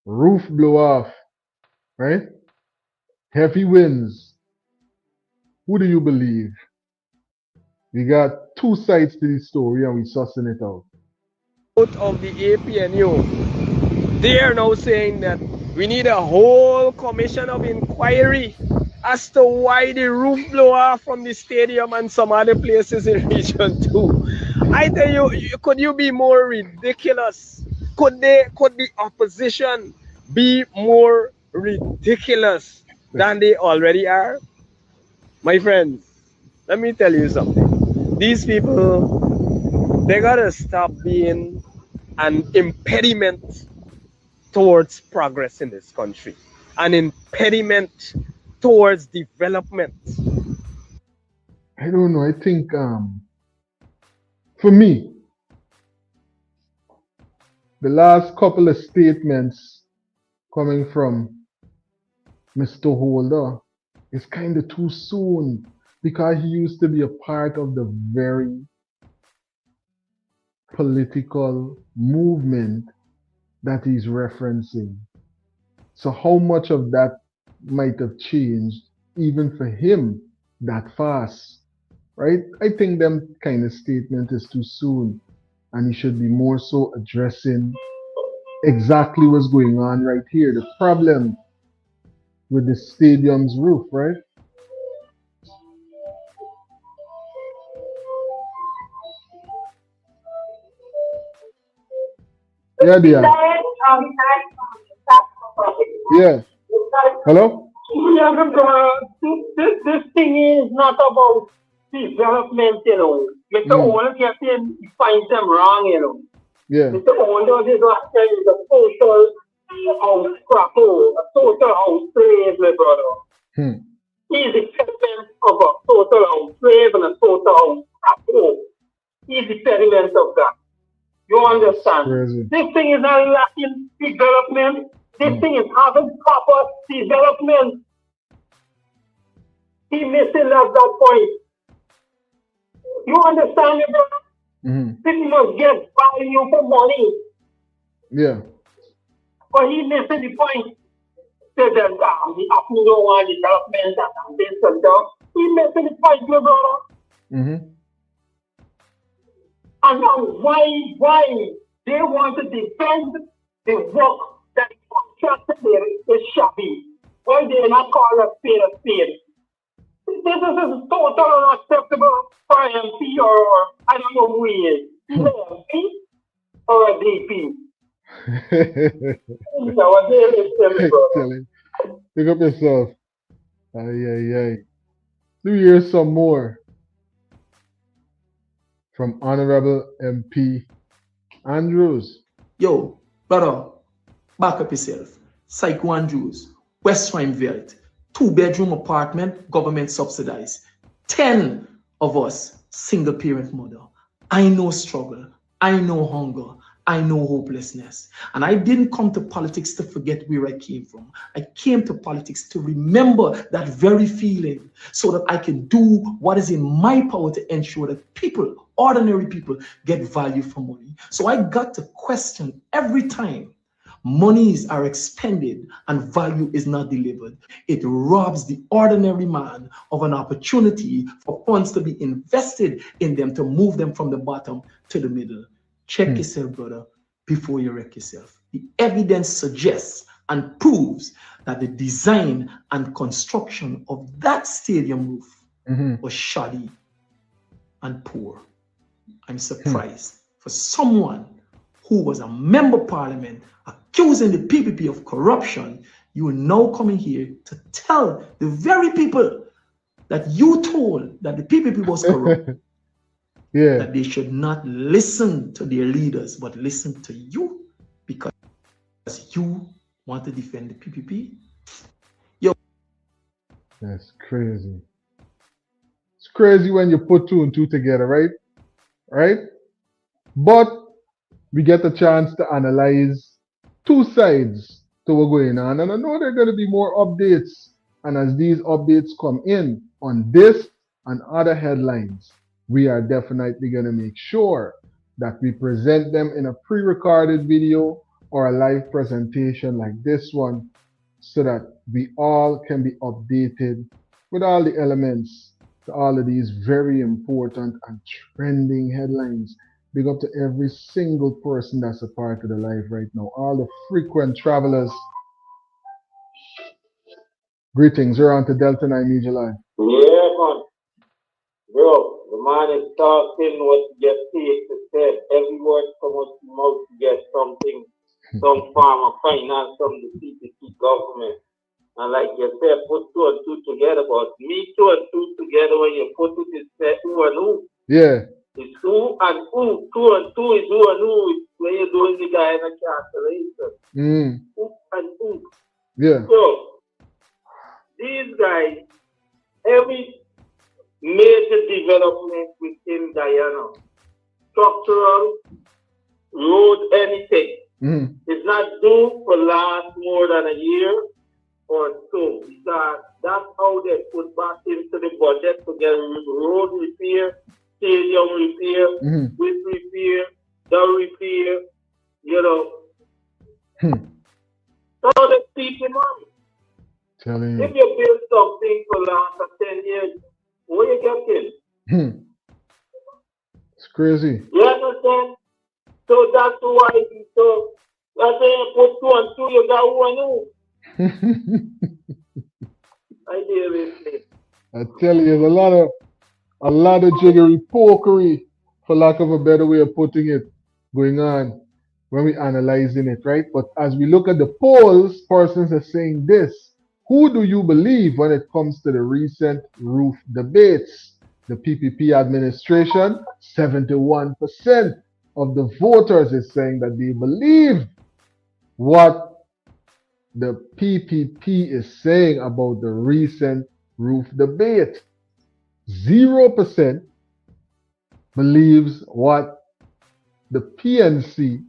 [SPEAKER 1] Roof blow off, right? Heavy winds. Who do you believe? We got two sides to this story and we're sussing it out.
[SPEAKER 11] Out of the APNU, they are now saying that we need a whole commission of inquiry as to why the roof blew off from the stadium and some other places in Region 2. I tell you, could you be more ridiculous? Could the opposition be more ridiculous than they already are? My friends, let me tell you something. These people, they gotta stop being an impediment towards progress in this country, an impediment towards development.
[SPEAKER 1] I don't know. I think for me, the last couple of statements coming from Mr. Holder is kind of too soon because he used to be a part of the very political movement that he's referencing. So how much of that might have changed even for him that fast, right? I think them kind of statement is too soon and he should be more so addressing exactly what's going on right here. The problem with the stadium's roof, right? Yeah, dear. Yeah. Hello?
[SPEAKER 14] This thing is not about development, you know. Mr. Holder kept saying he finds them wrong, you know.
[SPEAKER 1] Yeah.
[SPEAKER 14] Mr. Holder is a social house cracker, a social house slave, my brother. He's the experiment of a social house slave and a social house cracker. He's the experiment of that. You understand? This thing is not lacking development. This thing is having proper development. He missing at that point. You understand me, brother? People must get value for money.
[SPEAKER 1] Yeah.
[SPEAKER 14] But he missing the point. Said that the African don't want development and this and that. He missing the point, my brother. And why they want to defend the work that is contracted there is shabby. Why they not call a spade a spade? This is totally unacceptable for MP or I don't know who he is. Is it an MP or a DP?
[SPEAKER 1] Pick up yourself. Aye. Do you hear some more from Honorable MP Andrews?
[SPEAKER 9] Yo, brother, back up yourself. Psycho Andrews, West Rimeville, 2-bedroom apartment, government subsidized. 10 of us, single parent mother. I know struggle. I know hunger. I know hopelessness. And I didn't come to politics to forget where I came from. I came to politics to remember that very feeling so that I can do what is in my power to ensure that people, ordinary people, get value for money. So I got to question every time monies are expended and value is not delivered. It robs the ordinary man of an opportunity for funds to be invested in them to move them from the bottom to the middle. Check yourself, brother, before you wreck yourself. The evidence suggests and proves that the design and construction of that stadium roof was shoddy and poor. I'm surprised for someone who was a member of parliament accusing the PPP of corruption, you are now coming here to tell the very people that you told that the PPP was corrupt, that they should not listen to their leaders, but listen to you because you want to defend the PPP. Yo,
[SPEAKER 1] that's crazy. It's crazy when you put two and two together, right? Right? But we get a chance to analyze two sides to what's going on. And I know there are going to be more updates. And as these updates come in on this and other headlines, we are definitely going to make sure that we present them in a pre-recorded video or a live presentation like this one so that we all can be updated with all the elements to all of these very important and trending headlines. Big up to every single person that's a part of the live right now. All the frequent travelers. Greetings. You're on to Delta9 Media Live.
[SPEAKER 12] Yeah, man. Bro, the man is talking what you get paid to say. Every word comes out his mouth to get something, some form of finance from the PPP government. And like you said, put two and two together. But me, two and two together, when you put it, it's who and who.
[SPEAKER 1] Yeah.
[SPEAKER 12] It's who and who. Two and two is who and who. It's when you're doing the Guyana calculation. Who and who.
[SPEAKER 1] Yeah.
[SPEAKER 12] So, these guys, every major development within Guyana, structural, road, anything, is not due for last more than a year or so. Because that's how they put back into the budget to get road repair, stadium repair, with repair, the repair, you know. So they keep the money.
[SPEAKER 1] Telling you.
[SPEAKER 12] If you build something for last 10 years, what you getting?
[SPEAKER 1] It's crazy.
[SPEAKER 12] You understand? So that's why so that's why you put two and two, you got who and who. I deal with it.
[SPEAKER 1] I tell you, there's a lot of jiggery pokery, for lack of a better way of putting it, going on when we're analyzing it, right? But as we look at the polls, persons are saying this. Who do you believe when it comes to the recent roof debates? The PPP administration, 71% of the voters is saying that they believe what the PPP is saying about the recent roof debate. 0% believes what the PNC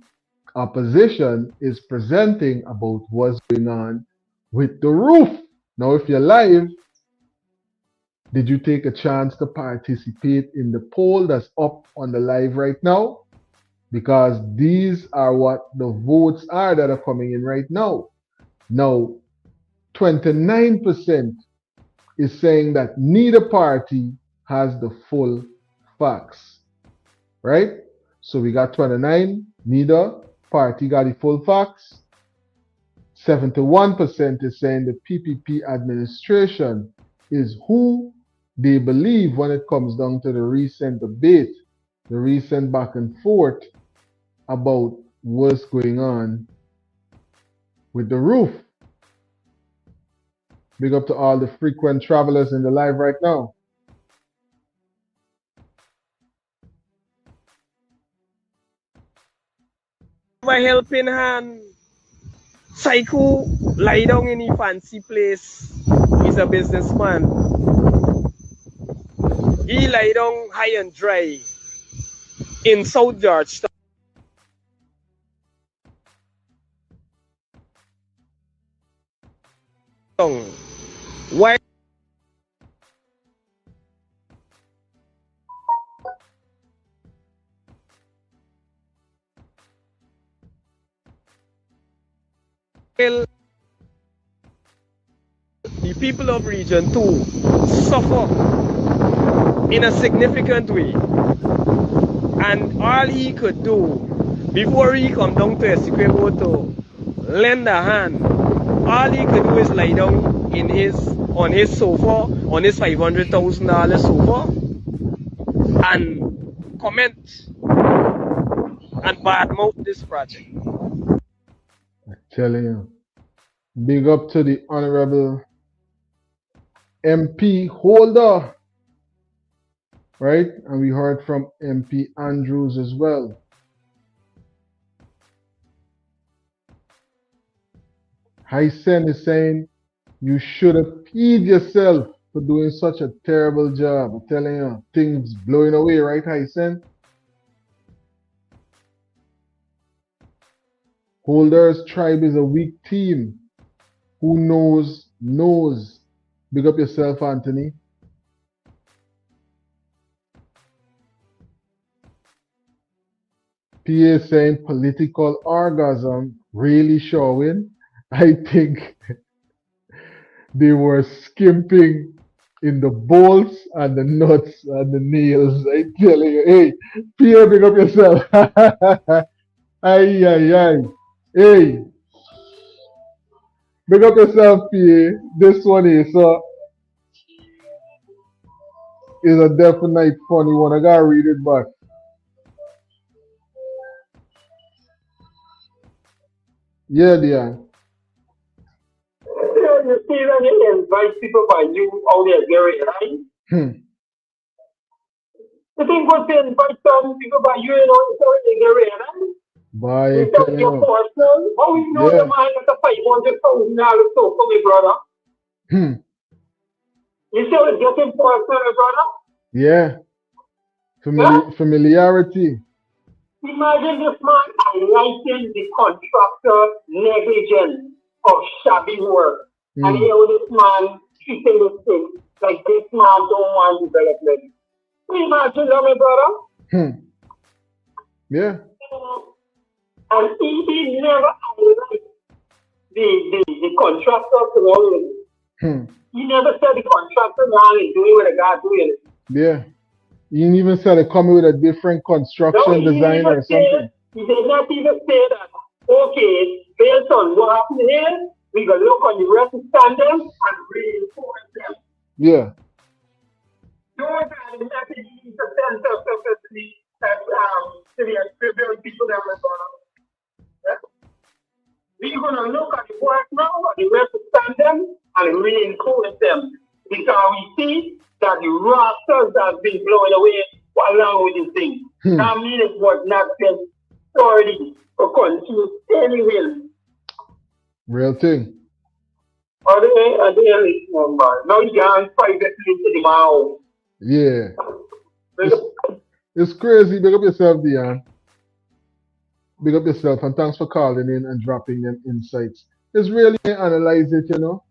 [SPEAKER 1] opposition is presenting about what's going on with the roof. Now, if you're live, did you take a chance to participate in the poll that's up on the live right now? Because these are what the votes are that are coming in right now. Now, 29% is saying that neither party has the full facts, right? So we got 29, neither party got the full facts. 71% is saying the PPP administration is who they believe when it comes down to the recent debate, the recent back and forth about what's going on with the roof. Big up to all the frequent travelers in the live right now.
[SPEAKER 11] My helping hand. Psycho lie down in a fancy place. He's a businessman. He lie down high and dry in South Georgetown. Why? The people of Region 2 suffer in a significant way And all he could do, before he come down to a secret to lend a hand, all he could do is lie down on his sofa, on his $500,000 sofa, and comment and badmouth this project.
[SPEAKER 1] I'm telling you. Big up to the Honorable MP Holder. Right? And we heard from MP Andrews as well. Hysen is saying you should have peed yourself for doing such a terrible job. I'm telling you, things blowing away, right, Hysen? Holder's tribe is a weak team. Who knows, knows. Big up yourself, Anthony. PA saying political orgasm really showing. I think they were skimping in the bolts and the nuts and the nails. I tell you, hey, PA, big up yourself. Ay, ay, ay. Hey, big up yourself, PA. This one is a definite funny one. I gotta read it back. Yeah, dear.
[SPEAKER 12] You see when you invite people by you out there, Gary, right? You think what to invite some people by you, Gary, right?
[SPEAKER 1] Bye,
[SPEAKER 12] You tell your personal. How you know the man at the $500,000 so for me, brother? You say it's getting personal, brother?
[SPEAKER 1] Yeah. Familiarity.
[SPEAKER 12] Imagine this man highlighting the contractor negligence of shabby work. And here this man treating this thing like this man don't want development. Imagine that, my brother.
[SPEAKER 1] Yeah.
[SPEAKER 12] And he never highlighted the contractor to He never said the contractor now is doing what the guy doing.
[SPEAKER 1] Yeah. You didn't even say they coming with a different construction design or something.
[SPEAKER 12] He did not even say that, okay, based on what happened here, we going to look on the rest of standards and reinforce them.
[SPEAKER 1] Yeah.
[SPEAKER 12] Those are the messages to send us to the very people that are going to. We're going to look at the work now, at the rest of standards, and reinforce them. Because we see that the rosters have been blown away along with the thing. That means it was not just authority or confuse any will.
[SPEAKER 1] Real thing.
[SPEAKER 12] Are they listening, man? Now you can't privately to the mouth.
[SPEAKER 1] Yeah. It's crazy. Big up yourself, Dion. Big up yourself, and thanks for calling in and dropping them insights. It's really analyze it, you know.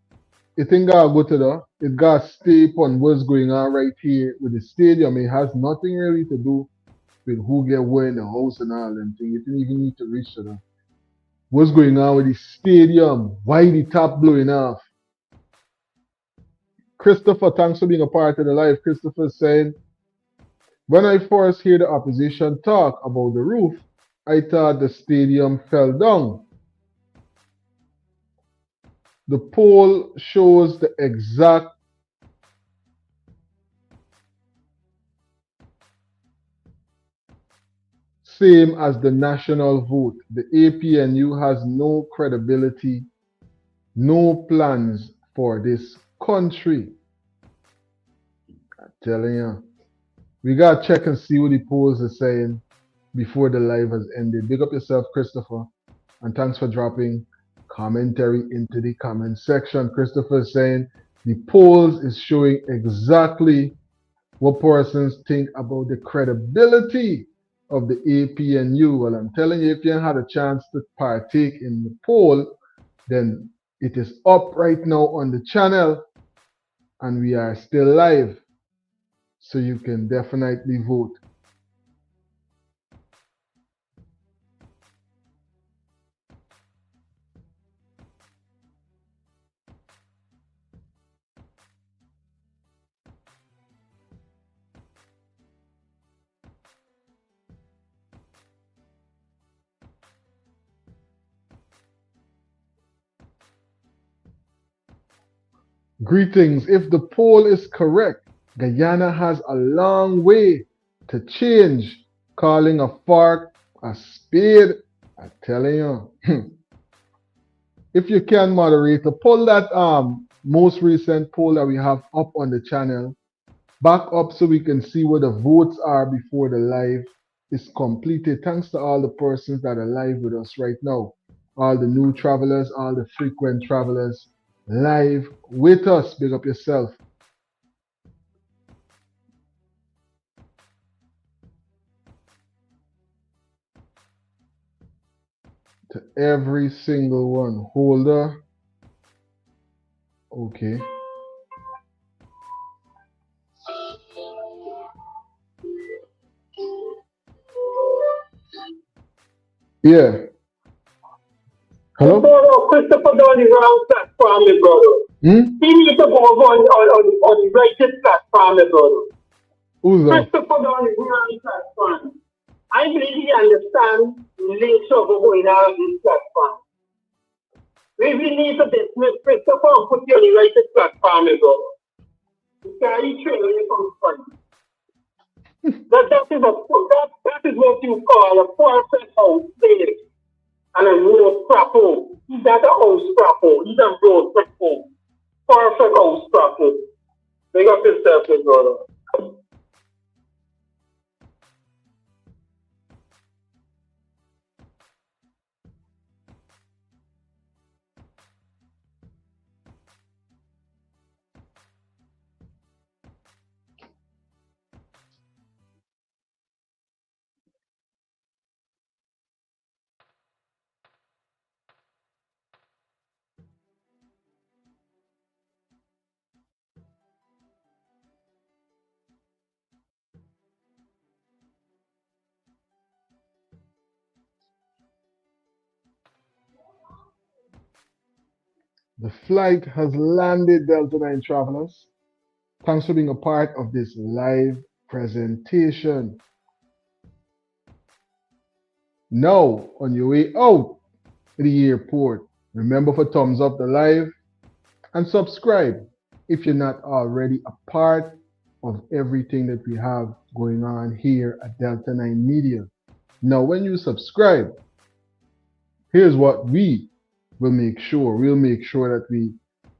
[SPEAKER 1] It ain't gotta go to the, it gotta stay on what's going on right here with the stadium. It has nothing really to do with who get where in the house and all them things. It didn't even need to reach to that. What's going on with the stadium? Why the top blowing off? Christopher, thanks for being a part of the live. Christopher saying, when I first hear the opposition talk about the roof, I thought the stadium fell down. The poll shows the exact same as the national vote. The APNU has no credibility, no plans for this country. I'm telling you. We gotta check and see what the polls are saying before the live has ended. Big up yourself, Christopher. And thanks for dropping commentary into the comment section. Christopher is saying the polls is showing exactly what persons think about the credibility of the APNU. Well, I'm telling you, if you had a chance to partake in the poll, then it is up right now on the channel and we are still live. So you can definitely vote. Greetings. If the poll is correct, Guyana has a long way to change. Calling a fork a spade. I'm telling you. If you can, moderator, pull that most recent poll that we have up on the channel back up so we can see where the votes are before the live is completed. Thanks to all the persons that are live with us right now. All the new travelers, all the frequent travelers live with us. Big up yourself. To every single one. Holder. Okay. Yeah. Hello?
[SPEAKER 12] Christopher Dunn is around platform, my brother. He needs to go on the righteous platform, my brother.
[SPEAKER 1] Who's that?
[SPEAKER 12] Christopher Dunn is around platform. I believe he understands the nature of what's going on this platform. We need to dismiss Christopher and put you on the righteous platform, my brother. Because he trained you from front. That is what you call a perfect house slave and a road scrapper. He's not a house scrapper. He's a road scrapper. Perfect house scrapper. Big up yourself, my brother.
[SPEAKER 1] The flight has landed, Delta9 travelers. Thanks for being a part of this live presentation. Now, on your way out to the airport, remember to thumbs up the live and subscribe if you're not already a part of everything that we have going on here at Delta9 Media. Now, when you subscribe, here's what we will make sure. We'll make sure that we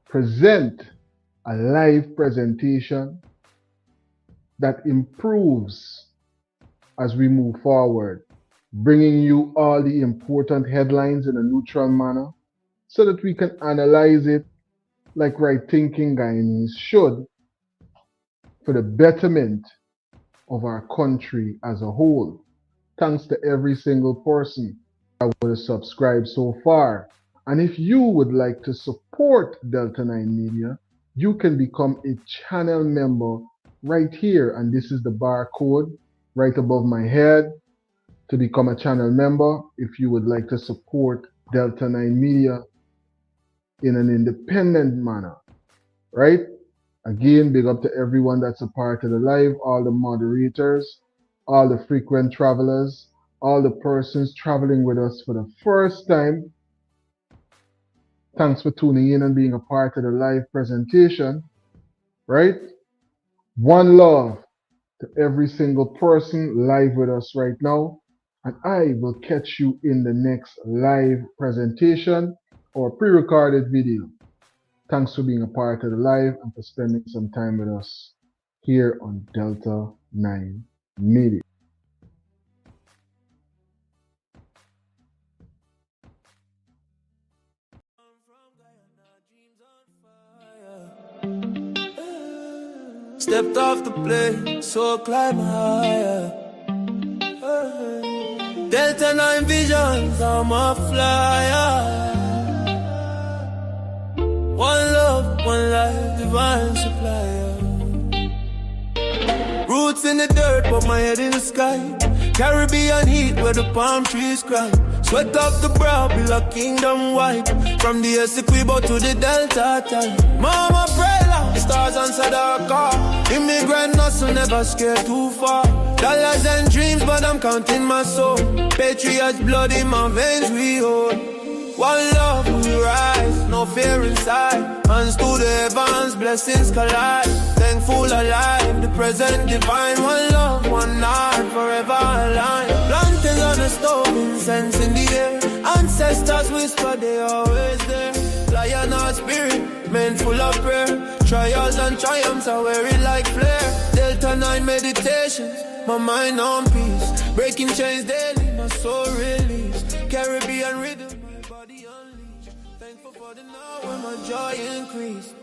[SPEAKER 1] present a live presentation that improves as we move forward, bringing you all the important headlines in a neutral manner so that we can analyze it like right-thinking Guyanese should for the betterment of our country as a whole. Thanks to every single person that would have subscribed so far. And if you would like to support Delta9 Media, you can become a channel member right here. And this is the barcode right above my head to become a channel member if you would like to support Delta9 Media in an independent manner, right? Again, big up to everyone that's a part of the live, all the moderators, all the frequent travelers, all the persons traveling with us for the first time. Thanks for tuning in and being a part of the live presentation, right? One love to every single person live with us right now. And I will catch you in the next live presentation or pre-recorded video. Thanks for being a part of the live and for spending some time with us here on Delta9 Media.
[SPEAKER 17] Stepped off the plane, so climb higher. Delta9 visions, I'm a flyer. One love, one life, divine supplier. Roots in the dirt, but my head in the sky. Caribbean heat where the palm trees cry. Sweat off the brow, build a kingdom wide. From the Essequibo to the Delta time. Mama pray long, stars answer our call. Immigrant hustle, never scared too far. Dollars and dreams, but I'm counting my soul. Patriots blood in my veins we hold. One love we rise, no fear inside. Hands to the heavens, blessings collide. Thankful alive, the present divine. One love, one heart, forever aligned. Lanterns on the stove, incense in the air. Ancestors whisper, they always there. Lion our spirit, men full of prayer. Trials and triumphs are wearing like flare. Delta9 meditations, my mind on peace. Breaking chains daily, my soul released. Caribbean rhythm, my body unleashed. Thankful for the now when my joy increased.